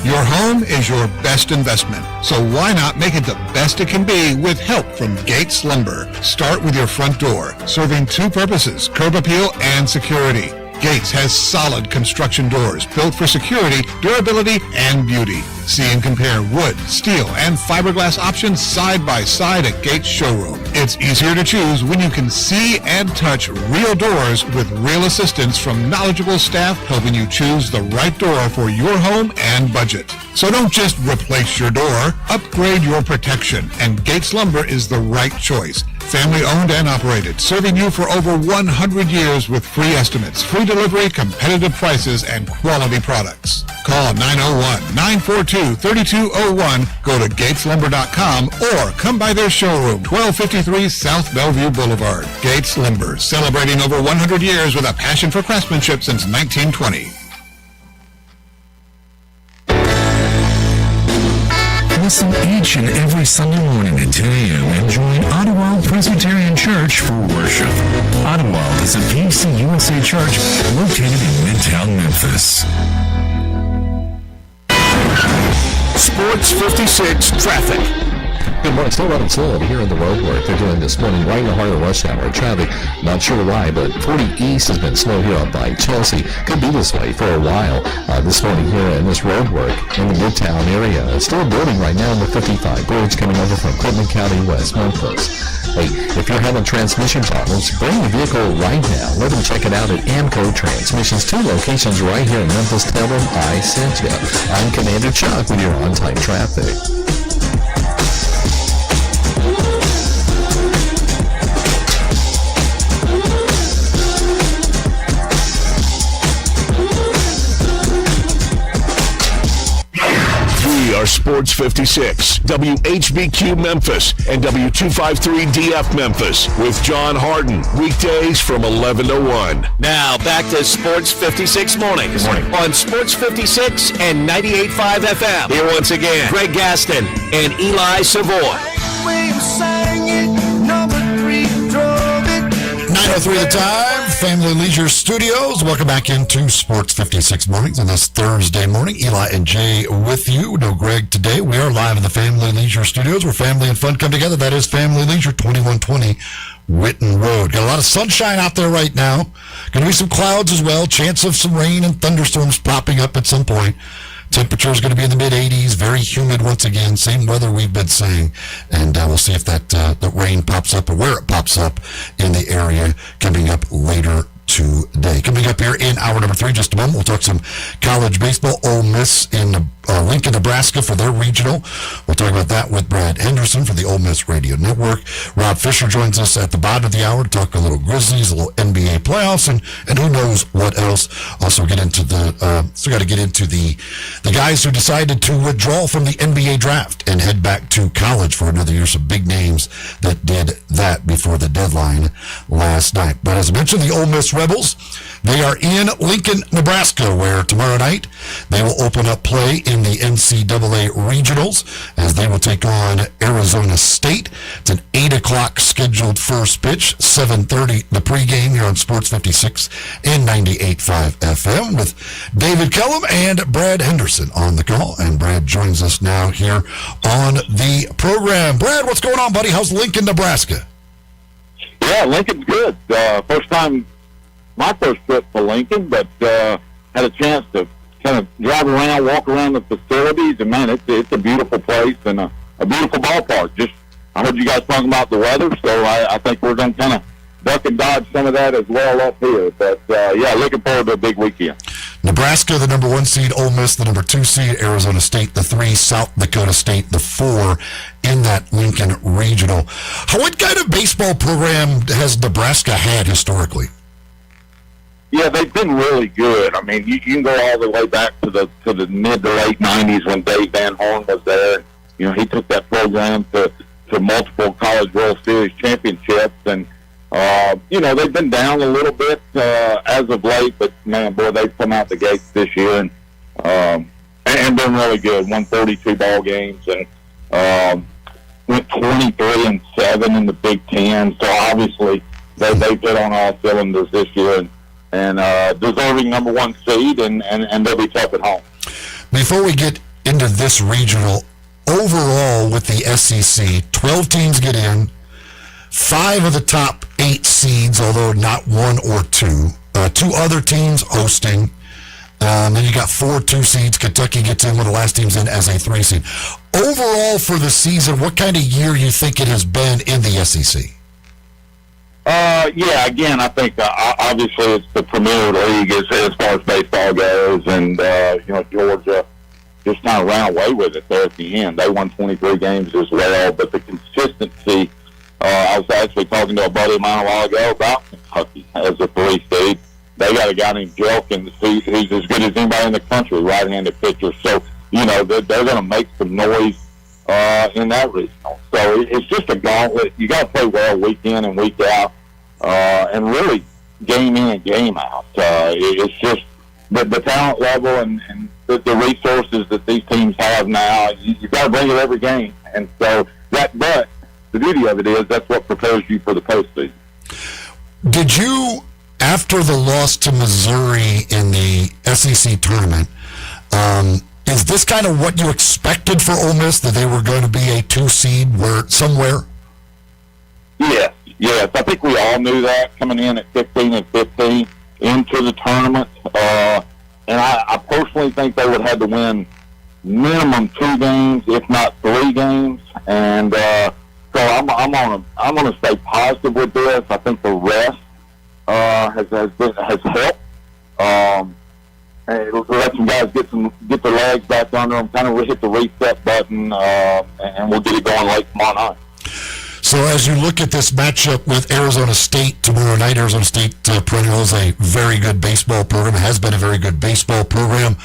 Your home is your best investment, so why not make it the best it can be with help from Gates Lumber? Start with your front door, serving two purposes, curb appeal and security. Gates has solid construction doors built for security, durability, and beauty. See and compare wood, steel, and fiberglass options side by side at Gates Showroom. It's easier to choose when you can see and touch real doors with real assistance from knowledgeable staff helping you choose the right door for your home and budget. So don't just replace your door, upgrade your protection, and Gates Lumber is the right choice. Family owned and operated, serving you for over 100 years with free estimates, free delivery, competitive prices, and quality products. Call 901-942-3201, go to gateslumber.com, or come by their showroom, 1253 South Bellevue Boulevard. Gates Lumber, celebrating over 100 years with a passion for craftsmanship since 1920. Listen each and every Sunday morning at 10 a.m. and join Ottawa Presbyterian Church for worship. Ottawa is a PCUSA church located in Midtown Memphis. Sports 56 traffic. Good morning. Still running slow over here in the road work they're doing this morning, right in the heart of rush hour traffic. Not sure why, but 40 East has been slow here up by Chelsea. Could be this way for a while this morning here in this road work in the Midtown area. It's still building right now in the 55 bridge coming over from Clinton County, West Memphis. Hey, if you're having transmission problems, bring the vehicle right now. Let them check it out at Amco Transmissions. 2 locations right here in Memphis. Tell them I sent you. I'm Commander Chuck with your on-time traffic. We are Sports 56, WHBQ Memphis, and W253DF Memphis with John Harden. Weekdays from 11 to 1. Now back to Sports 56 Mornings. On Sports 56 and 98.5 FM. Here once again, Greg Gaston and Eli Savoy. 9:03 the time, Family Leisure Studios. Welcome back into Sports 56 Mornings on this Thursday morning. Eli and Jay with you. No Greg today. We are live in the Family Leisure Studios where family and fun come together. That is Family Leisure, 2120 Witten Road. Got a lot of sunshine out there right now. Going to be some clouds as well. Chance of some rain and thunderstorms popping up at some point. Temperature is going to be in the mid-80s, very humid once again, same weather we've been saying, and we'll see if that rain pops up or where it pops up in the area coming up later today. Coming up here in hour number 3, just a moment, we'll talk some college baseball. Ole Miss in Lincoln, Nebraska for their regional. We'll talk about that with Brad Henderson for the Ole Miss Radio Network. Rob Fisher joins us at the bottom of the hour to talk a little Grizzlies, a little NBA playoffs, and who knows what else. Also get into still got to get into the guys who decided to withdraw from the NBA draft and head back to college for another year. Some big names that did that before the deadline last night. But as I mentioned, the Ole Miss Rebels, they are in Lincoln, Nebraska, where tomorrow night they will open up play in the NCAA Regionals as they will take on Arizona State. It's an 8 o'clock scheduled first pitch, 7:30 the pregame here on Sports 56 and 98.5 FM with David Kellum and Brad Henderson on the call. And Brad joins us now here on the program. Brad, what's going on, buddy? How's Lincoln, Nebraska? Yeah, Lincoln's good. My first trip to Lincoln, but had a chance to kind of drive around, walk around the facilities, and man, it's a beautiful place and a beautiful ballpark. I heard you guys talking about the weather, so I think we're going to kind of duck and dodge some of that as well up here. But yeah, looking forward to a big weekend. Nebraska, the number 1 seed, Ole Miss, the number 2 seed, Arizona State, the 3, South Dakota State, the 4 in that Lincoln Regional. What kind of baseball program has Nebraska had historically? Yeah, they've been really good. I mean, you can go all the way back to the mid to late '90s when Dave Van Horn was there. You know, he took that program to multiple College World Series championships, and you know, they've been down a little bit as of late. But man, boy, they've come out the gates this year and been really good. Won 32 ball games and went 23-7 in the Big Ten. So obviously they've hit on all cylinders this year. And deserving number 1 seed, and they'll be tough at home. Before we get into this regional, overall with the SEC, 12 teams get in, 5 of the top 8 seeds, although not 1 or 2. 2 other teams hosting. Then you got 4 2 seeds. Kentucky gets in when the last team's in as a 3 seed. Overall for the season, what kind of year you think it has been in the SEC? Yeah, again, I think obviously it's the premier league as far as baseball goes, and you know, Georgia just kind of ran away with it there at the end. They won 23 games as well, but the consistency. I was actually talking to a buddy of mine a while ago about Kentucky as a 3 seed. They got a guy named Jelkins who's as good as anybody in the country, right-handed pitcher. So you know they're going to make some noise in that regional. So it's just a gauntlet. You got to play well week in and week out. And really game in and game out. It's just the talent level and the resources that these teams have now. You've got to bring it every game. And so but the beauty of it is that's what prepares you for the postseason. Did you, after the loss to Missouri in the SEC tournament, is this kind of what you expected for Ole Miss, that they were going to be a 2 seed somewhere? Yes. I think we all knew that coming in at 15 and 15 into the tournament. And I personally think they would have had to win minimum 2 games, if not 3 games. And so I'm gonna stay positive with this. I think the rest has helped. And let some guys get their legs back under them, kind of hit the reset button, and we'll get it going late tomorrow night. So as you look at this matchup with Arizona State tomorrow night, Arizona State perennial is a very good baseball program. It has been a very good baseball program.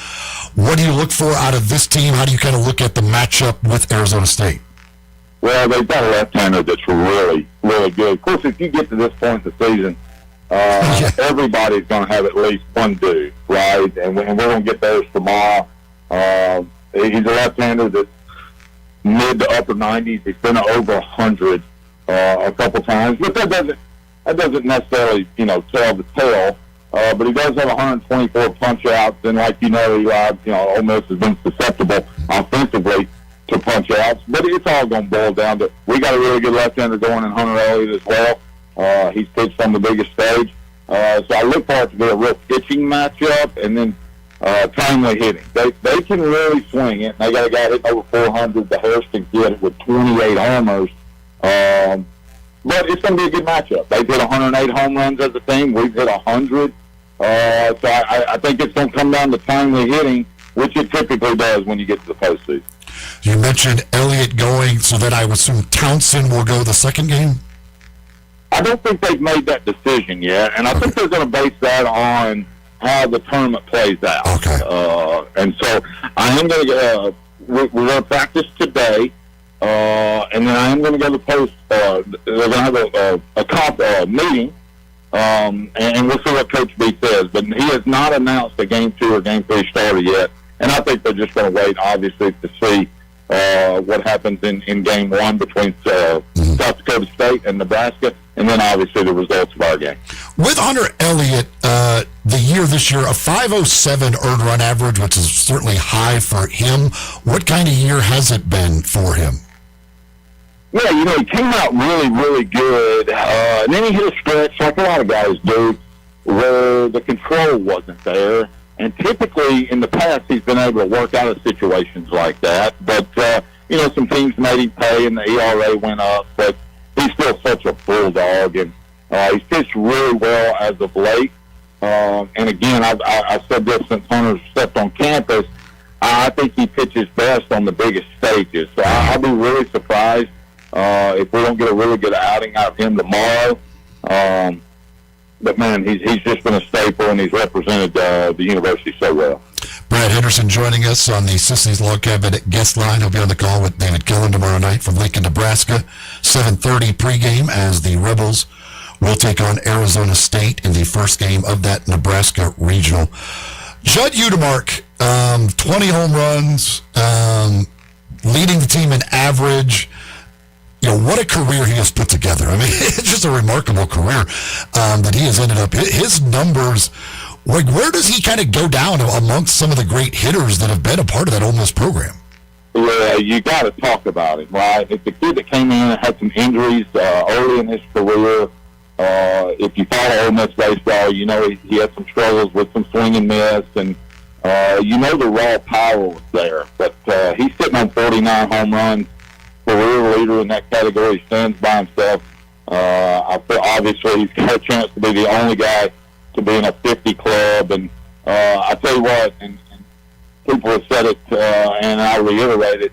What do you look for out of this team? How do you kind of look at the matchup with Arizona State? Well, they've got a left-hander that's really, really good. Of course, if you get to this point in the season, everybody's going to have at least one dude, right? And we're going to get theirs tomorrow. He's a left-hander that's mid to upper 90s. He's been over 100 a couple times, but that doesn't necessarily tell the tale. But he does have 124 punch-outs, and like Eli, Ole Miss has been susceptible offensively to punch-outs. But it's all going to boil down to we got a really good left-hander going in Hunter Elliott as well. He's pitched on the biggest stage, so I look for it to be a real pitching matchup, and then timely hitting. They can really swing it. They got a guy hitting over 400. The Hairston kid with 28 homers. But it's going to be a good matchup. They've hit 108 home runs as a team. We've hit 100. So I think it's going to come down to timely hitting, which it typically does when you get to the postseason. You mentioned Elliott going, so that I would assume Townsend will go the second game? I don't think they've made that decision yet, and I think they're going to base that on how the tournament plays out. Okay. And so I am going to we're going to practice today, and then I am going to go to the post. They're going to have a meeting, and we'll see what Coach B says. But he has not announced a Game 2 or Game 3 starter yet, and I think they're just going to wait, obviously, to see what happens in Game 1 between South Dakota State and Nebraska, and then obviously the results of our game. With Hunter Elliott, the year this year, a 5.07 earned run average, which is certainly high for him. What kind of year has it been for him? Yeah, he came out really, really good, and then he hit a stretch like a lot of guys do, where the control wasn't there. And typically, in the past, he's been able to work out of situations like that. But, some teams made him pay, and the ERA went up. But he's still such a bulldog, and he's pitched really well as of late. And again, I've said this since Hunter stepped on campus. I think he pitches best on the biggest stages. So I'll be really surprised if we don't get a really good outing out of him tomorrow. But, man, he's just been a staple, and he's represented the university so well. Brad Henderson joining us on the Sissy's Log Cabin guest line. He'll be on the call with David Killen tomorrow night from Lincoln, Nebraska. 7:30 pregame as the Rebels will take on Arizona State in the first game of that Nebraska regional. Judd Udemark, 20 home runs, leading the team in average. What a career he has put together. I mean, it's just a remarkable career that he has ended up. His numbers, where does he kind of go down amongst some of the great hitters that have been a part of that Ole Miss program? Yeah, you got to talk about it, right? It's a kid that came in and had some injuries early in his career. If you follow Ole Miss baseball, he had some struggles with some swing and miss, and the raw power was there. But he's sitting on 49 home runs. Career leader in that category, stands by himself. I feel obviously he's got a chance to be the only guy to be in a 50 club. And I tell you what, and people have said it, and I reiterate it,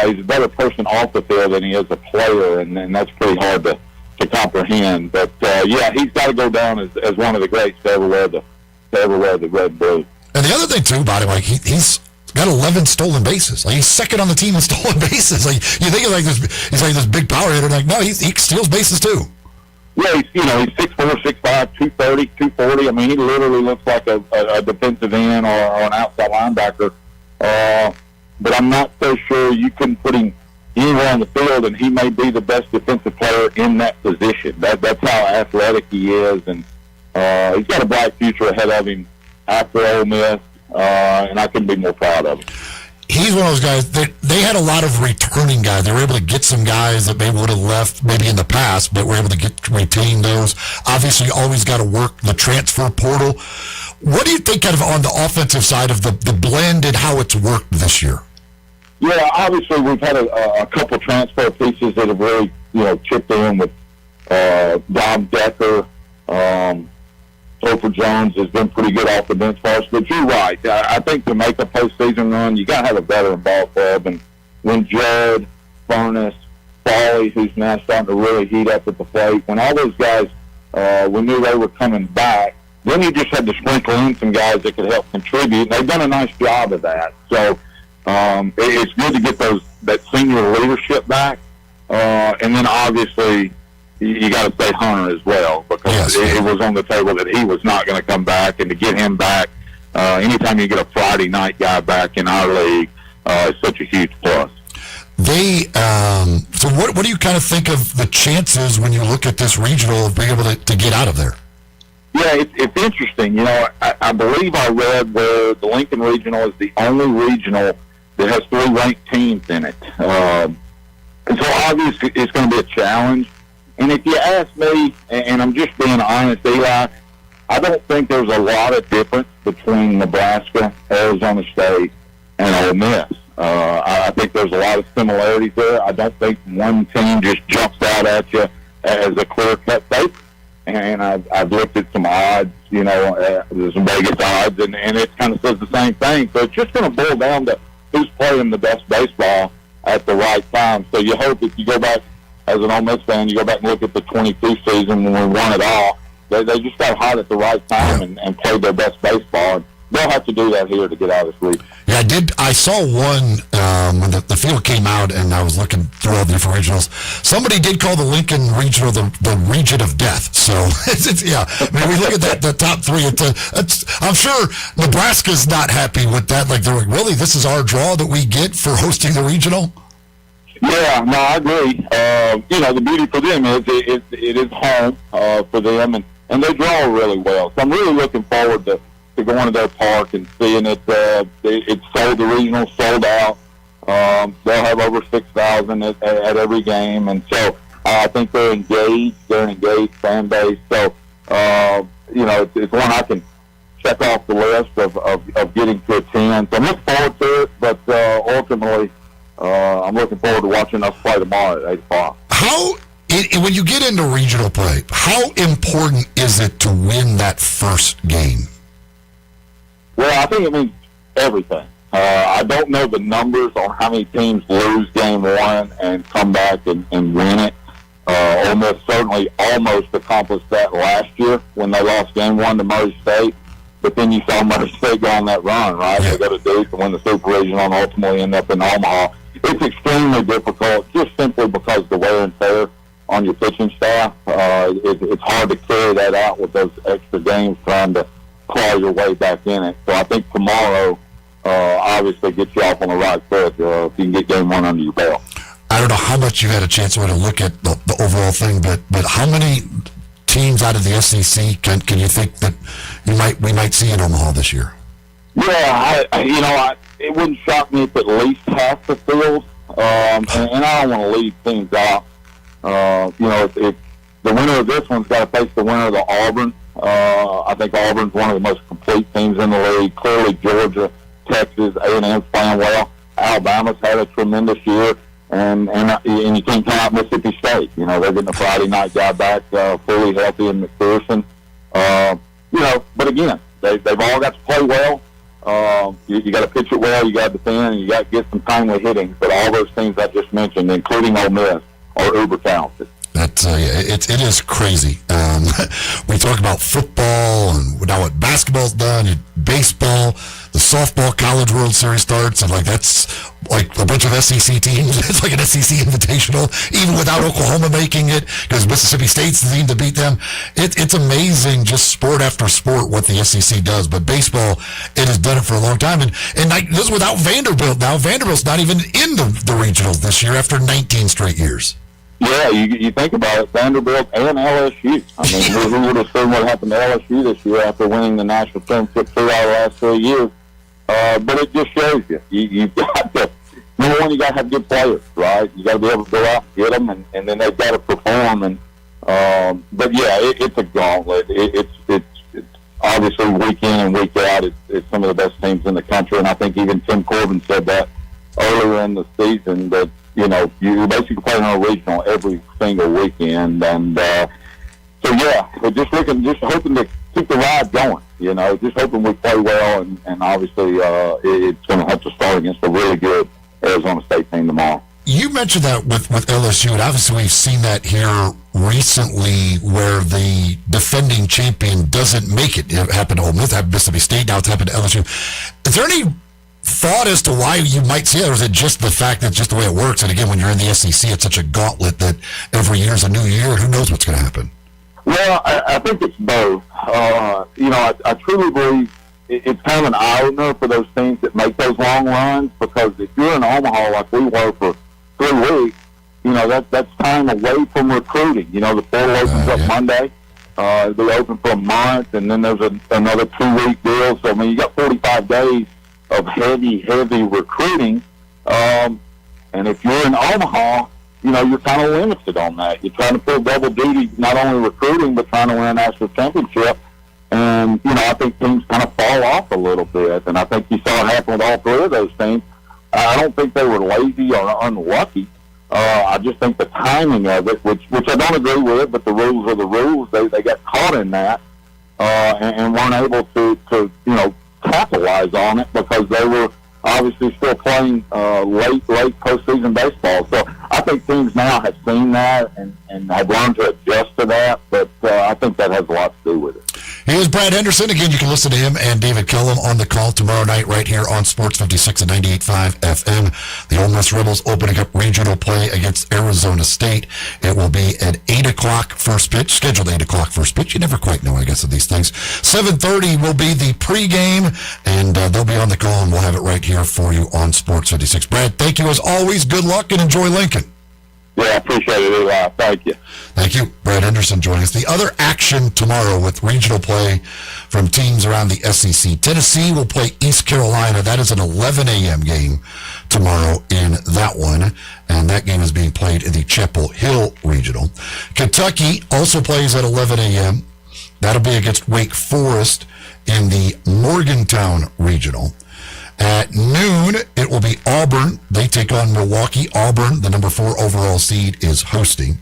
he's a better person off the field than he is a player, and that's pretty hard to comprehend. But he's got to go down as one of the greats to ever wear the red and blue. And the other thing too about him, he's got 11 stolen bases. He's second on the team in stolen bases. You think he's like this big power hitter. No, he steals bases too. Yeah, he's 6'4", 6'5", 230, 240. I mean, he literally looks like a defensive end or an outside linebacker but I'm not so sure you can put him anywhere on the field, and he may be the best defensive player in that position. That's how athletic he is, and he's got a bright future ahead of him after Ole Miss, and I couldn't be more proud of him. He's one of those guys that they had a lot of returning guys. They were able to get some guys that maybe would have left maybe in the past, but were able to retain those. Obviously, you always got to work the transfer portal. What do you think kind of on the offensive side of the blend and how it's worked this year? Yeah, obviously we've had a couple transfer pieces that have really, chipped in with Dom Decker. Topher Jones has been pretty good off the bench for us. But you're right. I think to make a postseason run, you got to have a veteran ball club. And when Judd, Furness, Foley, who's now starting to really heat up at the plate, when all those guys, we knew they were coming back, then you just had to sprinkle in some guys that could help contribute. And they've done a nice job of that. So it's good to get that senior leadership back. And then obviously you got to say Hunter as well, because it was on the table that he was not going to come back, and to get him back, anytime you get a Friday night guy back in our league, is such a huge plus. So what do you kind of think of the chances when you look at this regional of being able to get out of there? Yeah, it's interesting. I believe I read where the Lincoln Regional is the only regional that has 3 ranked teams in it. And so obviously it's going to be a challenge. And if you ask me, and I'm just being honest, Eli, I don't think there's a lot of difference between Nebraska, Arizona State, and Ole Miss. I think there's a lot of similarities there. I don't think one team just jumps out at you as a clear-cut favorite. And I've looked at some odds, there's some Vegas odds, and it kind of says the same thing. So it's just going to boil down to who's playing the best baseball at the right time. So you hope if you go back, as an Ole Miss fan, you go back and look at the 22 season when we won it all, they just got hot at the right time and played their best baseball. And they'll have to do that here to get out of this league. Yeah, I saw one when the field came out, and I was looking through all the different regionals. Somebody did call the Lincoln Regional the region of death. So, we look at the top 3. I'm sure Nebraska's not happy with that. Like, they're like, really, this is our draw that we get for hosting the regional? Yeah, no, I agree. The beauty for them is it is home for them, and they draw really well. So I'm really looking forward to going to their park and seeing it. It's sold, the regional sold out. They'll have over 6,000 at every game, and so I think they're engaged. They're an engaged fan base. So it's one I can check off the list of getting to attend. So I'm looking forward to it, but ultimately, I'm looking forward to watching us play tomorrow at 8 o'clock. When you get into regional play, how important is it to win that first game? Well, I think it means everything. I don't know the numbers on how many teams lose game 1 and come back and win it. Ole Miss certainly almost accomplished that last year when they lost game 1 to Murray State. But then you saw Murray State go on that run, right? They go to Duke and win the Super Regional and ultimately end up in Omaha. It's extremely difficult just simply because the wear and tear on your pitching staff. It's hard to carry that out with those extra games trying to claw your way back in it. So I think tomorrow obviously gets you off on the right foot if you can get game 1 under your belt. I don't know how much you had a chance to look at the overall thing, but how many teams out of the SEC can you think that we might see in Omaha this year? Yeah, it wouldn't shock me if at least half the field, and I don't want to leave teams out. If the winner of this one's got to face the winner of the Auburn. I think Auburn's one of the most complete teams in the league. Clearly, Georgia, Texas, A&M's playing well. Alabama's had a tremendous year, and you can't count out Mississippi State. They're getting a Friday night guy back fully healthy in McPherson. But again, they've all got to play well. You got to pitch it well, you got to defend, and you got to get some timely hitting. But all those things I just mentioned, including Ole Miss, are uber talented. It is crazy. We talk about football and now what basketball's done, and baseball, the softball College World Series starts, and that's like a bunch of SEC teams. It's like an SEC invitational, even without Oklahoma making it, because Mississippi State's the team to beat them. It's amazing, just sport after sport, what the SEC does. But baseball, it has done it for a long time, and this is without Vanderbilt. Now Vanderbilt's not even in the regionals this year after 19 straight years. Yeah, you think about it, Vanderbilt and LSU. I mean, who would have seen what happened to LSU this year after winning the national championship 2 out of the last 3 years? But it just shows you've got to, number one, you got to have good players, right? You got to be able to go out and get them, and then they've got to perform. And but yeah, it's a gauntlet. It's obviously week in and week out. It's some of the best teams in the country, and I think even Tim Corbin said that earlier in the season that you're basically playing on a regional every single weekend, and so yeah, we're just hoping to keep the ride going. Just hoping we play well, and obviously it's going to have to start against a really good Arizona State team tomorrow. You mentioned that with LSU, and obviously we've seen that here recently where the defending champion doesn't make it. It happened to Ole Miss, it happened to Mississippi State, now it's happened to LSU. Is there any thought as to why you might see it, or is it just the fact that just the way it works? And again, when you're in the SEC, it's such a gauntlet that every year is a new year. Who knows what's going to happen? Well, I think it's both. I truly believe it's kind of an eye-opener for those teams that make those long runs, because if you're in Omaha like we were for 3 weeks, that's time away from recruiting. The portal opens up Monday. It'll be open for a month, and then there's another 2-week deal. So, I mean, you got 45 days of heavy recruiting. And if you're in Omaha, you're kind of limited on that. You're trying to pull double duty, not only recruiting, but trying to win a national championship. And, I think teams kind of fall off a little bit. And I think you saw it happen with all 3 of those teams. I don't think they were lazy or unlucky. I just think the timing of it, which I don't agree with, but the rules are the rules. They got caught in that and weren't able to capitalize on it, because they were obviously still playing late postseason baseball. So I think teams now have seen that and have learned to adjust to that, but I think that has a lot to do with it. Here's Brad Henderson. Again, you can listen to him and David Kellum on the call tomorrow night right here on Sports 56 and 98.5 FM. The Ole Miss Rebels opening up regional play against Arizona State. It will be at 8 o'clock first pitch, scheduled 8 o'clock first pitch. You never quite know, I guess, of these things. 7:30 will be the pregame, and they'll be on the call, and we'll have it right here for you on Sports 56. Brad, thank you as always. Good luck and enjoy Lincoln. Yeah, I appreciate it, Eli. Thank you. Thank you. Brad Henderson joining us. The other action tomorrow with regional play from teams around the SEC. Tennessee will play East Carolina. That is an 11 a.m. game tomorrow in that one, and that game is being played in the Chapel Hill Regional. Kentucky also plays at 11 a.m. That'll be against Wake Forest in the Morgantown Regional. At noon, it will be Auburn. They take on Milwaukee. Auburn, the number 4 overall seed, is hosting.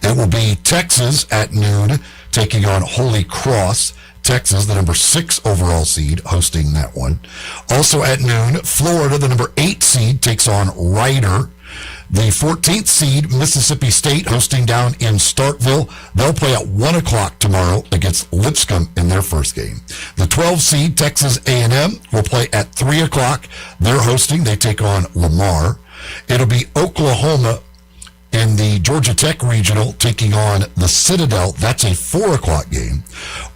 It will be Texas at noon, taking on Holy Cross. Texas, the number 6 overall seed, hosting that one. Also at noon, Florida, the number 8 seed, takes on Rider. The 14th seed, Mississippi State, hosting down in Starkville. They'll play at 1 o'clock tomorrow against Lipscomb in their first game. The 12th seed, Texas A&M, will play at 3 o'clock. They're hosting. They take on Lamar. It'll be Oklahoma in the Georgia Tech Regional taking on the Citadel. That's a 4 o'clock game.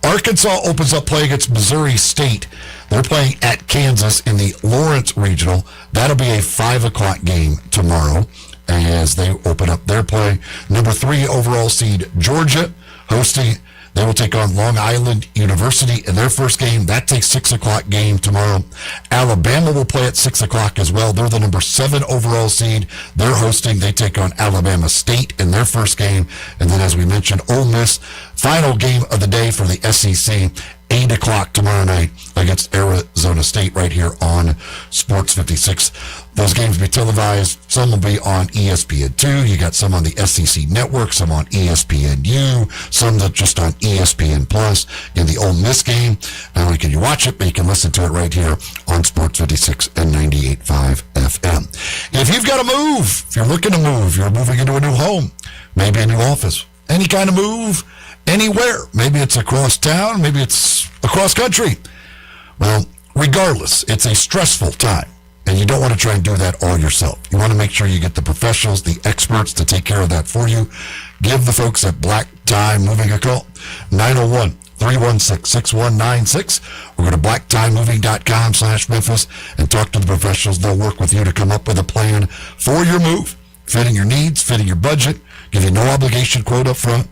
Arkansas opens up play against Missouri State. They're playing at Kansas in the Lawrence Regional. That'll be a 5 o'clock game tomorrow as they open up their play. Number 3 overall seed Georgia hosting. They will take on Long Island University in their first game. That's a 6 o'clock game tomorrow. Alabama will play at 6 o'clock as well. They're the number 7 overall seed. They're hosting. They take on Alabama State in their first game. And then, as we mentioned, Ole Miss, final game of the day for the SEC. 8 o'clock tomorrow night against Arizona State right here on Sports 56. Those games will be televised. Some will be on ESPN2. You got some on the SEC Network, some on ESPNU, some that just on ESPN Plus. In the Ole Miss game, not only can you watch it, but you can listen to it right here on Sports 56 and 98.5 FM. If you've got to move, if you're looking to move, you're moving into a new home, maybe a new office, any kind of move, anywhere. Maybe it's across town, maybe it's across country. Well, regardless, it's a stressful time, and you don't want to try and do that all yourself. You want to make sure you get the professionals, the experts to take care of that for you. Give the folks at Black Tie Moving a call, 901-316-6196, or go to blacktiemoving.com/Memphis and talk to the professionals. They'll work with you to come up with a plan for your move, fitting your needs, fitting your budget, give you no obligation quote up front.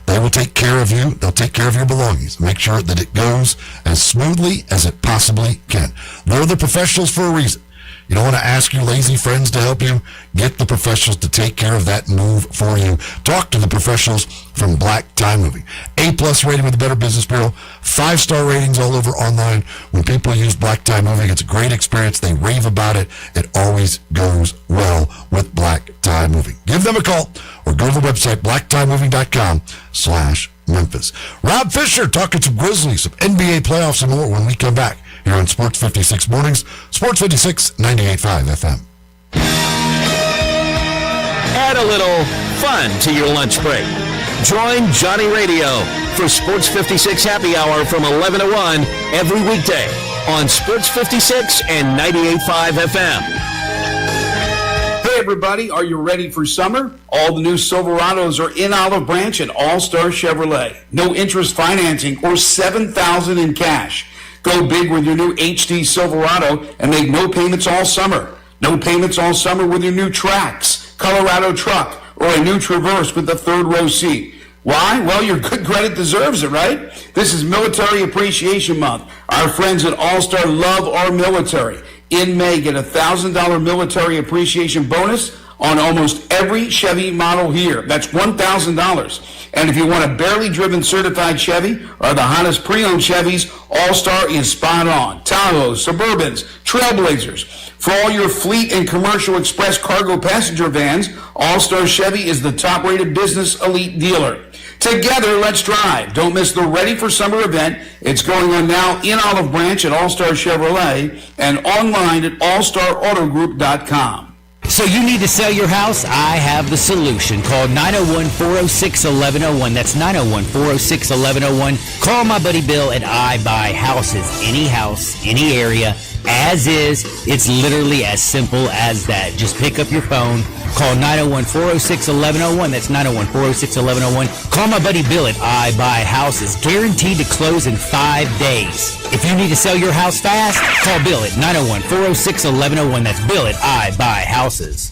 They will take care of you. They'll take care of your belongings. Make sure that it goes as smoothly as it possibly can. They're the professionals for a reason. You don't want to ask your lazy friends to help you. Get the professionals to take care of that move for you. Talk to the professionals from Black Tie Moving. A+ rating with the Better Business Bureau. 5-star ratings all over online. When people use Black Tie Moving, it's a great experience. They rave about it. It always goes well with Black Tie Moving. Give them a call or go to the website blacktiemoving.com/Memphis. Rob Fisher talking some Grizzlies, some NBA playoffs and more when we come back here on Sports 56 Mornings, Sports 56, 98.5 FM. Add a little fun to your lunch break. Join Johnny Radio for Sports 56 Happy Hour from 11 to 1 every weekday on Sports 56 and 98.5 FM. Hey everybody, are you ready for summer? All the new Silverados are in Olive Branch at All-Star Chevrolet. No interest financing or $7,000 in cash. Go big with your new HD Silverado and make no payments all summer. No payments all summer with your new Trax, Colorado truck, or a new Traverse with the third row seat. Why? Well, your good credit deserves it, right? This is Military Appreciation Month. Our friends at All-Star love our military. In May, get a $1,000 military appreciation bonus on almost every Chevy model here. That's $1,000. And if you want a barely driven certified Chevy or the hottest pre-owned Chevys, All-Star is spot on. Tahoes, Suburbans, Trailblazers. For all your fleet and commercial express cargo passenger vans, All-Star Chevy is the top-rated business elite dealer. Together, let's drive. Don't miss the Ready for Summer event. It's going on now in Olive Branch at All-Star Chevrolet and online at allstarautogroup.com. So you need to sell your house? I have the solution. Call 901-406-1101. That's 901-406-1101. Call my buddy Bill and I buy houses. Any house, any area, as is. It's literally as simple as that. Just pick up your phone. Call 901-406-1101. That's 901-406-1101. Call my buddy Bill at I Buy Houses. Guaranteed to close in 5 days. If you need to sell your house fast, call Bill at 901-406-1101. That's Bill at I Buy Houses.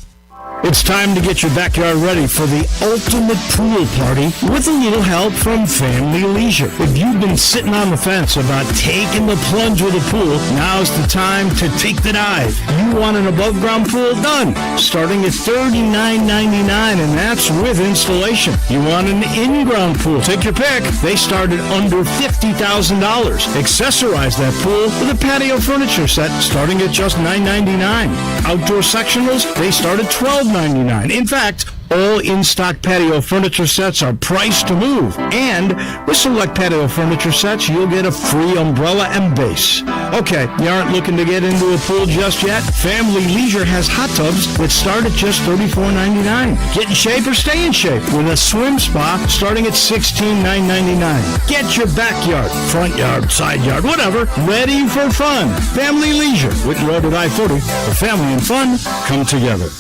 It's time to get your backyard ready for the ultimate pool party with a little help from Family Leisure. If you've been sitting on the fence about taking the plunge with a pool, now's the time to take the dive. You want an above-ground pool? Done. Starting at $39.99, and that's with installation. You want an in-ground pool? Take your pick. They start at under $50,000. Accessorize that pool with a patio furniture set starting at just $9.99. Outdoor sectionals? They start at $12.99. In fact, all in-stock patio furniture sets are priced to move. And with select patio furniture sets, you'll get a free umbrella and base. Okay, you aren't looking to get into a pool just yet? Family Leisure has hot tubs that start at just $34.99. Get in shape or stay in shape with a swim spa starting at $16,999. Get your backyard, front yard, side yard, whatever, ready for fun. Family Leisure, Whitney Road at I-40. The family and fun come together.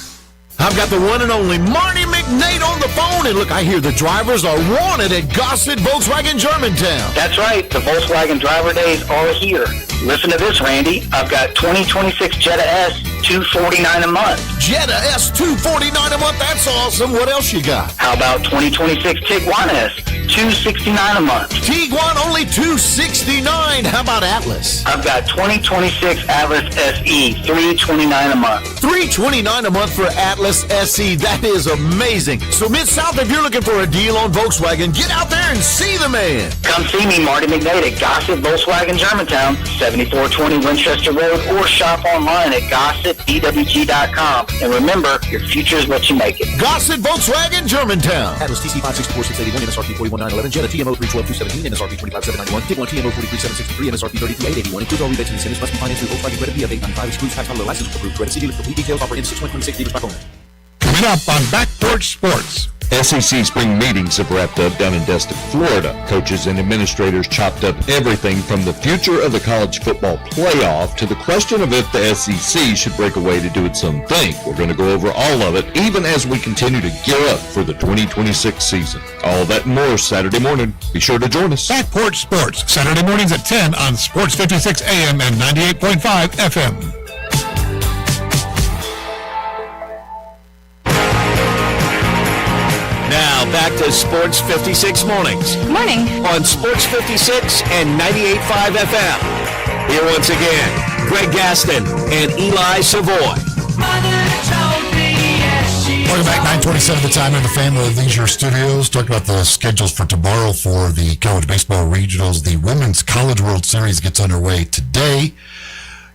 I've got the one and only Marty McNate on the phone, and look, I hear the drivers are wanted at Gossett Volkswagen Germantown. That's right, the Volkswagen driver days are here. Listen to this, Randy. I've got 2026 Jetta S, $249 a month. Jetta S, $249 a month. That's awesome. What else you got? How about 2026 Tiguan S, $269 a month. Tiguan only $269. How about Atlas? I've got 2026 Atlas SE, $329 a month. $329 a month for Atlas SE. That is amazing. So Mid-South, if you're looking for a deal on Volkswagen, get out there and see the man. Come see me, Marty McNate at Gossett Volkswagen Germantown, 7420 Winchester Road, or shop online at GossettDWG.com. And remember, your future is what you make it. Gossett Volkswagen Germantown. Atlas TC 564-681, MSRP 41911, Jetta TMO 312-217, MSRP 25791, Tiguan TMO 43763, MSRP 32881. Includes all rebates and incentives. Must be financed through Volkswagen Credit PF 895. Excludes tax holiday license approved credit. See dealer for complete details. Offer in 6126 dealers by phone. Coming up on Back Porch Sports, SEC spring meetings have wrapped up down in Destin, Florida. Coaches and administrators chopped up everything from the future of the college football playoff to the question of if the SEC should break away to do its own thing. We're going to go over all of it, even as we continue to gear up for the 2026 season. All that and more Saturday morning. Be sure to join us. Back Porch Sports, Saturday mornings at 10 on Sports 56 AM and 98.5 FM. Now back to Sports 56 Mornings. Good morning. On Sports 56 and 98.5 FM. Here once again, Greg Gaston and Eli Savoy. Welcome back, 9:27 the time in the Family Leisure Studios. Talk about the schedules for tomorrow for the college baseball regionals. The Women's College World Series gets underway today.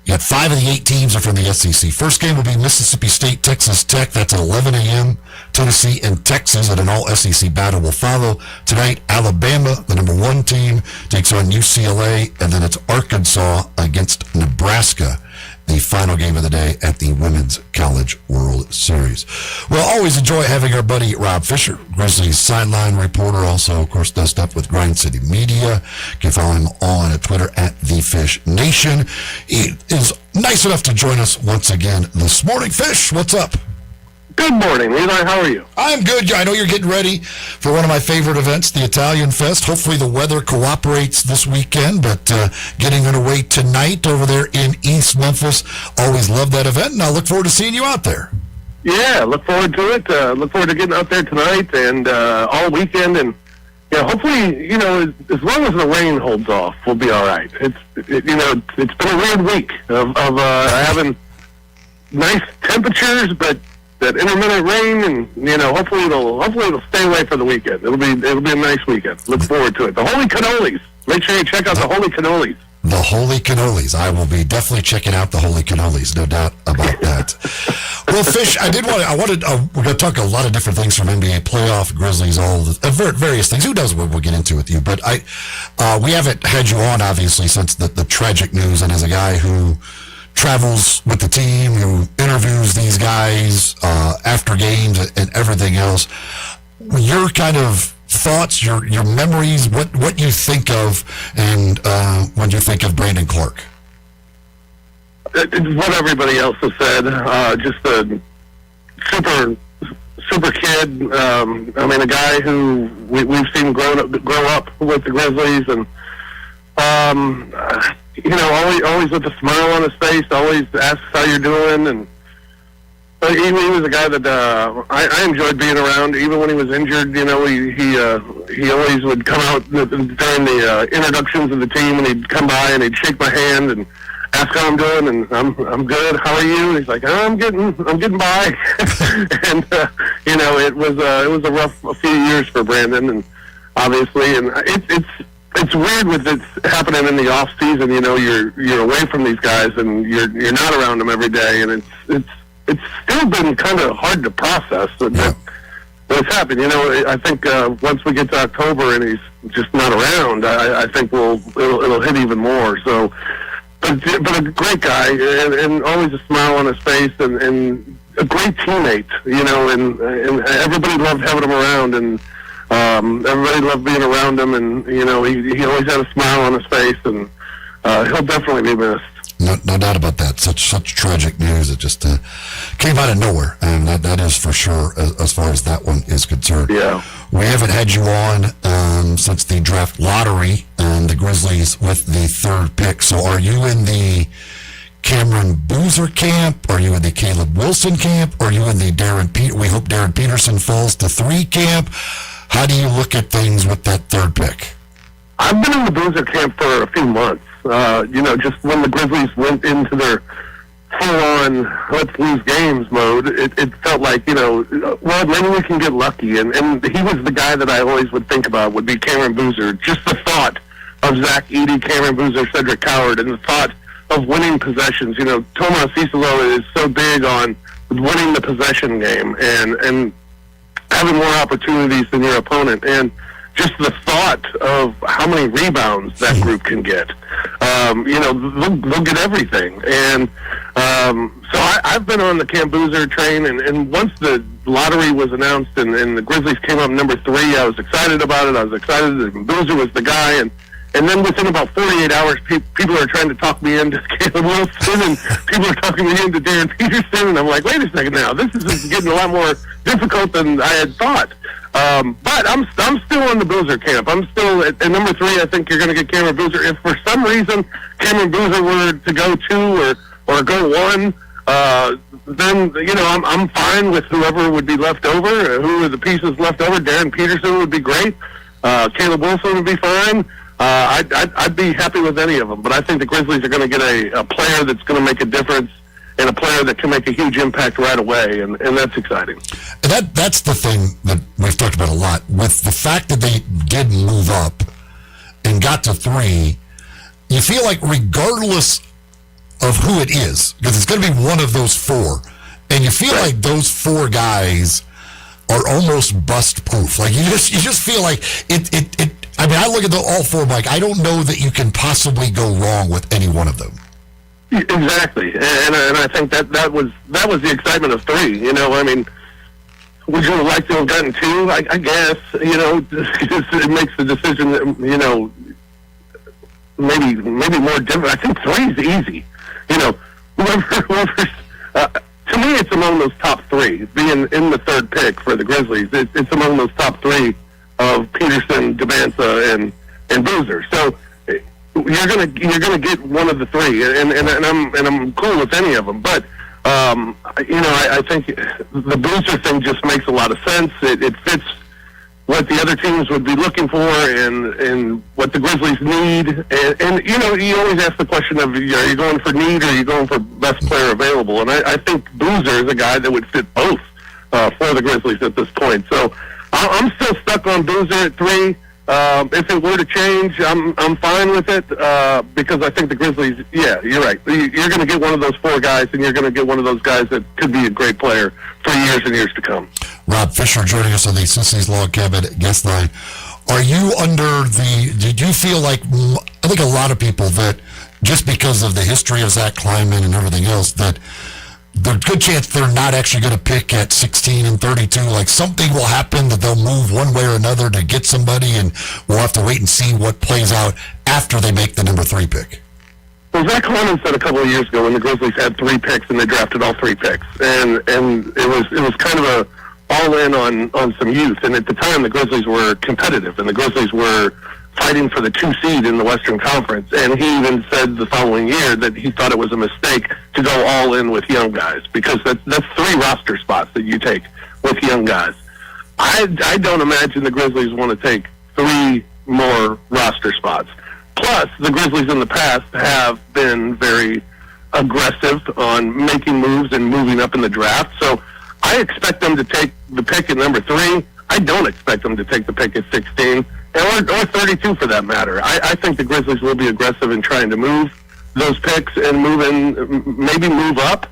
You got 5 of the 8 teams are from the SEC. First game will be Mississippi State, Texas Tech. That's at 11 a.m. Tennessee and Texas at an all-SEC battle will follow. Tonight, Alabama, the number 1 team, takes on UCLA, and then it's Arkansas against Nebraska, the final game of the day at the Women's College World Series. We'll always enjoy having our buddy Rob Fisher, Grizzlies sideline reporter, also, of course, does stuff with Grind City Media. You can follow him on Twitter at TheFishNation. He is nice enough to join us once again this morning. Fish, what's up? Good morning, Eli. How are you? I'm good. I know you're getting ready for one of my favorite events, the Italian Fest. Hopefully the weather cooperates this weekend, but getting underway tonight over there in East Memphis. Always love that event, and I look forward to seeing you out there. Yeah, look forward to it. Look forward to getting out there tonight and all weekend. And hopefully, as long as the rain holds off, we'll be all right. It's been a weird week of having nice temperatures, but that intermittent rain, and hopefully it'll stay away for the weekend. It'll be a nice weekend. Look forward to it. The Holy Cannolis. Make sure you check out the Holy Cannolis. The Holy Cannolis. I will be definitely checking out the Holy Cannolis, no doubt about that. Well, Fish, we're going to talk a lot of different things from NBA playoff, Grizzlies, all the various things. Who knows what we'll get into with you? But we haven't had you on, obviously, since the tragic news, and as a guy who travels with the team, who interviews these guys after games and everything else, your kind of thoughts, your memories, what you think of, and when you think of Brandon Clark. What everybody else has said. Just a super kid. A guy who we've seen grow up with the Grizzlies, and always with a smile on his face, always asks how you're doing, and he was a guy that I enjoyed being around, even when he was injured. He always would come out during the introductions of the team, and he'd come by and he'd shake my hand and ask how I'm doing, and I'm good. How are you? And he's like, I'm getting by, and it was a rough few years for Brandon, and obviously, and it's weird with it happening in the off season. You're away from these guys, and you're not around them every day, and it's still been kind of hard to process what's happened. I think once we get to October and he's just not around, I think it'll hit even more. So, but a great guy, and always a smile on his face, and a great teammate. And everybody loved having him around, and everybody loved being around him, and he always had a smile on his face, and he'll definitely be missed. No doubt about that. Such tragic news. It just came out of nowhere, and that is for sure as far as that one is concerned. Yeah. We haven't had you on since the draft lottery, and the Grizzlies with the 3rd pick. So are you in the Cameron Boozer camp? Are you in the Caleb Wilson camp? Are you in the we hope Darren Peterson falls to 3 camp? How do you look at things with that 3rd pick? I've been in the Boozer camp for a few months. Just when the Grizzlies went into their full-on let's lose games mode, it felt like, well, maybe we can get lucky. And he was the guy that I always would think about would be Cameron Boozer. Just the thought of Zach Edey, Cameron Boozer, Cedric Coward, and the thought of winning possessions. Tomas Isolo is so big on winning the possession game and having more opportunities than your opponent. And just the thought of how many rebounds that group can get. They'll get everything. And I've been on the Cam Boozer train, and once the lottery was announced and the Grizzlies came up number 3, I was excited about it. I was excited that Boozer was the guy, and then within about 48 hours, people are trying to talk me into Caleb Wilson, and people are talking me into Darren Peterson, and I'm like, wait a second now, this is getting a lot more difficult than I had thought. But I'm still on the Boozer camp. I'm still at number 3. I think you're going to get Cameron Boozer. If for some reason Cameron Boozer were to go 2 or go 1, then I'm fine with whoever would be left over. Who are the pieces left over? Darren Peterson would be great. Caleb Wilson would be fine. I'd be happy with any of them. But I think the Grizzlies are going to get a player that's going to make a difference and a player that can make a huge impact right away, and that's exciting. That's the thing that we've talked about a lot. With the fact that they did move up and got to 3, you feel like regardless of who it is, because it's going to be one of those 4, and you feel like those 4 guys are almost bust proof. Like you just feel like it. I mean, I look at all 4, Mike. I don't know that you can possibly go wrong with any one of them. Exactly, and I think that was the excitement of 3. I mean, would you like to have gotten 2? I guess it makes the decision maybe more difficult. I think 3 is easy. Whoever's to me, it's among those top 3. Being in the 3rd pick for the Grizzlies, it's among those top 3 of Peterson, Debanza, and Boozer. So you're gonna get one of the 3, and I'm cool with any of them. But I think the Boozer thing just makes a lot of sense. It fits what the other teams would be looking for and what the Grizzlies need. And you always ask the question of, are you going for need or are you going for best player available? And I think Boozer is a guy that would fit both for the Grizzlies at this point. So I'm still stuck on Boozer at 3. If it were to change, I'm fine with it because I think the Grizzlies, yeah, you're right. You're going to get one of those 4 guys, and you're going to get one of those guys that could be a great player for years and years to come. Rob Fisher joining us on the Sissy's Log Cabin guest line. Are you did you feel like, I think a lot of people that just because of the history of Zach Kleiman and everything else, that there's a good chance they're not actually going to pick at 16 and 32. Like something will happen that they'll move one way or another to get somebody, and we'll have to wait and see what plays out after they make the number 3 pick. Well, Zach Kleiman said a couple of years ago when the Grizzlies had 3 picks and they drafted all 3 picks, and it was kind of a all in on some youth. And at the time, the Grizzlies were competitive, and the Grizzlies were fighting for the 2 seed in the Western Conference. And he even said the following year that he thought it was a mistake to go all in with young guys, because that's 3 roster spots that you take with young guys. I don't imagine the Grizzlies want to take 3 more roster spots. Plus, the Grizzlies in the past have been very aggressive on making moves and moving up in the draft. So I expect them to take the pick at number 3. I don't expect them to take the pick at 16 or 32 for that matter. I think the Grizzlies will be aggressive in trying to move those picks and maybe move up,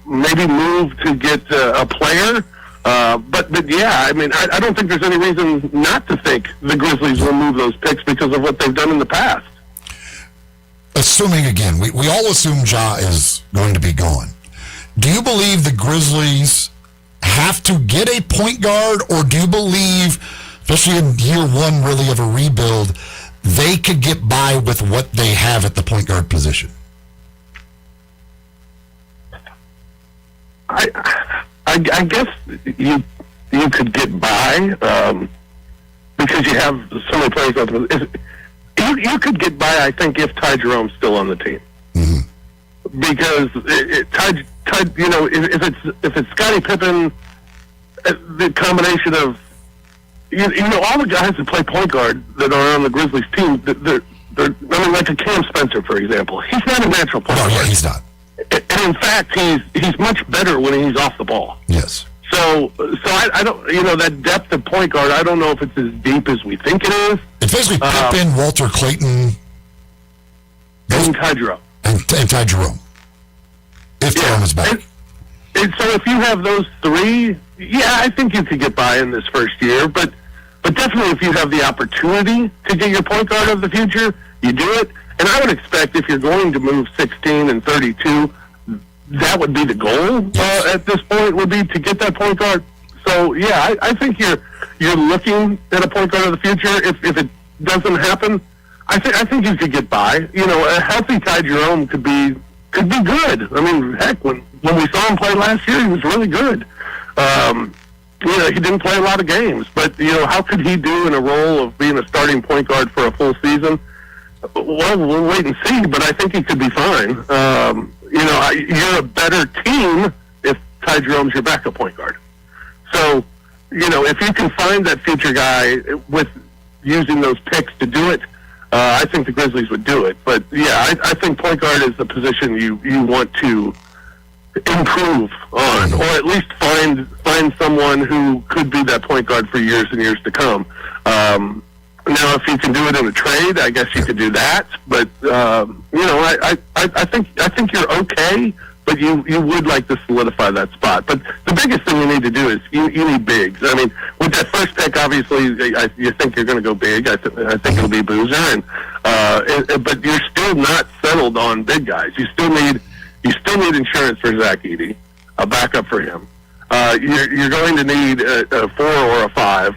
maybe move to get a player. But yeah, I mean, I don't think there's any reason not to think the Grizzlies will move those picks because of what they've done in the past. Assuming, again, we all assume Ja is going to be gone. Do you believe the Grizzlies have to get a point guard, or do you believe, especially in year 1 really of a rebuild, they could get by with what they have at the point guard position? I guess you could get by because you have so many players out there. You could get by, I think, if Ty Jerome's still on the team. Mm-hmm. Because Ty, if it's Scottie Pippen, the combination of all the guys that play point guard that are on the Grizzlies team, they're like a Cam Spencer, for example. He's not a natural point guard. Yeah, he's not. And in fact, he's much better when he's off the ball. Yes. So I don't, that depth of point guard, I don't know if it's as deep as we think it is. It's basically Pippen, Walter Clayton, and Ty Jerome. And Ty Jerome. If Jerome is back. And so if you have those 3, yeah, I think you could get by in this first year. But definitely if you have the opportunity to get your point guard of the future, you do it. And I would expect if you're going to move 16 and 32, that would be the goal at this point, would be to get that point guard. So, yeah, I think you're looking at a point guard of the future. If it doesn't happen, I think you could get by. You know, a healthy Ty Jerome could be good. I mean, heck, when we saw him play last year, he was really good. You know, he didn't play a lot of games, but, you know, how could he do in a role of being a starting point guard for a full season? Well, we'll wait and see, but I think he could be fine. You know, you're a better team if Ty Jerome's your backup point guard. So, you know, if you can find that future guy with using those picks to do it, I think the Grizzlies would do it. But, yeah, I think point guard is the position you want to improve on, or at least find someone who could be that point guard for years and years to come. Now, if you can do it in a trade, I guess you could do that. But you know, I think you're okay, but you would like to solidify that spot. But the biggest thing you need to do is you need bigs. I mean, with that first pick, obviously, you think you're going to go big. I think it'll be Boozer, but you're still not settled on big guys. You still need insurance for Zach Edey, a backup for him. You're going to need a 4 or a 5.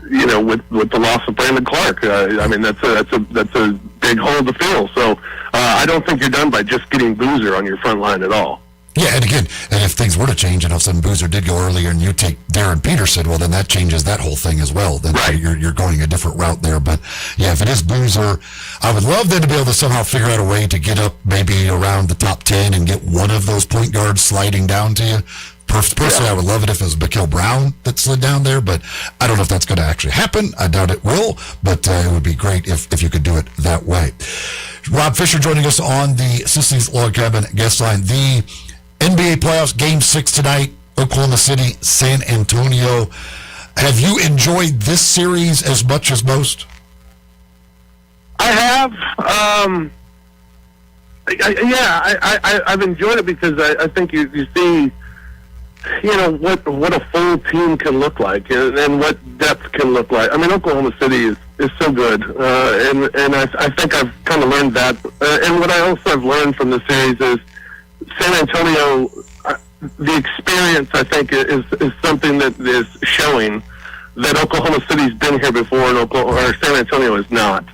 You know, with the loss of Brandon Clark. I mean, that's a big hole to fill. So I don't think you're done by just getting Boozer on your front line at all. Yeah, and again, and if things were to change and all of a sudden Boozer did go earlier and you take Darren Peterson, well, then that changes that whole thing as well. Then you're going a different route there. But, yeah, if it is Boozer, I would love them to be able to somehow figure out a way to get up maybe around the top 10 and get one of those point guards sliding down to you. Personally, I would love it if it was Mikael Brown that slid down there, but I don't know if that's going to actually happen. I doubt it will, but it would be great if you could do it that way. Rob Fisher joining us on the Sissy's Log Cabin guest line. The NBA playoffs, Game 6 tonight, Oklahoma City, San Antonio. Have you enjoyed this series as much as most? I have. I've enjoyed it because I think you see, you know, what a full team can look like and what depth can look like. I mean, Oklahoma City is so good, and I think I've kind of learned that. And what I also have learned from the series is San Antonio, the experience, I think, is something that is showing that Oklahoma City's been here before or San Antonio is not.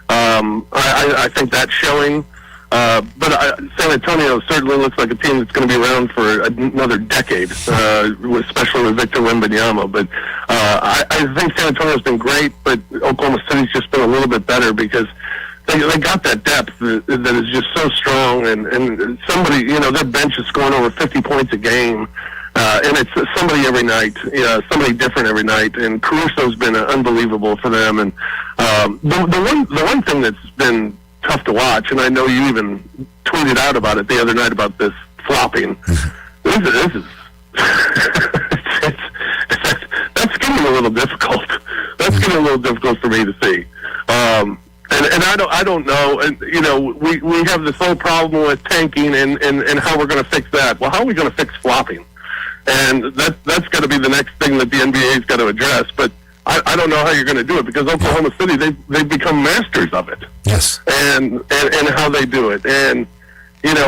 I think that's showing. But San Antonio certainly looks like a team that's going to be around for another decade, especially with Victor Wembanyama. But I think San Antonio's been great, but Oklahoma City's just been a little bit better because they got that depth that is just so strong. And somebody, you know, their bench is scoring over 50 points a game. And it's somebody every night, somebody different every night. And Caruso's been unbelievable for them. And the one thing that's been tough to watch, and I know you even tweeted out about it the other night about this flopping. This is that's getting a little difficult. That's getting a little difficult for me to see. And I don't know. And you know, we have this whole problem with tanking and how we're going to fix that. Well, how are we going to fix flopping? And that's got to be the next thing that the NBA's got to address. But I don't know how you're going to do it because Oklahoma City, they've become masters of it. Yes. And how they do it. And, you know,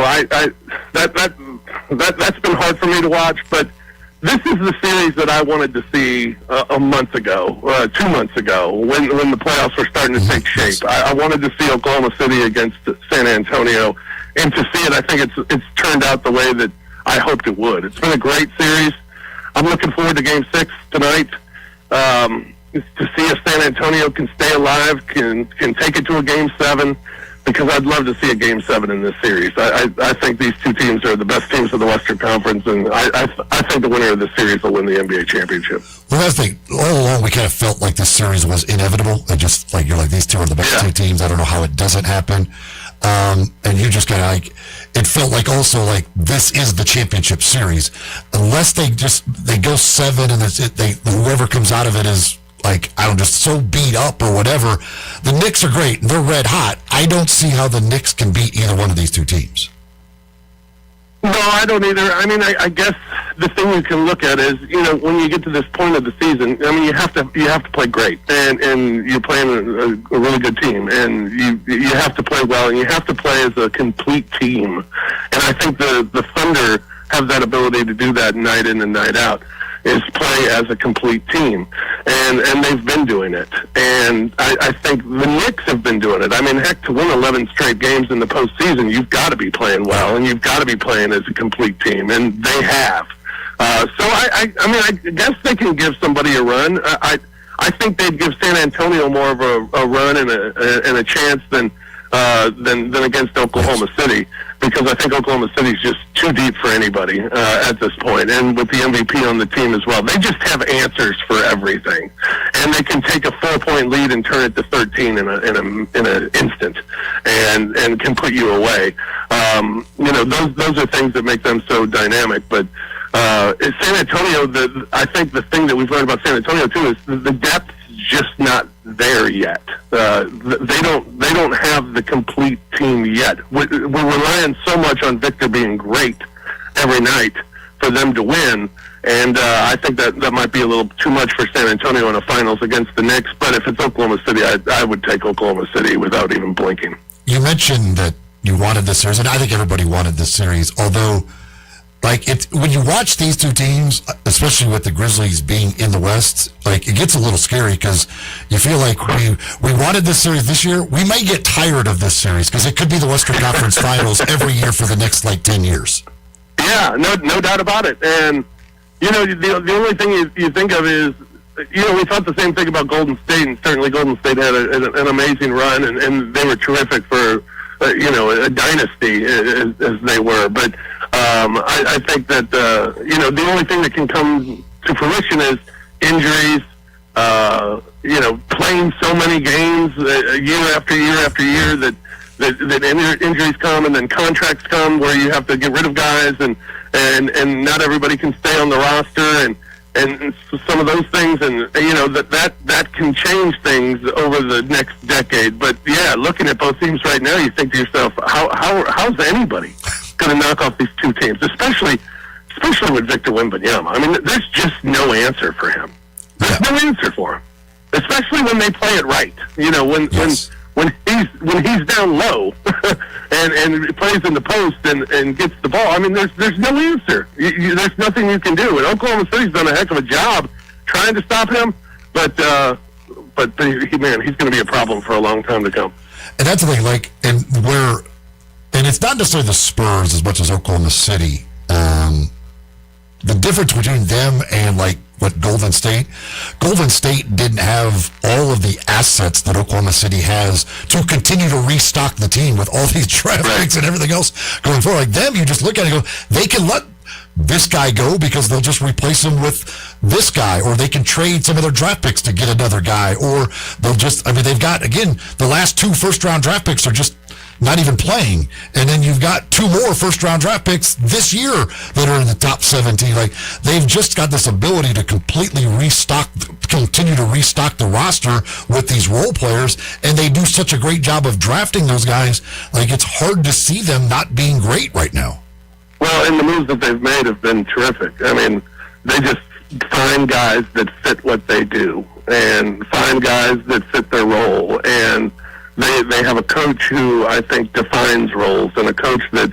that's been hard for me to watch, but this is the series that I wanted to see a month ago, 2 months ago, when the playoffs were starting to take shape. I wanted to see Oklahoma City against San Antonio, and to see it, I think it's turned out the way that I hoped it would. It's been a great series. I'm looking forward to Game 6 tonight. To see if San Antonio can stay alive, can take it to a Game 7, because I'd love to see a Game 7 in this series. I think these two teams are the best teams of the Western Conference, and I think the winner of this series will win the NBA championship. Well, that's the thing. All along, we kind of felt like this series was inevitable. Just like you're like, these two are the best two teams. I don't know how it doesn't happen. And you just kind of like, it felt like also like this is the championship series, unless they go 7 and whoever comes out of it is like, I don't know, just so beat up or whatever. The Knicks are great. They're red hot. I don't see how the Knicks can beat either one of these two teams. No, I don't either. I mean, I guess the thing you can look at is, when you get to this point of the season, I mean, you have to play great, and you're playing a really good team, and you have to play well, and you have to play as a complete team. And I think the Thunder have that ability to do that night in and night out, is play as a complete team. And they've been doing it. And I think the Knicks have been doing it. I mean, heck, to win 11 straight games in the postseason, you've got to be playing well, and you've got to be playing as a complete team, and they have. So I guess they can give somebody a run. I think they'd give San Antonio more of a run and a chance than against Oklahoma City, because I think Oklahoma City's just too deep for anybody at this point, and with the MVP on the team as well. They just have answers for everything, and they can take a 4-point lead and turn it to 13 in an instant, and can put you away. Those are things that make them so dynamic. But San Antonio, I think the thing that we've learned about San Antonio too is the depth just not there yet. They don't have the complete team yet. We're relying so much on Victor being great every night for them to win, and I think that might be a little too much for San Antonio in a finals against the Knicks. But if it's Oklahoma City, I would take Oklahoma City without even blinking. You mentioned that you wanted this series, and I think everybody wanted this series, although when you watch these two teams, especially with the Grizzlies being in the West, it gets a little scary because you feel like we wanted this series this year. We may get tired of this series because it could be the Western Conference Finals every year for the next 10 years. Yeah, no doubt about it. And the only thing you think of is, we thought the same thing about Golden State, and certainly Golden State had an amazing run, and they were terrific for a dynasty as they were. But I think that the only thing that can come to fruition is injuries. Playing so many games year after year after year that injuries come, and then contracts come where you have to get rid of guys, and not everybody can stay on the roster, and some of those things, and that can change things over the next decade. But yeah, looking at both teams right now, you think to yourself, how's anybody going to knock off these two teams, especially with Victor Wembanyama? I mean, there's just no answer for him. There's no answer for him, especially when they play it right. When he's down low and plays in the post and gets the ball, I mean, there's no answer. There's nothing you can do. And Oklahoma City's done a heck of a job trying to stop him, but he's going to be a problem for a long time to come. And that's the thing, and it's not necessarily the Spurs as much as Oklahoma City. The difference between them and Golden State didn't have all of the assets that Oklahoma City has to continue to restock the team with all these draft picks and everything else going forward. Like them, you just look at it and go, they can let this guy go because they'll just replace him with this guy, or they can trade some of their draft picks to get another guy, or they'll they've got, again, the last 2 first-round draft picks are just not even playing, and then you've got 2 more first-round draft picks this year that are in the top 17. They've just got this ability to completely continue to restock the roster with these role players, and they do such a great job of drafting those guys. It's hard to see them not being great right now. Well, and the moves that they've made have been terrific. I mean, they just find guys that fit what they do, and find guys that fit their role, and they have a coach who I think defines roles, and a coach that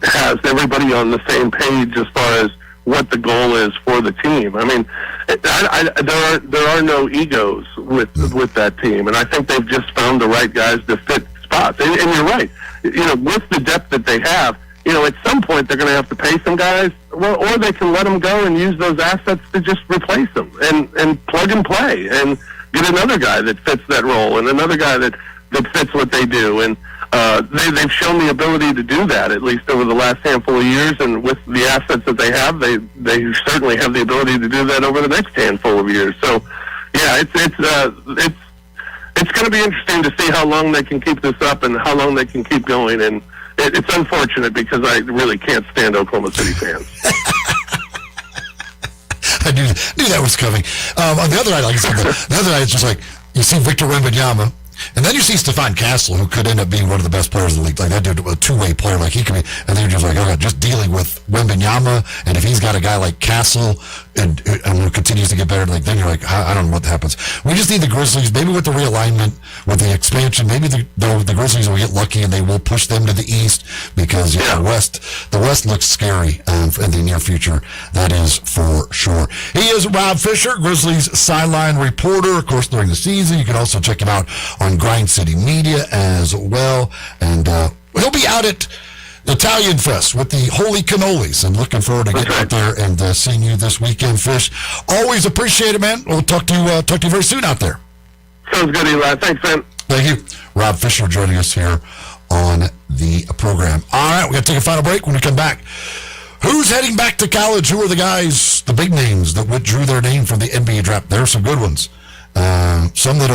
has everybody on the same page as far as what the goal is for the team. I mean, there are no egos with that team, and I think they've just found the right guys to fit spots. And you're right, with the depth that they have, at some point they're going to have to pay some guys, or they can let them go and use those assets to just replace them and plug and play and get another guy that fits that role, and another guy that fits what they do. And they've shown the ability to do that, at least over the last handful of years. And with the assets that they have, they certainly have the ability to do that over the next handful of years. So, yeah, it's going to be interesting to see how long they can keep this up and how long they can keep going. And it's unfortunate because I really can't stand Oklahoma City fans. I knew that was coming. On the other night, like I said, the other night it's just you see Victor Wembanyama, And then you see Stephon Castle, who could end up being one of the best players in the league. Like that dude, a two-way player, like he could be. And then you're just like, okay, just dealing with Wembanyama, and if he's got a guy like Castle and who continues to get better, like then you're like, I don't know what happens. We just need the Grizzlies, maybe with the realignment, with the expansion, maybe the Grizzlies will get lucky and they will push them to the East because the West looks scary in the near future. That is for sure. He is Rob Fisher, Grizzlies sideline reporter, of course, during the season. You can also check him out on Grind City Media as well. And he'll be out at Italian Fest with the Holy Cannolis, and looking forward to getting out there and seeing you this weekend, Fish. Always appreciate it, man. We'll talk to you very soon out there. Sounds good, Eli. Thanks, man. Thank you. Rob Fisher joining us here on the program. All right, we're going to take a final break. When we come back, who's heading back to college? Who are the guys, the big names that withdrew their name from the NBA draft? There are some good ones. Some that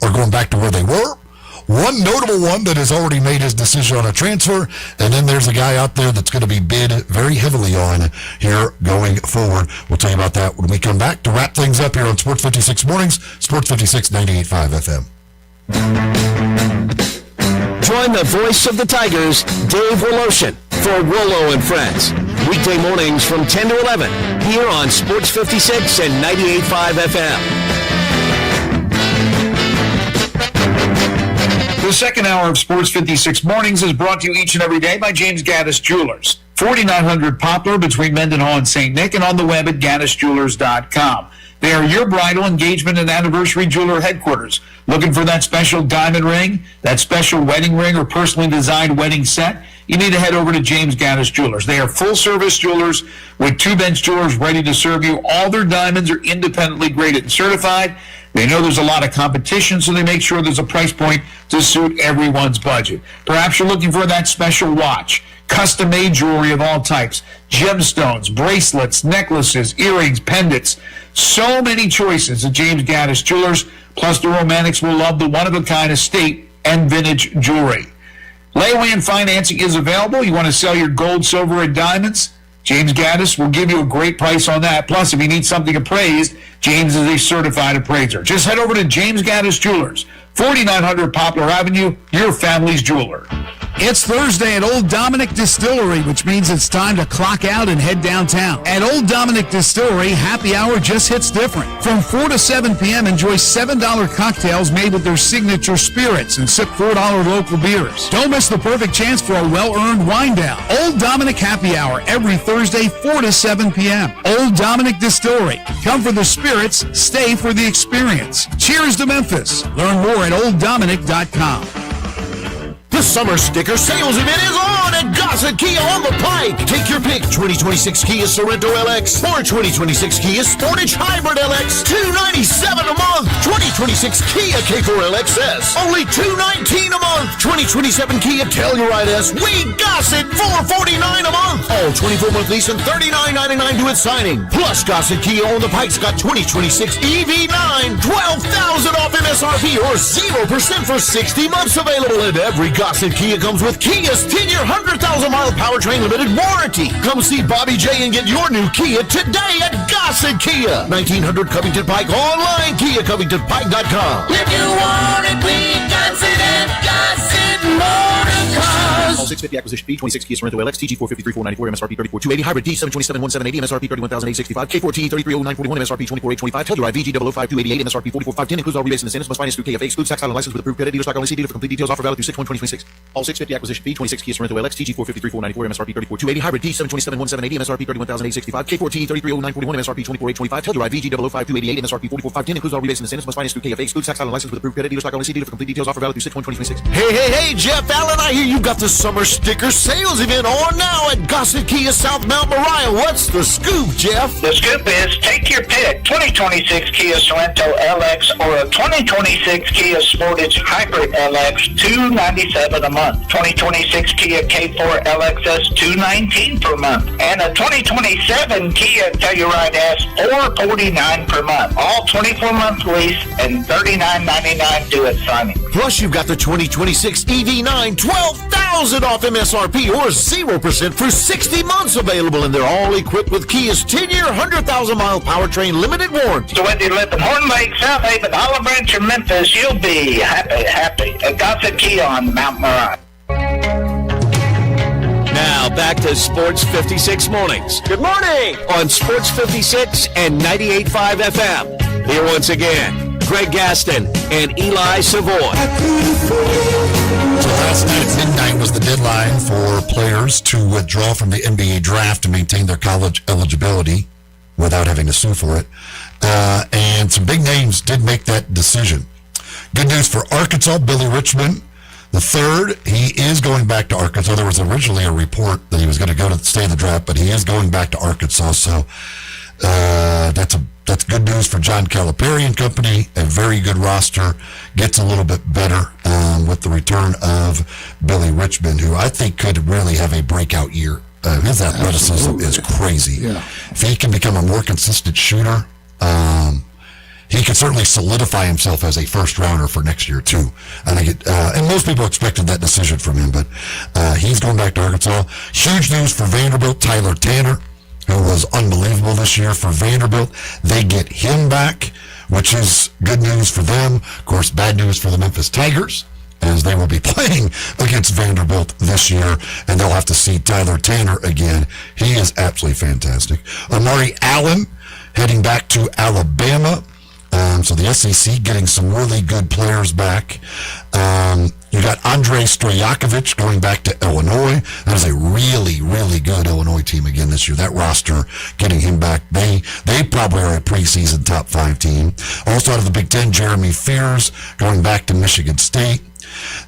are going back to where they were. One notable one that has already made his decision on a transfer, and then there's a guy out there that's going to be bid very heavily on here going forward. We'll tell you about that when we come back to wrap things up here on Sports 56 Mornings, Sports 56 98.5 FM. Join the voice of the Tigers, Dave Woloshin, for Wolo and Friends. Weekday mornings from 10 to 11 here on Sports 56 and 98.5 FM. The second hour of Sports 56 Mornings is brought to you each and every day by James Gaddis Jewelers. 4900 Poplar between Mendenhall and St. Nick, and on the web at gaddisjewelers.com. They are your bridal, engagement, and anniversary jeweler headquarters. Looking for that special diamond ring, that special wedding ring, or personally designed wedding set? You need to head over to James Gaddis Jewelers. They are full-service jewelers with two-bench jewelers ready to serve you. All their diamonds are independently graded and certified. They know there's a lot of competition, so they make sure there's a price point to suit everyone's budget. Perhaps you're looking for that special watch, custom-made jewelry of all types, gemstones, bracelets, necklaces, earrings, pendants. So many choices at James Gaddis Jewelers, plus the romantics will love the one-of-a-kind estate and vintage jewelry. Layaway and financing is available. You want to sell your gold, silver, and diamonds? James Gaddis will give you a great price on that. Plus, if you need something appraised, James is a certified appraiser. Just head over to James Gaddis Jewelers, 4900 Poplar Avenue, your family's jeweler. It's Thursday at Old Dominick Distillery, which means it's time to clock out and head downtown. At Old Dominick Distillery, happy hour just hits different. From 4 to 7 p.m., enjoy $7 cocktails made with their signature spirits and sip $4 local beers. Don't miss the perfect chance for a well-earned wind down. Old Dominick Happy Hour every Thursday, 4 to 7 p.m. Old Dominick Distillery. Come for the spirits, stay for the experience. Cheers to Memphis. Learn more at olddominick.com. The summer sticker sales event is on at Gossett Kia on the Pike. Take your pick, 2026 Kia Sorento LX or 2026 Kia Sportage Hybrid LX, $297 a month. 2026 Kia K4 LXS, only $219 a month. 2027 Kia Telluride S, we Gossett, $449 a month. All 24-month lease and $39.99 due at signing. Plus, Gossett Kia on the Pike's got 2026 EV9, $12,000 off MSRP or 0% for 60 months available at every Gossett Kia comes with Kia's 10-year, 100,000-mile powertrain limited warranty. Come see Bobby J and get your new Kia today at Gossett Kia. 1900 Covington Pike, online, KiaCovingtonPike.com. If you want it, we got it at Gossett Motor Cars. All 650 acquisition fee, 26 Kia Sorento LX, TG 453,494, MSRP 34280, hybrid D 727,170, MSRP 31,865, K4T 330941, MSRP 24,825, Telluride VG 005,288, MSRP 44,510, includes all rebates and incentives, must finance through KFA, excludes tax title license with approved credit, dealer stock only, see dealer for complete details, offer valid through 6/1/2026. All 650 acquisition fee, 26 Kia Sorento LX, TG 453,494, MSRP 34,280, hybrid D 727,170, MSRP 31,865, K4T 330941, MSRP 24,825, Telluride VG 005,288, MSRP 44,510, includes all rebates and incentives, must finance through KFA, excludes tax title license with approved credit, dealer stock only, see dealer for complete details, offer valid through 6/1/2026. Hey, Jeff Allen, I hear you got the summer sticker sales event on now at Gossett Kia South Mount Moriah. What's the scoop, Jeff? The scoop is take your pick, 2026 Kia Sorento LX or a 2026 Kia Sportage Hybrid LX, $297 a month. 2026 Kia K4 LXS, $219 per month. And a 2027 Kia Telluride S, $449 per month. All 24-month lease and $39.99 due at signing. Plus, you've got the 2026 EV9, $12,000 $1,000 off MSRP or 0% for 60 months available, and they're all equipped with Kia's 10-year, 100,000-mile powertrain limited warranty. So whether you live in Horn Lake, South Haven, Olive Branch, or Memphis, you'll be happy at Gossett Kia on Mount Moriah. Now back to Sports 56 Mornings. Good morning! On Sports 56 and 98.5 FM. Here once again, Greg Gaston and Eli Savoy. So last night at midnight was the deadline for players to withdraw from the NBA draft to maintain their college eligibility without having to sue for it. And some big names did make that decision. Good news for Arkansas, Billy Richmond. The third, he is going back to Arkansas. There was originally a report that he was going to go to stay in the draft, but he is going back to Arkansas. So that's good news for John Calipari and company. A very good roster. Gets a little bit better with the return of Billy Richmond, who I think could really have a breakout year. His athleticism is crazy. Yeah. If he can become a more consistent shooter, he could certainly solidify himself as a first rounder for next year too. I think and most people expected that decision from him, but he's going back to Arkansas. Huge news for Vanderbilt, Tyler Tanner, who was unbelievable this year for Vanderbilt. They get him back, which is good news for them. Of course, bad news for the Memphis Tigers, as they will be playing against Vanderbilt this year, and they'll have to see Tyler Tanner again. He is absolutely fantastic. Amari Allen heading back to Alabama. So the SEC getting some really good players back. You got Andre Stojakovic going back to Illinois. That is a really, really good Illinois team again this year. That roster, getting him back, they probably are a preseason top 5 team. Also out of the Big Ten, Jeremy Fears going back to Michigan State.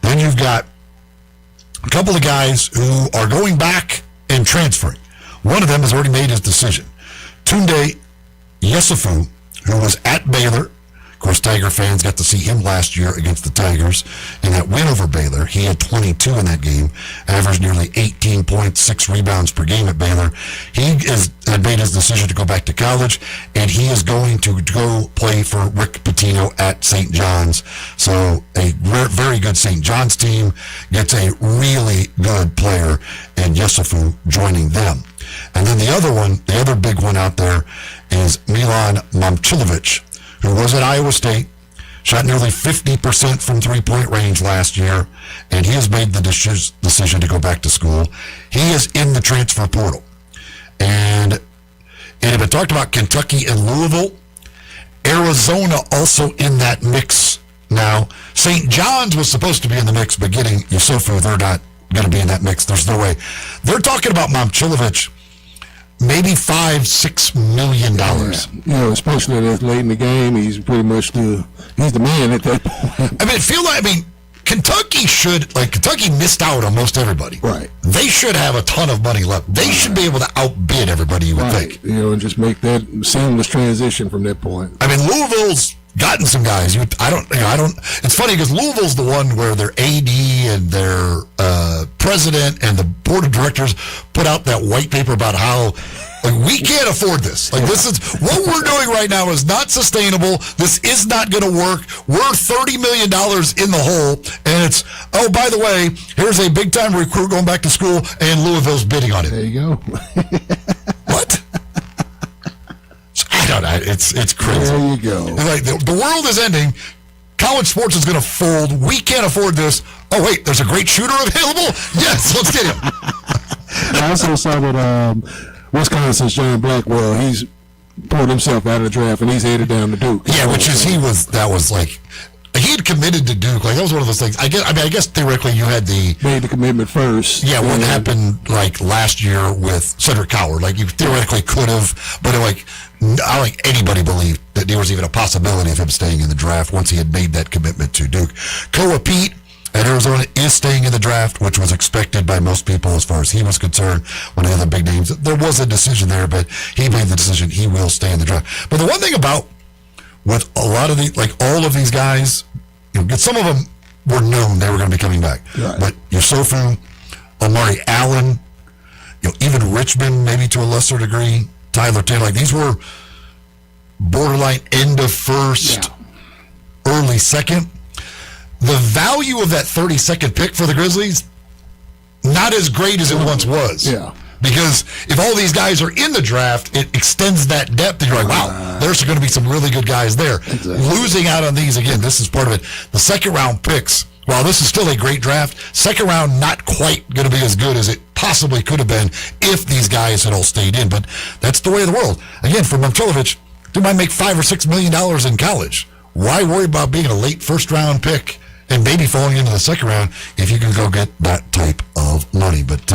Then you've got a couple of guys who are going back and transferring. One of them has already made his decision. Tunde Yesufu, who was at Baylor. Of course, Tiger fans got to see him last year against the Tigers in that win over Baylor. He had 22 in that game, averaged nearly 18 points, 6 rebounds per game at Baylor. He had made his decision to go back to college, and he is going to go play for Rick Pitino at St. John's. So a very good St. John's team gets a really good player in Yesufu joining them. And then the other big one out there is Milan Momcilovic, who was at Iowa State, shot nearly 50% from three-point range last year, and he has made the decision to go back to school. He is in the transfer portal. And if it talked about Kentucky and Louisville, Arizona also in that mix now. St. John's was supposed to be in the mix, but getting Yusufu, they're not going to be in that mix. There's no way. They're talking about Momcilovic, maybe $5-6 million. Yeah, especially that late in the game, he's pretty much he's the man at that point. Kentucky missed out on most everybody. Right. They should have a ton of money left. They should be able to outbid everybody, you would think. And just make that seamless transition from that point. Louisville's gotten some guys. It's funny because Louisville's the one where their AD and their president and the board of directors put out that white paper about how we can't afford this. This is what we're doing right now is not sustainable. This is not going to work. We're $30 million in the hole, and it's by the way, here's a big time recruit going back to school, and Louisville's bidding on it. There you go. What? I don't know. It's crazy. There you go. The world is ending. College sports is going to fold. We can't afford this. Oh, wait, there's a great shooter available? Yes, let's get him. I also saw that Wisconsin's John Blackwell, he's pulled himself out of the draft, and he's headed down to Duke. Yeah, he had committed to Duke. That was one of those things. I guess theoretically you had made the commitment first. Yeah, what happened last year with Cedric Coward. You theoretically could have, but I don't think anybody believed that there was even a possibility of him staying in the draft once he had made that commitment to Duke. Koa Pete at Arizona is staying in the draft, which was expected by most people as far as he was concerned. One of the other big names, there was a decision there, but he made the decision he will stay in the draft. But the one thing about with a lot of all of these guys, some of them were known they were going to be coming back. Right. But Yusufu, Amari Allen, even Richmond, maybe to a lesser degree, Tyler Taylor, these were borderline end of first, early second. The value of that 32nd pick for the Grizzlies not as great as it once was. Yeah. Because if all these guys are in the draft, it extends that depth, and you're like, wow, there's going to be some really good guys there. Exactly. Losing out on these, again, this is part of it. The second-round picks, while this is still a great draft, second round not quite going to be as good as it possibly could have been if these guys had all stayed in. But that's the way of the world. Again, for Momcilovic, dude might make $5 or $6 million in college. Why worry about being a late first-round pick and maybe falling into the second round if you can go get that type of money? But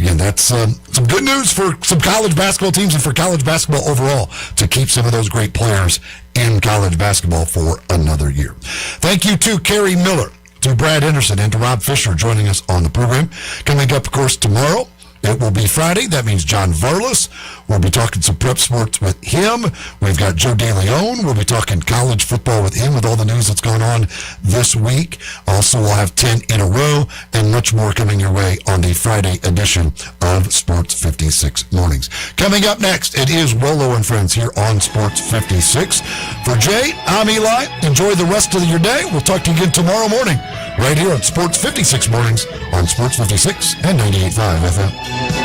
again, that's some good news for some college basketball teams and for college basketball overall to keep some of those great players in college basketball for another year. Thank you to Kerry Miller, to Brad Henderson, and to Rob Fisher joining us on the program. Coming up, of course, tomorrow, it will be Friday. That means John Varlas. We'll be talking some prep sports with him. We've got Joe DeLeon. We'll be talking college football with him with all the news that's going on this week. Also, we'll have 10 in a row and much more coming your way on the Friday edition of Sports 56 Mornings. Coming up next, it is Rolo and Friends here on Sports 56. For Jay, I'm Eli. Enjoy the rest of your day. We'll talk to you again tomorrow morning right here on Sports 56 Mornings on Sports 56 and 98.5 FM.